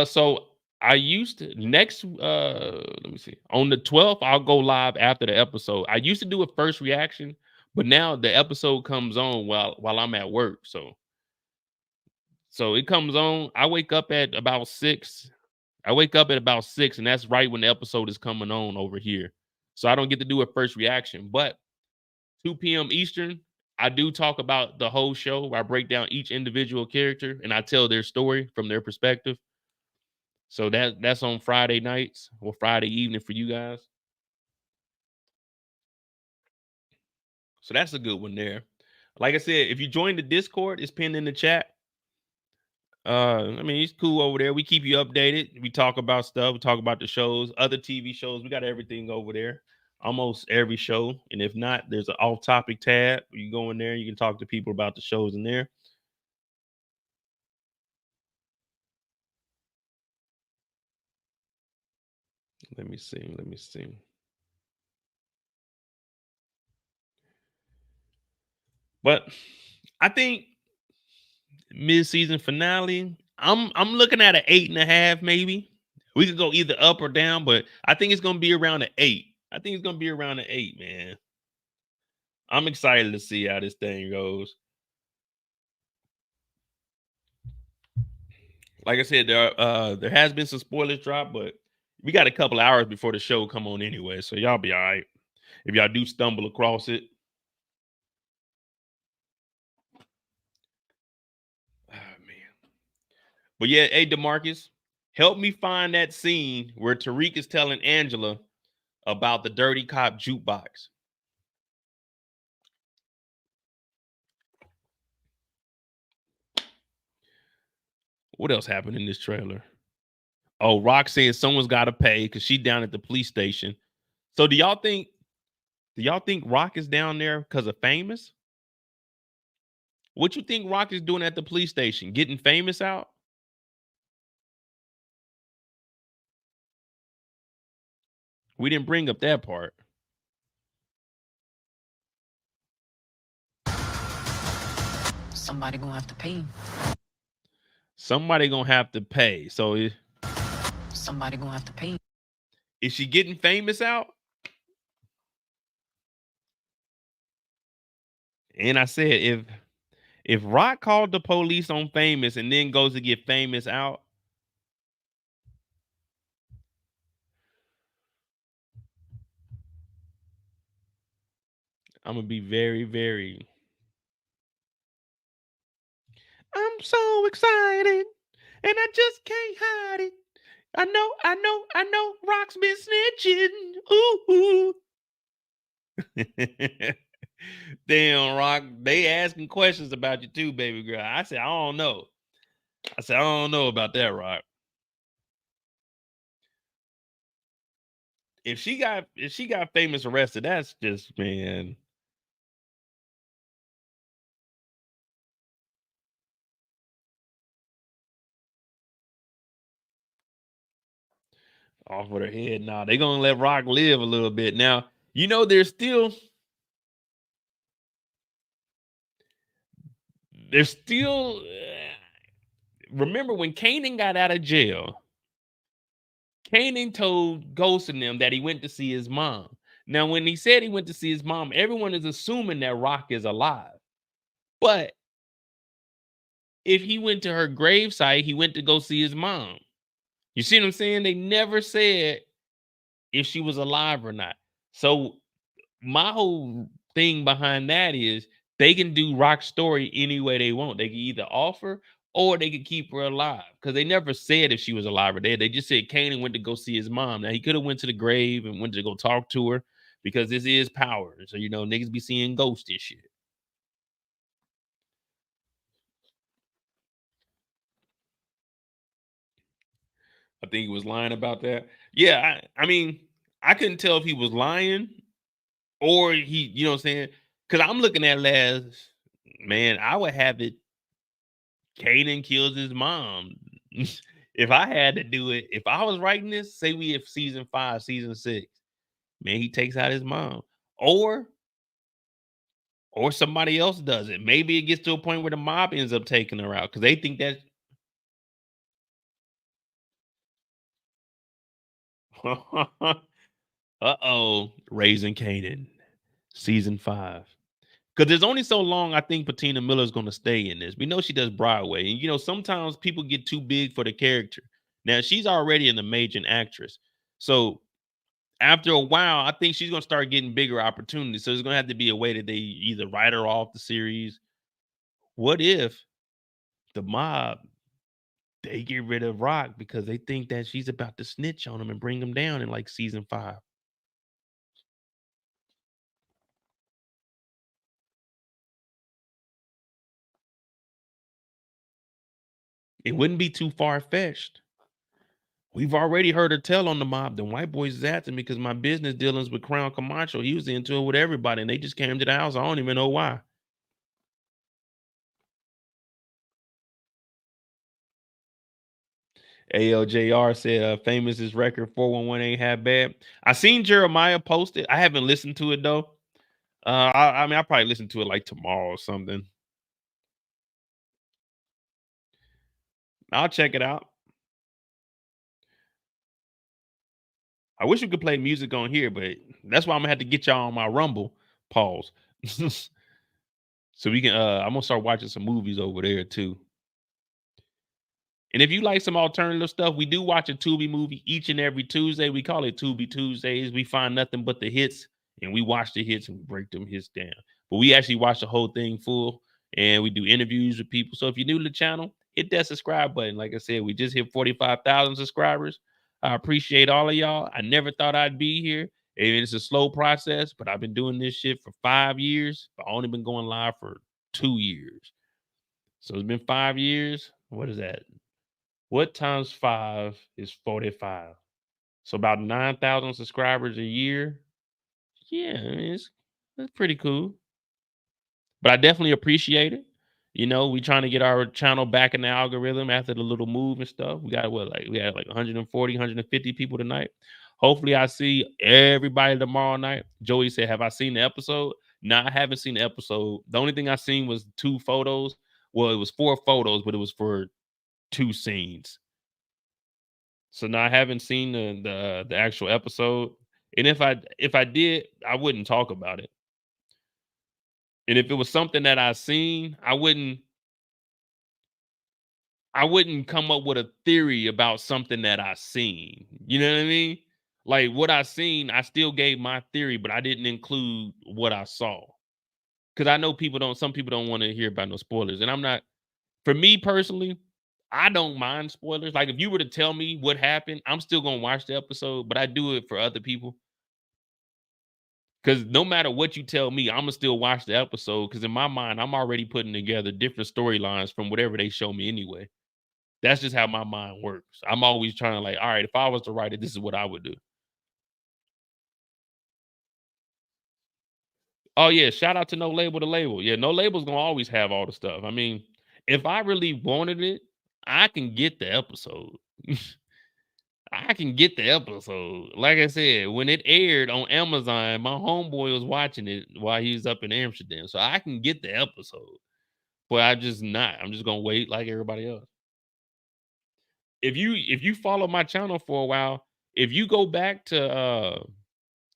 So I used to let me see. On the 12th, I'll go live after the episode. I used to do a first reaction, but now the episode comes on while I'm at work. So it comes on. I wake up at about 6. And that's right when the episode is coming on over here. So I don't get to do a first reaction. But 2 p.m. Eastern, I do talk about the whole show where I break down each individual character and I tell their story from their perspective. So that's on Friday nights or Friday evening for you guys. So that's a good one there. Like I said, if you join the Discord, it's pinned in the chat. I mean, it's cool over there. We keep you updated. We talk about stuff. We talk about the shows, other TV shows. We got everything over there. Almost every show. And if not, there's an off-topic tab. You go in there, you can talk to people about the shows in there. Let me see. But I think mid-season finale, I'm looking at an 8.5, maybe. We could go either up or down, but I think it's gonna be around an 8. I think it's gonna be around an 8, man. I'm excited to see how this thing goes. Like I said, there has been some spoilers drop, but we got a couple hours before the show come on anyway, so y'all be all right. If y'all do stumble across it. Oh, man. But yeah, hey, DeMarcus, help me find that scene where Tariq is telling Angela about the dirty cop jukebox. What else happened in this trailer? Oh, Rock saying someone's got to pay because she's down at the police station. So do y'all think Rock is down there because of Famous? What you think Rock is doing at the police station? Getting Famous out? We didn't bring up that part. Somebody gonna have to pay. Somebody gonna have to pay. So Somebody gonna have to pay. Is she getting famous out? And I said, if Rock called the police on Famous and then goes to get Famous out, I'm gonna be very, very. I'm so excited, and I just can't hide it. I know. Rock's been snitching. Ooh. Damn, Rock. They asking questions about you too, baby girl. I said, I don't know. I don't know about that, Rock. If she got Famous arrested, that's just, man. Off with her head. Nah, they're gonna let Rock live a little bit. Now, you know, there's still remember when Kanan got out of jail, Kanan told Ghost and them that he went to see his mom. Now, when he said he went to see his mom, everyone is assuming that Rock is alive. But if he went to her gravesite, he went to go see his mom. You see what I'm saying? They never said if she was alive or not. So my whole thing behind that is they can do Rock's story any way they want. They can either offer or they could keep her alive, because they never said if she was alive or dead. They just said Kanan went to go see his mom. Now, he could have went to the grave and went to go talk to her, because this is power. So, you know, niggas be seeing ghosts and shit. I think he was lying about that. Yeah, I mean, I couldn't tell if he was lying or he, you know what I'm saying? Because I'm looking at last, man, I would have it Kanan kills his mom. If I had to do it, if I was writing this, say we have season 5, season 6, man, he takes out his mom. Or somebody else does it. Maybe it gets to a point where the mob ends up taking her out because they think that. Uh-oh. Raising Kanan, season 5. Because there's only so long I think Patina Miller's going to stay in this. We know she does Broadway. And, you know, sometimes people get too big for the character. Now, she's already an amazing actress. So after a while, I think she's going to start getting bigger opportunities. So there's going to have to be a way that they either write her off the series. What if the mob, they get rid of Rock because they think that she's about to snitch on him and bring him down in like season 5? It wouldn't be too far-fetched. We've already heard her tell on the mob, the white boys is after me because my business dealings with Crown Camacho. He was into it with everybody, and they just came to the house. I don't even know why. ALJR said Famous's record 411 ain't half bad. I seen Jeremiah post it. I haven't listened to it though. I mean, I'll probably listen to it like tomorrow or something. I'll check it out. I wish we could play music on here, but that's why I'm gonna have to get y'all on my Rumble. Pause. So we can I'm gonna start watching some movies over there too. And if you like some alternative stuff, we do watch a Tubi movie each and every Tuesday. We call it Tubi Tuesdays. We find nothing but the hits, and we watch the hits and we break them hits down. But we actually watch the whole thing full, and we do interviews with people. So if you're new to the channel, hit that subscribe button. Like I said, we just hit 45,000 subscribers. I appreciate all of y'all. I never thought I'd be here. And it's a slow process, but I've been doing this shit for 5 years. I've only been going live for 2 years. So it's been 5 years. What is that? What times 5 is 45? So about 9,000 subscribers a year. Yeah, I mean, that's pretty cool. But I definitely appreciate it. You know, we trying to get our channel back in the algorithm after the little move and stuff. We got we had like 140, 150 people tonight. Hopefully I see everybody tomorrow night. Joey said, have I seen the episode? No, I haven't seen the episode. The only thing I seen was 2 photos. Well, it was 4 photos, but it was for 2 scenes. So now I haven't seen the actual episode. And if I did, I wouldn't talk about it. And if it was something that I seen, I wouldn't come up with a theory about something that I seen. You know what I mean? Like what I seen, I still gave my theory, but I didn't include what I saw. Because I know some people don't want to hear about no spoilers. And I'm not, for me personally, I don't mind spoilers. Like if you were to tell me what happened, I'm still gonna watch the episode, but I do it for other people. Because no matter what you tell me, I'm gonna still watch the episode. Because in my mind, I'm already putting together different storylines from whatever they show me anyway. That's just how my mind works. I'm always trying to like, all right, if I was to write it, this is what I would do. Oh yeah, shout out to No Label the Label. Yeah, No Label's gonna always have all the stuff. I mean, if I really wanted it, I can get the episode. I can get the episode. Like I said, when it aired on Amazon, my homeboy was watching it while he was up in Amsterdam. So I can get the episode. But I'm just not. I'm just gonna wait like everybody else. If you follow my channel for a while, if you go back to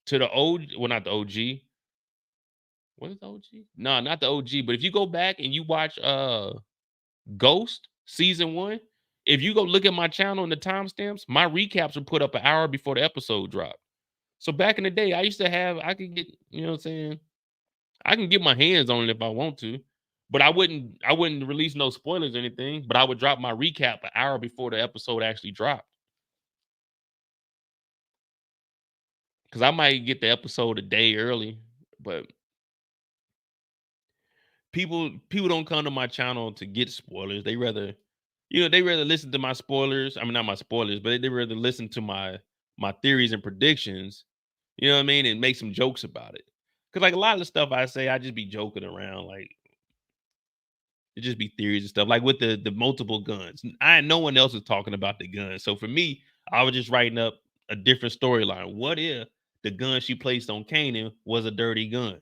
the OG, well, not the OG. What is the OG? No, not the OG, but if you go back and you watch Ghost season 1, if you go look at my channel and the timestamps, my recaps were put up an hour before the episode dropped. So back in the day, I could get, you know what I'm saying? I can get my hands on it if I want to, but I wouldn't release no spoilers or anything, but I would drop my recap an hour before the episode actually dropped. Because I might get the episode a day early, but people don't come to my channel to get spoilers. They rather listen to my spoilers. I mean, not my spoilers, but they rather listen to my theories and predictions. You know what I mean? And make some jokes about it. Because like a lot of the stuff I say, I just be joking around. Like it just be theories and stuff. Like with the multiple guns. No one else is talking about the guns. So for me, I was just writing up a different storyline. What if the gun she placed on Kanan was a dirty gun?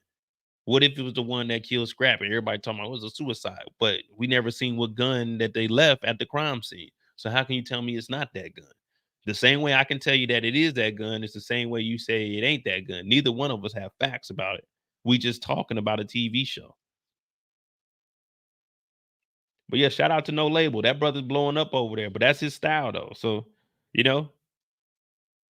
What if it was the one that killed Scrap and everybody talking about it was a suicide, but we never seen what gun that they left at the crime scene? So how can you tell me it's not that gun? The same way I can tell you that it is that gun, it's the same way you say it ain't that gun. Neither one of us have facts about it. We just talking about a TV show. But yeah, shout out to No Label. That brother's blowing up over there, but that's his style though. So, you know,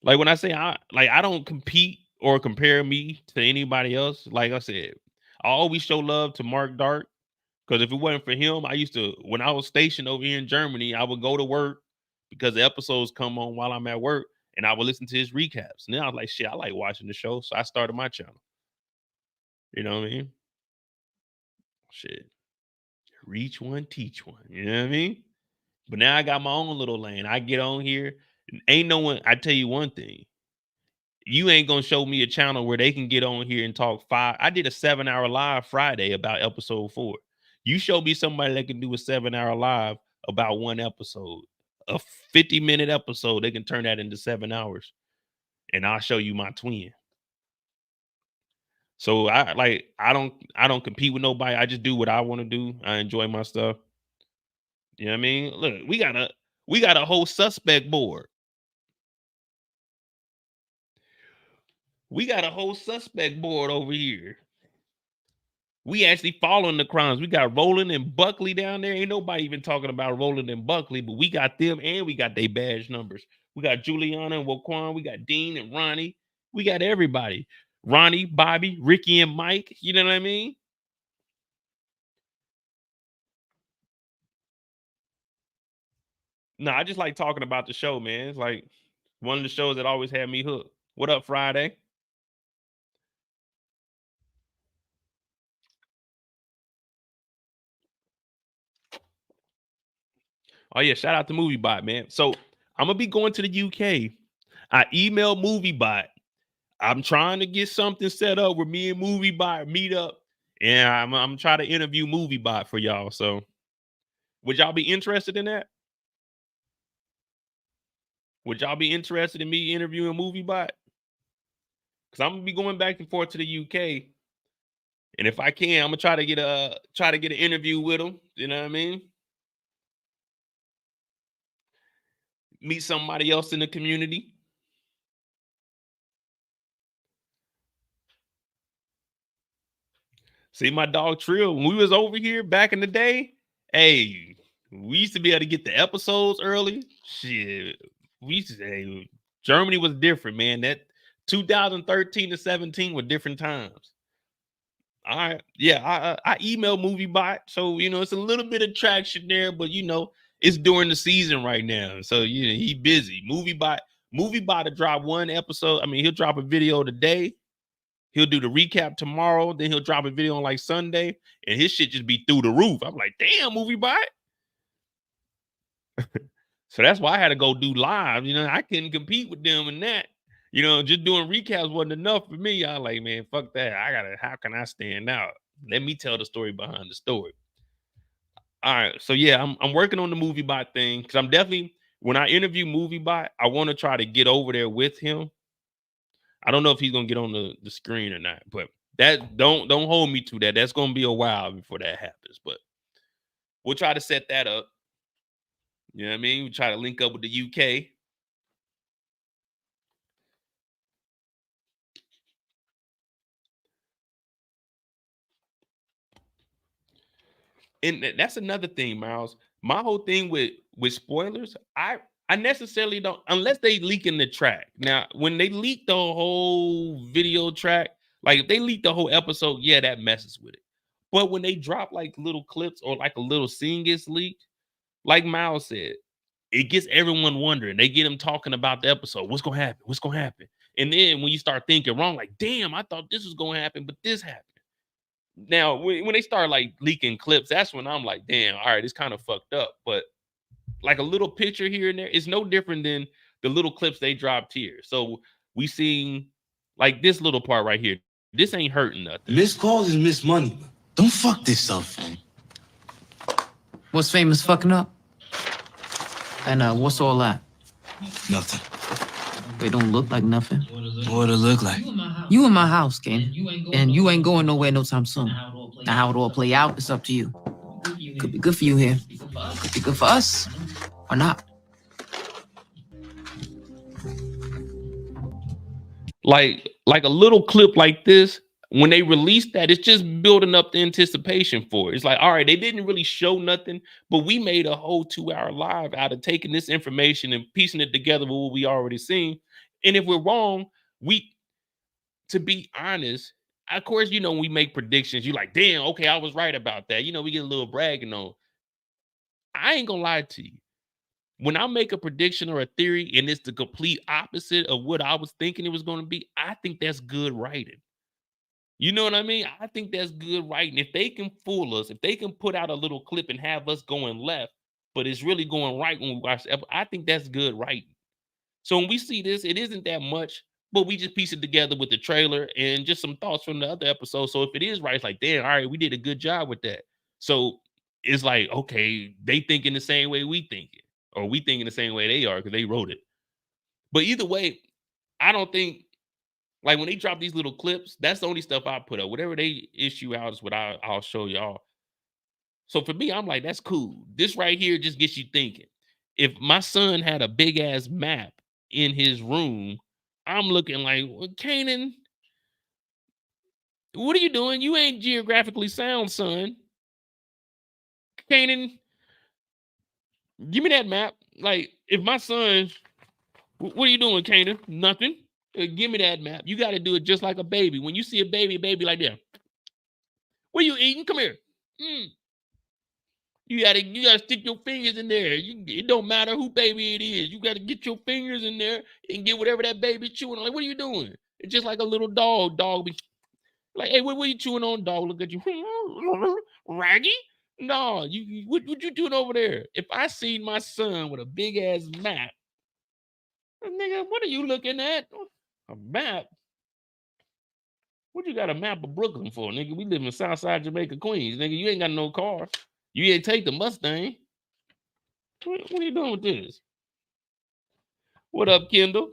like when I say I don't compete or compare me to anybody else. Like I said, I always show love to Mark Dark because if it wasn't for him, when I was stationed over here in Germany, I would go to work because the episodes come on while I'm at work and I would listen to his recaps. And then I was like, shit, I like watching the show. So I started my channel. You know what I mean? Shit. Reach one, teach one. You know what I mean? But now I got my own little lane. I get on here. Ain't no one, I tell you one thing. You ain't gonna show me a channel where they can get on here and talk 5. I did a 7-hour live Friday about episode 4. You show me somebody that can do a 7-hour live about one episode, a 50-minute episode, they can turn that into 7 hours, and I'll show you my twin. So I don't compete with nobody. I just do what I want to do. I enjoy my stuff. You know what I mean? Look, we got a whole suspect board. We got a whole suspect board over here. We actually following the crimes. We got Roland and Buckley down there. Ain't nobody even talking about Roland and Buckley, but we got them and we got their badge numbers. We got Juliana and Waquan. We got Dean and Ronnie. We got everybody. Ronnie, Bobby, Ricky, and Mike. You know what I mean? No, I just like talking about the show, man. It's like one of the shows that always had me hooked. What up, Friday? Oh yeah, shout out to MovieBot, man. So I'm gonna be going to the UK. I emailed MovieBot. I'm trying to get something set up where me and MovieBot meet up, and I'm trying to interview MovieBot for y'all. So, would y'all be interested in that? Would y'all be interested in me interviewing MovieBot? Because I'm gonna be going back and forth to the UK. And if I can, I'm gonna try to get an interview with him. You know what I mean? Meet somebody else in the community. See my dog Trill. When we was over here back in the day, hey, we used to be able to get the episodes early. Shit, we used to say Germany was different, man. That 2013 to 17 were different times. All right, yeah, I email MovieBot, so you know it's a little bit of traction there, but you know it's during the season right now, so you know he busy. MovieBot to drop one episode. I mean, he'll drop a video today. He'll do the recap tomorrow. Then he'll drop a video on like Sunday, and his shit just be through the roof. I'm like, damn, MovieBot. So that's why I had to go do live. You know, I couldn't compete with them in that. You know, just doing recaps wasn't enough for me. I like, man, fuck that. How can I stand out? Let me tell the story behind the story. All right. So yeah, I'm working on the MovieBot thing because I'm definitely, when I interview MovieBot, I want to try to get over there with him. I don't know if he's gonna get on the screen or not, but that don't hold me to that. That's gonna be a while before that happens, but we'll try to set that up. You know what I mean? We try to link up with the UK. And that's another thing, Miles. My whole thing with spoilers, I necessarily don't, unless they leak in the track. Now, when they leak the whole video track, like if they leak the whole episode, yeah, that messes with it. But when they drop like little clips or like a little scene gets leaked, like Miles said, it gets everyone wondering. They get them talking about the episode. What's gonna happen? What's gonna happen? And then when you start thinking wrong, like, damn, I thought this was gonna happen, but this happened. Now, when they start like leaking clips, that's when I'm like, damn, all right, it's kind of fucked up. But like a little picture here and there is no different than the little clips they dropped here. So we seen like this little part right here. This ain't hurting nothing. Missed calls is missed money, man. Don't fuck this up, man. What's famous fucking up? And what's all that? Nothing. They don't look like nothing. What it look like? You in my house, Kanan. And you ain't going nowhere no time soon. Now how it all play out, it's up to you. Could be good for you here. Could be good for us. Or not. Like a little clip like this, when they released that, it's just building up the anticipation for it. It's like, all right, they didn't really show nothing, but we made a whole 2-hour live out of taking this information and piecing it together with what we already seen. And if we're wrong, to be honest, of course, you know, when we make predictions, you're like, damn, okay, I was right about that. You know, we get a little bragging on. I ain't gonna lie to you. When I make a prediction or a theory and it's the complete opposite of what I was thinking it was going to be, I think that's good writing. You know what I mean? I think that's good writing. If they can fool us, if they can put out a little clip and have us going left, but it's really going right when we watch the episode, I think that's good writing. So when we see this, it isn't that much, but we just piece it together with the trailer and just some thoughts from the other episode. So if it is right, it's like, damn, all right, we did a good job with that. So it's like, okay, they thinking the same way we thinking, or we thinking the same way they are because they wrote it. But either way, I don't think, like when they drop these little clips, that's the only stuff I put up. Whatever they issue out is what I'll show y'all. So for me, I'm like, that's cool. This right here just gets you thinking. If my son had a big ass map in his room, I'm looking like, well, Kanan, what are you doing? You ain't geographically sound, son. Kanan, give me that map. Like, if my son, what are you doing, Kanan? Nothing. Give me that map. You got to do it just like a baby. When you see a baby like that, what are you eating? Come here. You gotta stick your fingers in there. It don't matter who baby it is. You gotta get your fingers in there and get whatever that baby's chewing on. Like, what are you doing? It's just like a little dog. Dog be like, hey, what are you chewing on, dog? Look at you. Raggy? No, what you doing over there? If I seen my son with a big ass map, nigga, what are you looking at? A map? What you got a map of Brooklyn for, nigga? We live in Southside Jamaica, Queens, nigga. You ain't got no car. You ain't take the Mustang. What are you doing with this? What up, Kendall?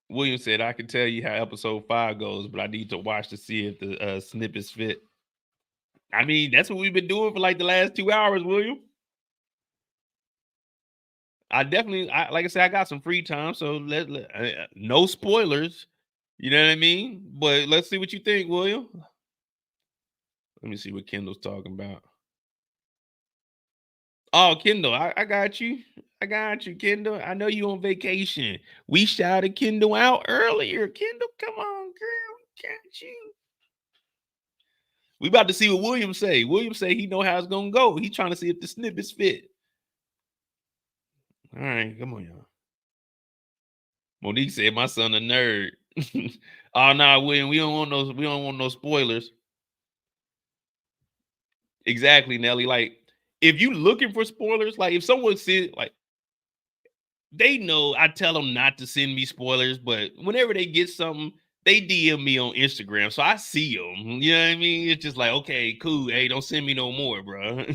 William said, I can tell you how episode 5 goes, but I need to watch to see if the snippets fit. I mean, that's what we've been doing for like the last 2 hours, William. I definitely, like I said, I got some free time, so no spoilers. You know what I mean? But let's see what you think, William. Let me see what Kendall's talking about. Oh, Kendall, I got you. I got you, Kendall. I know you on vacation. We shouted Kendall out earlier. Kendall, come on, girl. Got you. We about to see what William say. William say he know how it's gonna go. He trying to see if the snippets fit. All right, come on, y'all. Monique said my son a nerd. Oh no, William, we don't want no spoilers. Exactly, Nelly. Like, if you looking for spoilers, like if someone said, like, they know I tell them not to send me spoilers, but whenever they get something, they DM me on Instagram, so I see them. You know what I mean? It's just like, okay, cool. Hey, don't send me no more, bro.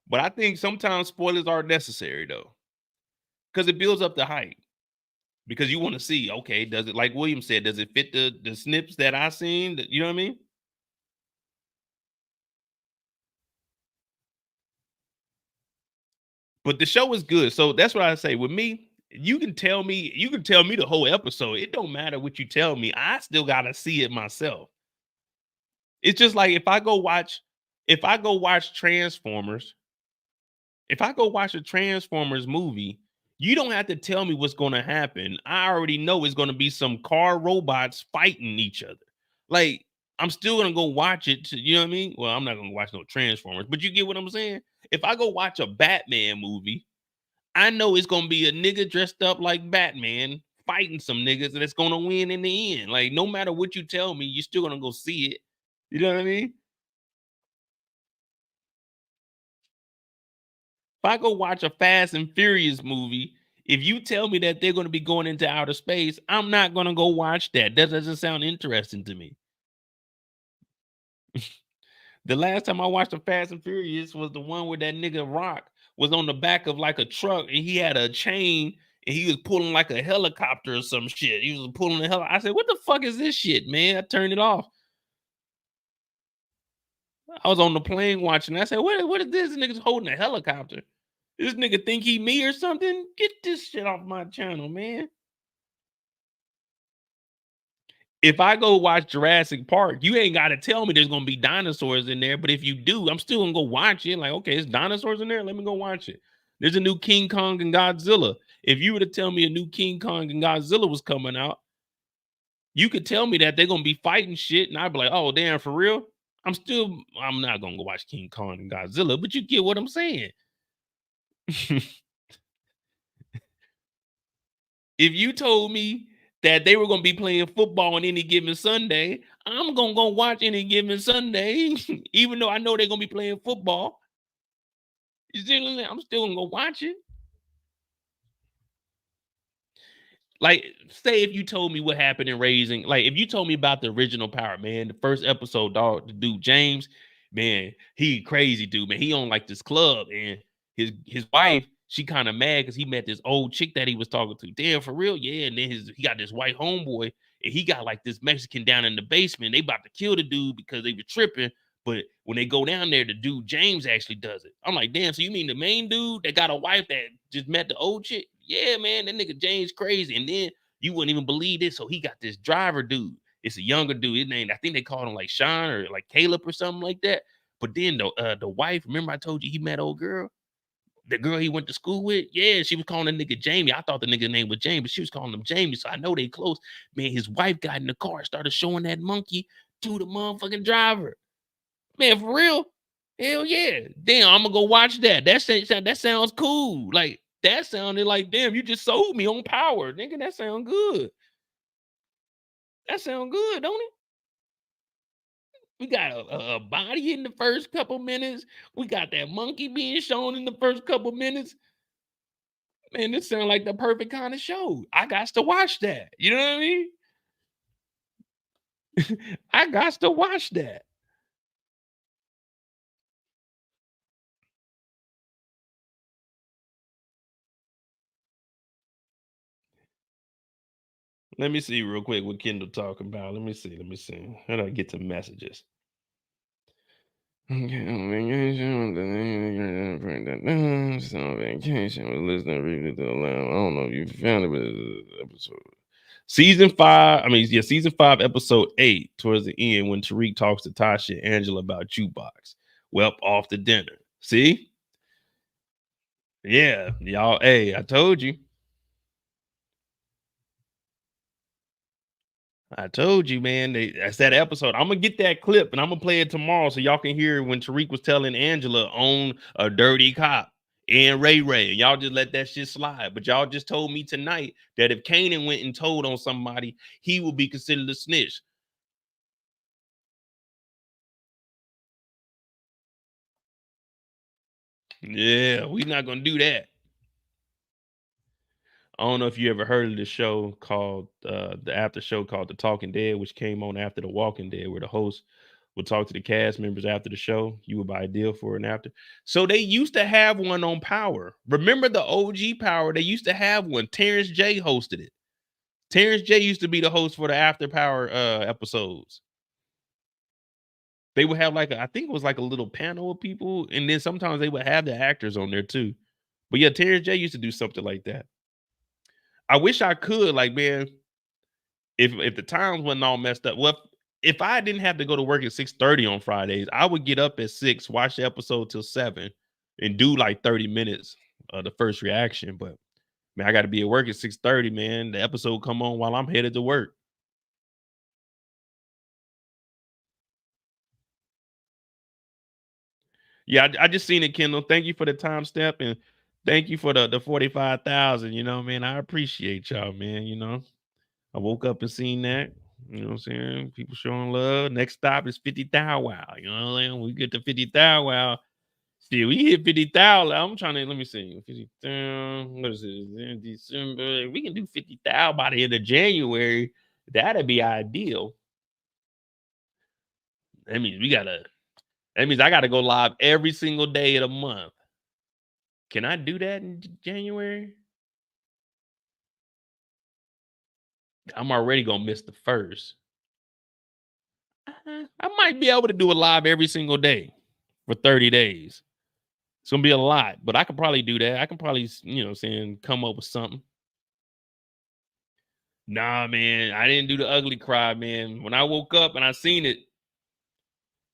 But I think sometimes spoilers are necessary though, because it builds up the hype. Because you want to see, okay, does it, like William said, does it fit the snips that I seen? You know what I mean? But the show is good. So that's what I say. With me, you can tell me the whole episode. It don't matter what you tell me. I still gotta see it myself. It's just like if I go watch Transformers, if I go watch a Transformers movie, you don't have to tell me what's gonna happen. I already know it's gonna be some car robots fighting each other. Like, I'm still gonna go watch it. You know what I mean? Well, I'm not gonna watch no Transformers, but you get what I'm saying? If I go watch a Batman movie, I know it's gonna be a nigga dressed up like Batman fighting some niggas, and it's gonna win in the end. Like, no matter what you tell me, you're still gonna go see it. You know what I mean? If I go watch a Fast and Furious movie, if you tell me that they're gonna be going into outer space, I'm not gonna go watch that. That doesn't sound interesting to me. The last time I watched a Fast and Furious was the one where that nigga Rock was on the back of like a truck and he had a chain and he was pulling like a helicopter or some shit. He was pulling a I said, what the fuck is this shit, man? I turned it off. I was on the plane watching. I said, what is this? Nigga's holding a helicopter. This nigga think he me or something? Get this shit off my channel, man. If I go watch Jurassic Park, you ain't got to tell me there's going to be dinosaurs in there. But if you do, I'm still going to go watch it. Like, okay, it's dinosaurs in there. Let me go watch it. There's a new King Kong and Godzilla. If you were to tell me a new King Kong and Godzilla was coming out, you could tell me that they're going to be fighting shit. And I'd be like, oh, damn, for real? I'm not going to go watch King Kong and Godzilla, but you get what I'm saying. If you told me that they were going to be playing football on any given Sunday, I'm going to go watch any given Sunday, even though I know they're going to be playing football. I'm still going to go watch it. Like, say if you told me what happened in Raising, like if you told me about the original Power, man, the first episode, dog, the dude James, man, he crazy dude, man. He on like this club, and his wife, she kind of mad because he met this old chick that he was talking to. Damn, for real, yeah. And then he got this white homeboy, and he got like this Mexican down in the basement. They about to kill the dude because they were tripping. But when they go down there, the dude James actually does it. I'm like, damn, so you mean the main dude that got a wife that just met the old chick? Yeah, man, that nigga James crazy. And then you wouldn't even believe this. So he got this driver dude. It's a younger dude. His name, I think they called him like Shawn or like Caleb or something like that. But then the wife, remember I told you he met old girl? The girl he went to school with? Yeah, she was calling the nigga Jamie. I thought the nigga name was Jamie, but she was calling him Jamie. So I know they close. Man, his wife got in the car, started showing that monkey to the motherfucking driver. Man, for real? Hell yeah. Damn, I'm gonna go watch that. That sounds cool. Like, that sounded like, damn, you just sold me on Power. Nigga, that sound good. That sound good, don't it? We got a body in the first couple minutes. We got that monkey being shown in the first couple minutes. Man, this sounds like the perfect kind of show. I got to watch that. You know what I mean? I got to watch that. Let me see real quick what Kendall talking about. Let me see. How do I get to messages? Okay, on vacation. On vacation. We're listening to the lamb. I don't know if you found it, but episode. Season 5, episode 8, towards the end, when Tariq talks to Tasha and Angela about Jukebox. Well, off to dinner. See? Yeah, y'all. Hey, I told you. I told you, man. That's that episode. I'm gonna get that clip and I'm gonna play it tomorrow so y'all can hear when Tariq was telling Angela on a dirty cop and Ray. And y'all just let that shit slide. But y'all just told me tonight that if Kanan went and told on somebody, he would be considered a snitch. Yeah, we're not gonna do that. I don't know if you ever heard of this show called the after show called The Talking Dead, which came on after The Walking Dead, where the host would talk to the cast members after the show. You would buy a deal for it and after. So they used to have one on Power. Remember the OG Power? They used to have one. Terrence J hosted it. Terrence J used to be the host for the After Power episodes. They would have I think it was like a little panel of people, and then sometimes they would have the actors on there too. But yeah, Terrence J used to do something like that. I wish I could, man, if the times wasn't all messed up. Well, if I didn't have to go to work at 6:30 on Fridays, I would get up at 6, watch the episode till 7, and do 30 minutes of the first reaction. But man, I got to be at work at 6:30, man. The episode come on while I'm headed to work. Yeah, I just seen it, Kendall. Thank you for the timestamp and thank you for the 45,000. You know, man, I appreciate y'all, man. You know, I woke up and seen that. You know what I'm saying? People showing love. Next stop is 50,000. Wow. You know what I'm saying? We get to 50,000. Wow. See, we hit 50,000. I'm trying to, let me see. 50,000. What is it? In December. If we can do 50,000 by the end of January, that'd be ideal. That means I gotta go live every single day of the month. Can I do that in January? I'm already gonna miss the first. I might be able to do a live every single day for 30 days. It's gonna be a lot, but I can probably do that. I can probably, come up with something. Nah, man, I didn't do the ugly cry, man. When I woke up and I seen it,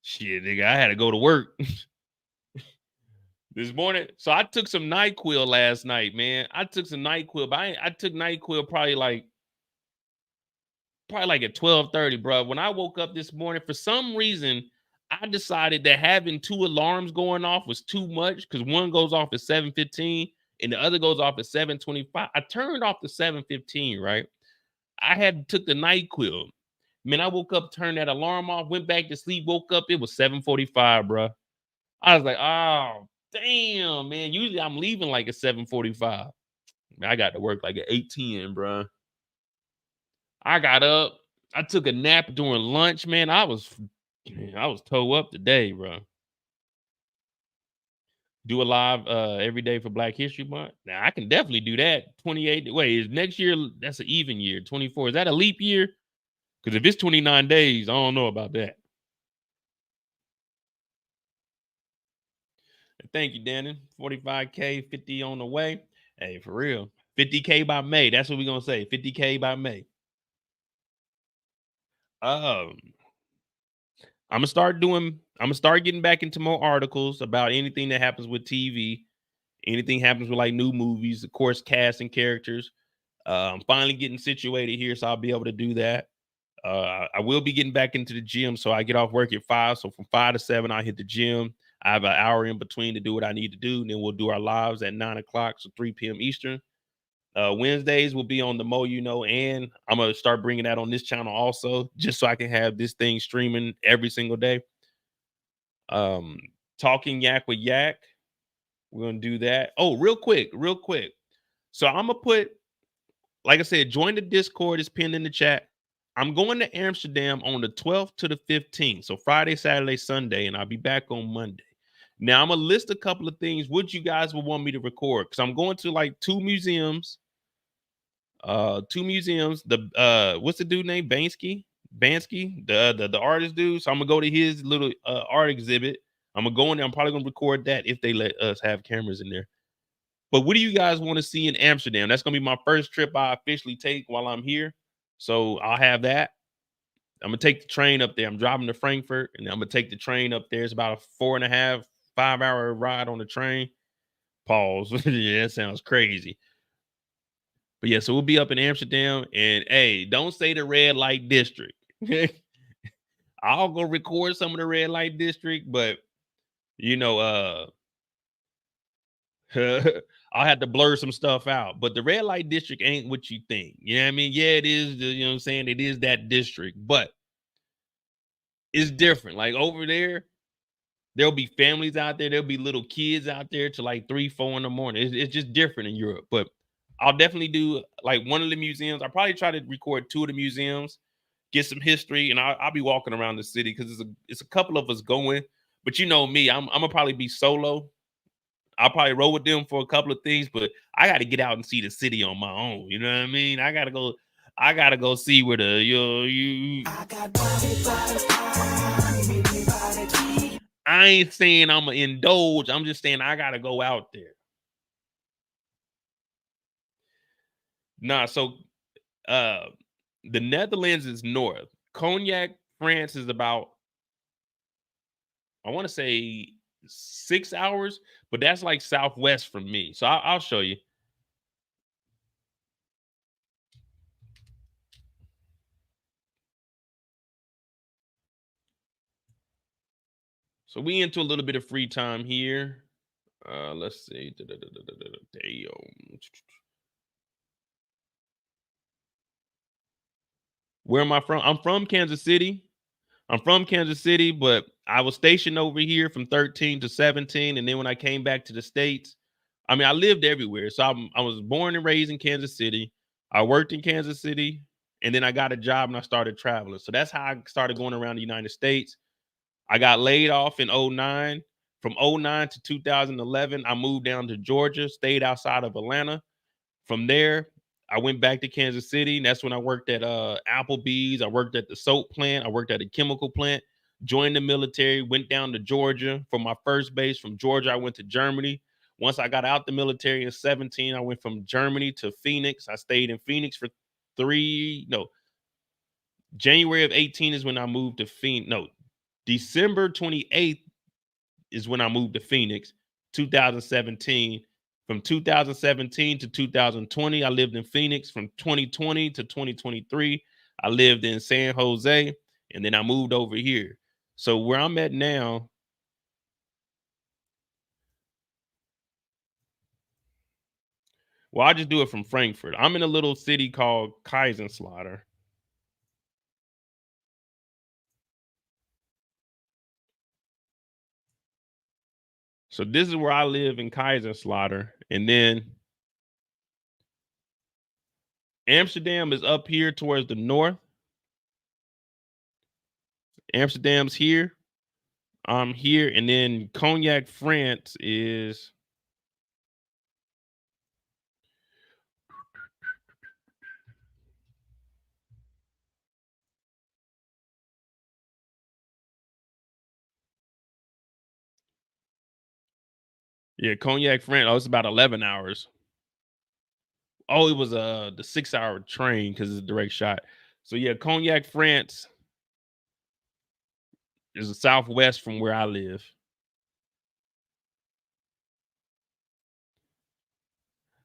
shit, nigga, I had to go to work this morning. So I took some NyQuil last night, man. I took some NyQuil, but I took NyQuil probably at 12:30, bro. When I woke up this morning, for some reason, I decided that having 2 alarms going off was too much because one goes off at 7:15 and the other goes off at 7:25. I turned off the 7:15, right? I had took the NyQuil. Man, I woke up, turned that alarm off, went back to sleep, woke up, it was 7:45, bro. I was like, oh, damn, man. Usually I'm leaving at 7:45. I got to work at 8:10, bro. I got up. I took a nap during lunch, man. I was toe up today, bro. Do a live every day for Black History Month. Now I can definitely do that. 28. Wait, is next year? That's an even year. 24. Is that a leap year? Because if it's 29 days, I don't know about that. Thank you, Dannon. 45K, 50 on the way. Hey, for real. 50K by May. That's what we're gonna say. 50K by May. I'm gonna start getting back into more articles about anything that happens with TV, anything happens with new movies, of course, cast and characters. I'm finally getting situated here, so I'll be able to do that. I will be getting back into the gym, so I get off work at 5. So from 5 to 7, I hit the gym. I have an hour in between to do what I need to do. And then we'll do our lives at 9 o'clock, so 3 p.m. Eastern. Wednesdays will be on the Mo You Know, and I'm gonna start bringing that on this channel also, just so I can have this thing streaming every single day. Talking Yak with Yak, we're gonna do that. Oh, real quick. So I'm gonna put, like I said, join the Discord. It's pinned in the chat. I'm going to Amsterdam on the 12th to the 15th, so Friday, Saturday, Sunday, and I'll be back on Monday. Now I'm gonna list a couple of things what you guys would want me to record, because I'm going to 2 museums. 2 museums. The what's the dude name? Bansky, the artist dude. So I'm gonna go to his little art exhibit. I'm gonna go in there. I'm probably gonna record that if they let us have cameras in there. But what do you guys want to see in Amsterdam? That's gonna be my first trip I officially take while I'm here. So I'll have that. I'm gonna take the train up there. I'm driving to Frankfurt, and I'm gonna take the train up there. It's about a 4.5, 5-hour ride on the train. Pause. Yeah, that sounds crazy. But yeah, so we'll be up in Amsterdam, and hey, don't say the red light district. I'll go record some of the red light district, but you know, I'll have to blur some stuff out. But the red light district ain't what you think. You know what I mean? Yeah, it is. You know what I'm saying? It is that district, but it's different. Like over there, there'll be families out there. There'll be little kids out there to like 3, 4 in the morning. It's just different in Europe. But I'll definitely do like one of the museums. I'll probably try to record 2 of the museums, get some history, and I'll be walking around the city because it's a couple of us going. But you know me, I'm gonna probably be solo. I'll probably roll with them for a couple of things, but I got to get out and see the city on my own. You know what I mean? I gotta go see where the I ain't saying I'm gonna indulge. I'm just saying I gotta go out there. Nah, so the Netherlands is north. Cognac, France is about, I want to say 6 hours, but that's like southwest from me. So I'll show you. So we into a little bit of free time here. Let's see. Damn. Where am I from? I'm from Kansas City. But I was stationed over here from 13 to 17. And then when I came back to the States, I mean, I lived everywhere. So I was born and raised in Kansas City. I worked in Kansas City, and then I got a job and I started traveling. So that's how I started going around the United States. I got laid off in 2009. From 2009 to 2011, I moved down to Georgia, stayed outside of Atlanta. From there, I went back to Kansas City, and that's when I worked at Applebee's. I worked at the soap plant. I worked at a chemical plant, joined the military, went down to Georgia for my first base. From Georgia, I went to Germany. Once I got out the military in 17, I went from Germany to Phoenix. I stayed in Phoenix for January of 18 is when I moved to Phoenix. No, December 28th is when I moved to Phoenix, 2017. From 2017 to 2020, I lived in Phoenix. From 2020 to 2023, I lived in San Jose, and then I moved over here. So where I'm at now, well, I just do it from Frankfurt. I'm in a little city called Kaiserslautern. So this is where I live in Kaiserslautern. And then Amsterdam is up here towards the north. Amsterdam's here. I'm here. And then Cognac, France is... Yeah, Cognac, France. Oh, it's about 11 hours. Oh, it was the 6-hour train because it's a direct shot. So yeah, Cognac, France is the southwest from where I live.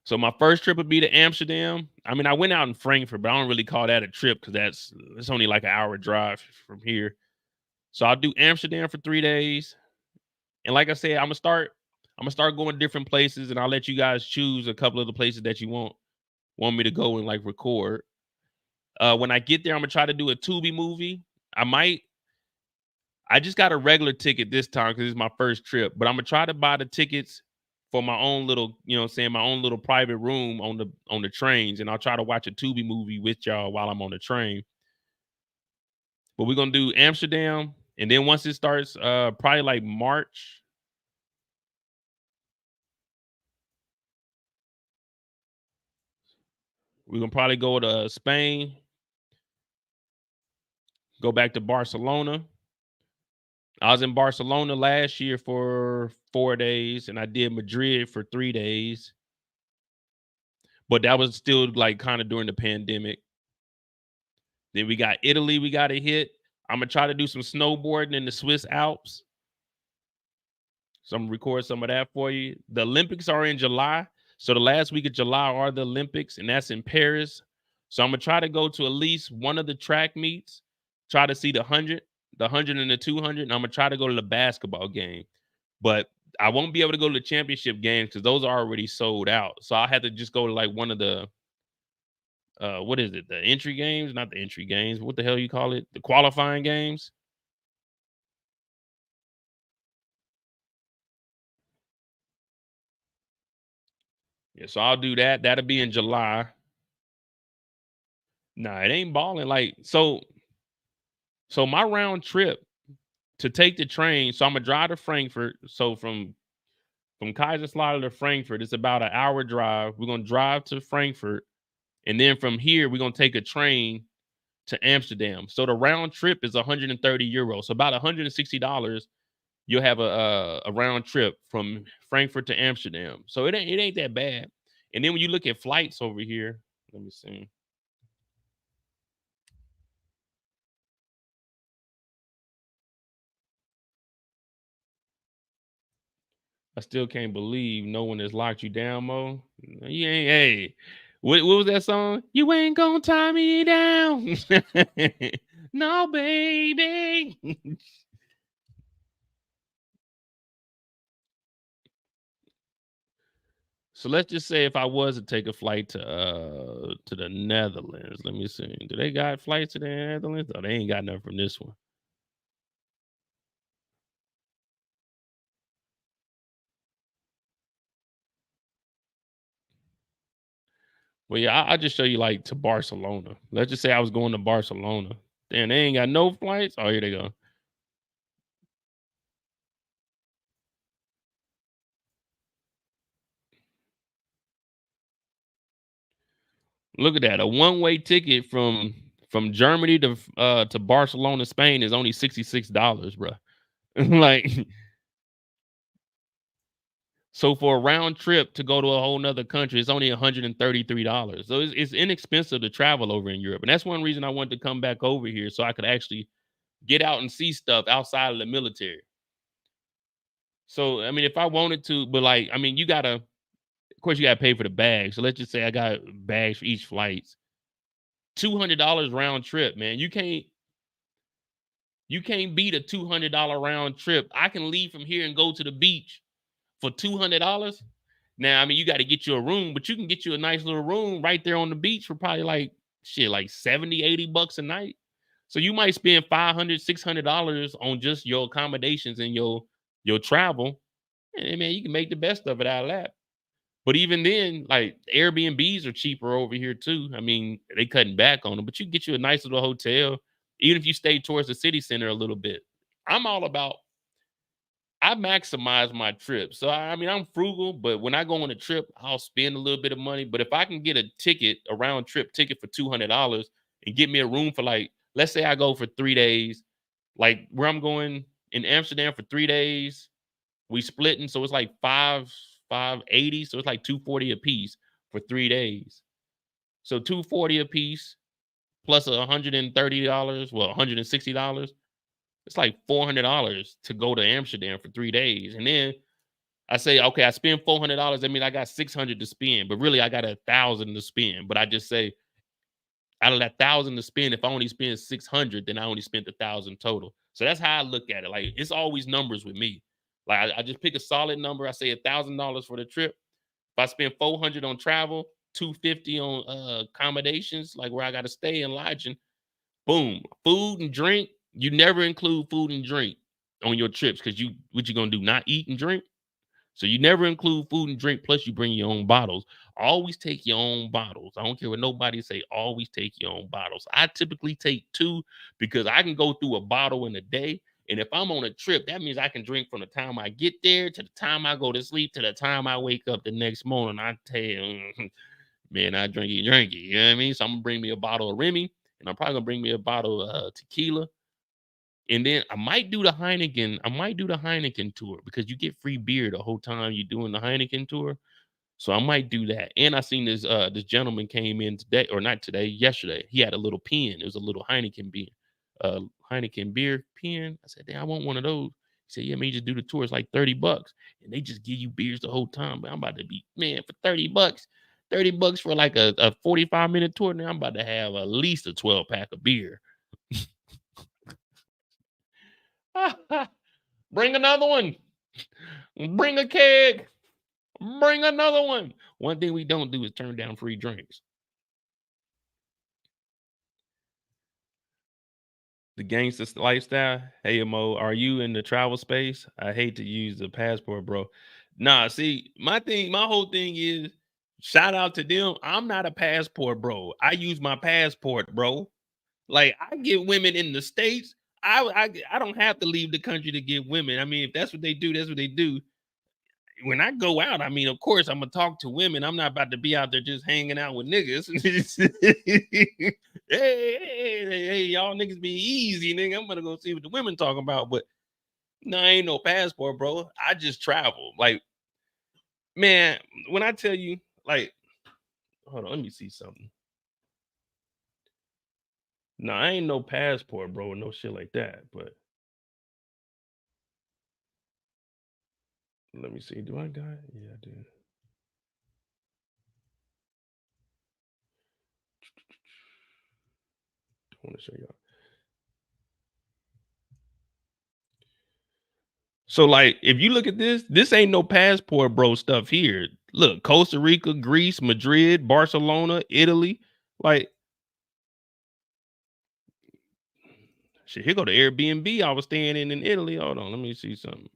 So my first trip would be to Amsterdam. I mean, I went out in Frankfurt, but I don't really call that a trip because it's only like an hour drive from here. So I'll do Amsterdam for 3 days. And like I said, I'm gonna start going to different places, and I'll let you guys choose a couple of the places that you want me to go and like record. When I get there, I'm gonna try to do a Tubi movie. I just got a regular ticket this time because it's my first trip, but I'm gonna try to buy the tickets for my own little, my own little private room on the trains, and I'll try to watch a Tubi movie with y'all while I'm on the train. But we're gonna do Amsterdam, and then once it starts, probably like March. We're gonna probably go to Spain, go back to Barcelona. I was in Barcelona last year for 4 days, and I did Madrid for 3 days. But that was still like kind of during the pandemic. Then we got Italy, we got to hit. I'm gonna try to do some snowboarding in the Swiss Alps. So I'm gonna record some of that for you. The Olympics are in July. So the last week of July are the Olympics, and that's in Paris. So I'm gonna try to go to at least one of the track meets, try to see the 100 and the 200, and I'm gonna try to go to the basketball game. But I won't be able to go to the championship games because those are already sold out. So I'll have to just go to like one of the what is it? The entry games? Not the entry games. What the hell you call it? The qualifying games. Yeah, so I'll do that. That'll be in July. Nah, it ain't balling. Like, so my round trip to take the train. So I'm gonna drive to Frankfurt. So from Kaiserslautern to Frankfurt, it's about an hour drive. We're gonna drive to Frankfurt, and then from here we're gonna take a train to Amsterdam. So the round trip is 130 euros. So about $160. You'll have a round trip from Frankfurt to Amsterdam. So it ain't that bad. And then when you look at flights over here, let me see. I still can't believe no one has locked you down, Mo. You ain't, hey, what was that song? You ain't gonna tie me down. No, baby. So let's just say if I was to take a flight to the Netherlands, let me see. Do they got flights to the Netherlands? Oh, they ain't got nothing from this one. Well, yeah, I'll just show you like to Barcelona. Let's just say I was going to Barcelona. Damn, they ain't got no flights. Oh, here they go. Look at that. A one-way ticket from Germany to Barcelona, Spain is only $66, bro. Like, so for a round trip to go to a whole nother country, it's only $133. So it's inexpensive to travel over in Europe. And that's one reason I wanted to come back over here so I could actually get out and see stuff outside of the military. So, I mean, if I wanted to, but like, I mean, you gotta, of course, you gotta pay for the bags. So let's just say I got bags for each flight. $200 round trip, man. You can't beat a $200 round trip. I can leave from here and go to the beach for $200. Now, I mean, you got to get you a room, but you can get you a nice little room right there on the beach for probably like shit, like 70, 80 bucks a night. So you might spend $500, $600 on just your accommodations and your travel. And man, you can make the best of it out of that. But even then, like Airbnbs are cheaper over here too. I mean, they cutting back on them, but you can get you a nice little hotel, even if you stay towards the city center a little bit. I'm all about, I maximize my trip. So I mean, I'm frugal, but when I go on a trip, I'll spend a little bit of money. But if I can get a round trip ticket for $200 and get me a room for like, let's say I go for 3 days, like where I'm going in Amsterdam for 3 days, we splitting, so it's like 580, so it's like $240 a piece for 3 days. So $240 a piece plus $130, well, $160. It's like $400 to go to Amsterdam for 3 days. And then I say, okay, I spend $400. That means I got $600 to spend, but really I got $1,000 to spend. But I just say, out of that $1,000 to spend, if I only spend $600, then I only spent $1,000 total. So that's how I look at it. Like, it's always numbers with me. Like, I just pick a solid number. I say $1,000 for the trip. If I spend $400 on travel, $250 on accommodations, like where I got to stay and lodging, boom, food and drink. You never include food and drink on your trips because what you gonna do? Not eat and drink? So you never include food and drink. Plus, you bring your own bottles. Always take your own bottles. I don't care what nobody say. Always take your own bottles. I typically take 2 because I can go through a bottle in a day. And if I'm on a trip, that means I can drink from the time I get there to the time I go to sleep to the time I wake up the next morning. I tell you, man, I drink it. You know what I mean? So I'm gonna bring me a bottle of Remy, and I'm probably gonna bring me a bottle of tequila. And then I might do the Heineken. I might do the Heineken tour because you get free beer the whole time you're doing the Heineken tour. So I might do that. And I seen this gentleman came in today, or not today, yesterday. He had a little pen. It was a little Heineken beer pen. I said, damn, I want one of those. He said, yeah, man, you just do the tour. It's like $30. And they just give you beers the whole time. But I'm about to be, man, for $30 for like a 45-minute tour. Now I'm about to have at least a 12-pack of beer. Bring another one. Bring a keg. Bring another one. One thing we don't do is turn down free drinks. The gangster lifestyle. Hey, Mo, are you in the travel space? I hate to use the passport, bro. Nah, see, my whole thing is shout out to them. I'm not a passport, bro. I use my passport, bro. Like I get women in the States. I don't have to leave the country to get women. I mean, if that's what they do, that's what they do. When I go out, I mean, of course, I'm gonna talk to women. I'm not about to be out there just hanging out with niggas. hey, y'all niggas be easy, nigga. I'm gonna go see what the women talking about. But no, I ain't no passport, bro. I just travel. Like, man, when I tell you, like, hold on, let me see something. No, I ain't no passport, bro, no shit like that. But let me see. Do I got it? Yeah, I do. I want to show y'all. So, like, if you look at this ain't no passport, bro, stuff here. Look, Costa Rica, Greece, Madrid, Barcelona, Italy. Like, shit, here go the Airbnb I was staying in Italy. Hold on, let me see something.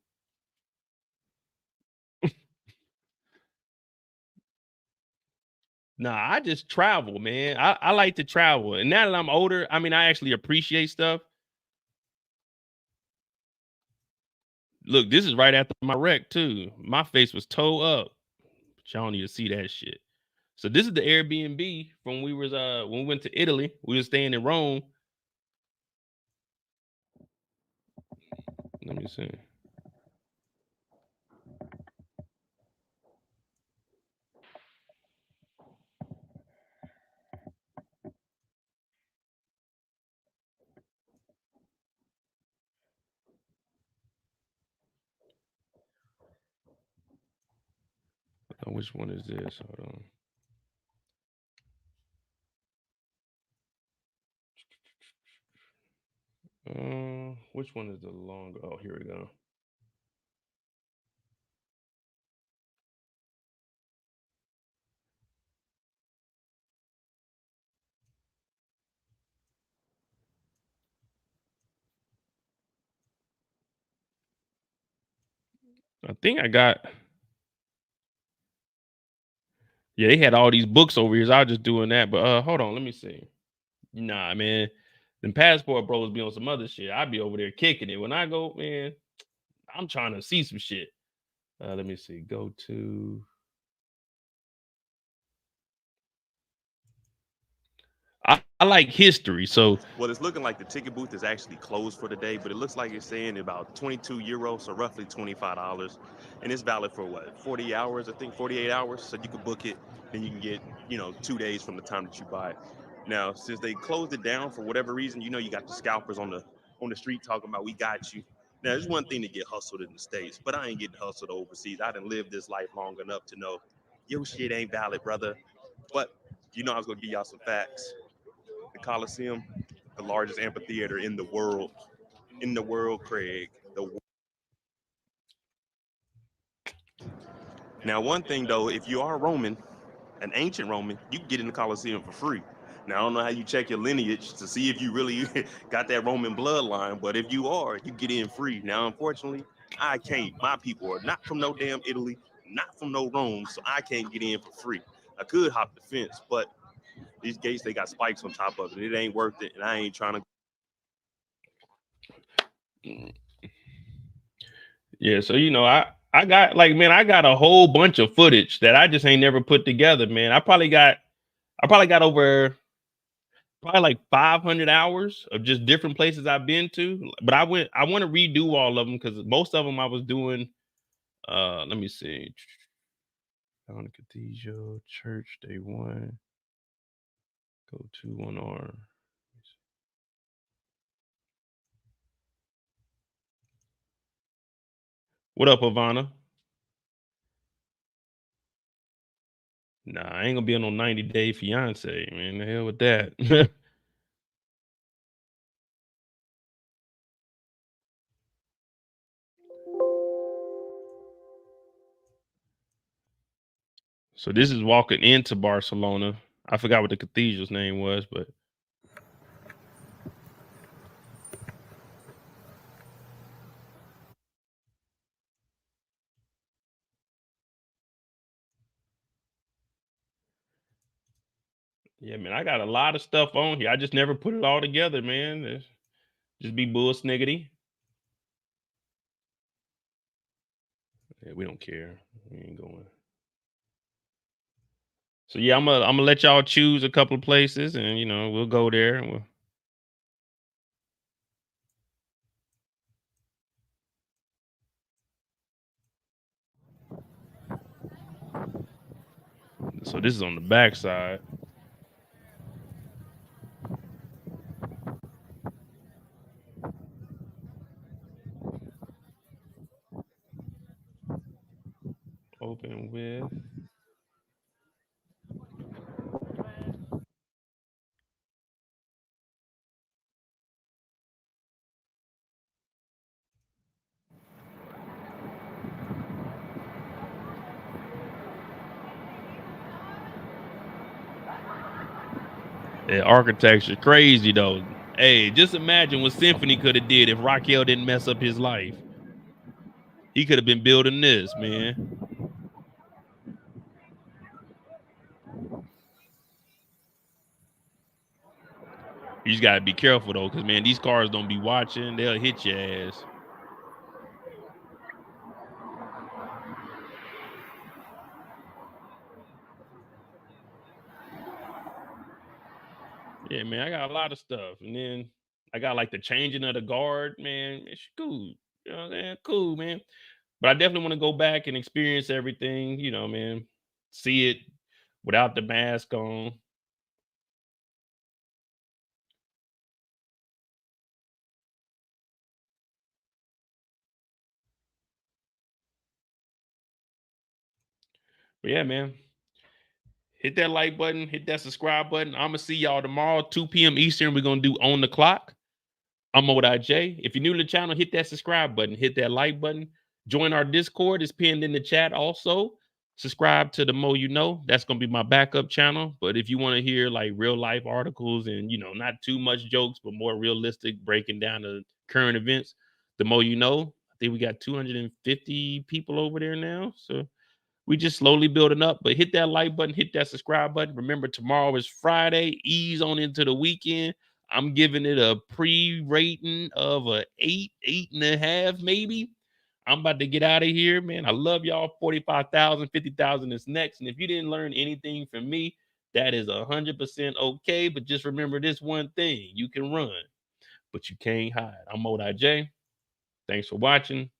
Nah, I just travel, man. I like to travel. And now that I'm older, I mean, I actually appreciate stuff. Look, this is right after my wreck, too. My face was toe up. But y'all don't need to see that shit. So this is the Airbnb from when we went to Italy. We were staying in Rome. Let me see. Which one is this? Hold on. Which one is the long? Oh, here we go. I think I got. Yeah, they had all these books over here. So I was just doing that. But hold on, let me see. Nah, man. Them passport bros be on some other shit. I be over there kicking it. When I go, man, I'm trying to see some shit. Let me see. Go to. I like history, so. Well, it's looking like the ticket booth is actually closed for the day, but it looks like it's saying about 22 euros, so roughly $25. And it's valid for what, 40 hours, I think 48 hours. So you can book it, then you can get, 2 days from the time that you buy it. Now, since they closed it down for whatever reason, you got the scalpers on the street talking about we got you. Now, there's one thing to get hustled in the States, but I ain't getting hustled overseas. I done lived this life long enough to know your shit ain't valid, brother. But I was gonna give y'all some facts. The Coliseum, the largest amphitheater in the world, Craig. Now, one thing though, if you are Roman, an ancient Roman, you can get in the Coliseum for free. Now, I don't know how you check your lineage to see if you really got that Roman bloodline, but if you are, you get in free. Now, unfortunately, I can't. My people are not from no damn Italy, not from no Rome, so I can't get in for free. I could hop the fence, but these gates, they got spikes on top of it. It ain't worth it, and I ain't trying to. Yeah, so I got I got a whole bunch of footage that I just ain't never put together, man. I probably got over probably like 500 hours of just different places I've been to. But I want to redo all of them because most of them I was doing. Let me see. On the Cathedral Church, Day 1. Go to 1R. What up, Ivana? Nah, I ain't gonna be on no 90-day fiance, man. The hell with that. So this is walking into Barcelona. I forgot what the cathedral's name was, but yeah, man, I got a lot of stuff on here. I just never put it all together, man. Just be bull sniggity. Yeah, we don't care. We ain't going. So yeah, I'm gonna let y'all choose a couple of places, and we'll go there, and we'll. So this is on the back side. Open with. Yeah, architecture crazy though. Hey, just imagine what Symphony could have did if Raquel didn't mess up his life. He could have been building this, man. You just gotta be careful though, because man, these cars don't be watching. They'll hit your ass. Yeah, man, I got a lot of stuff. And then I got like the changing of the guard, man. It's cool. You know what I'm saying? Cool, man. But I definitely want to go back and experience everything, man. See it without the mask on. But yeah, man. Hit that like button, hit that subscribe button. I'm gonna see y'all tomorrow, 2 p.m. Eastern. We're gonna do On the Clock. I'm J. If you're new to the channel, hit that subscribe button, hit that like button. Join our Discord. It's pinned in the chat also. Subscribe to the Mo You Know. That's gonna be my backup channel. But if you want to hear like real life articles and not too much jokes, but more realistic breaking down the current events, the Mo You Know. I think we got 250 people over there now. So we just slowly building up, but hit that like button, hit that subscribe button. Remember, tomorrow is Friday. Ease on into the weekend. I'm giving it a pre-rating of a 8, 8.5, maybe. I'm about to get out of here, man. I love y'all. 45,000, 50,000 is next. And if you didn't learn anything from me, that is 100% okay. But just remember this one thing: you can run, but you can't hide. I'm J. Thanks for watching.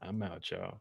I'm out, y'all.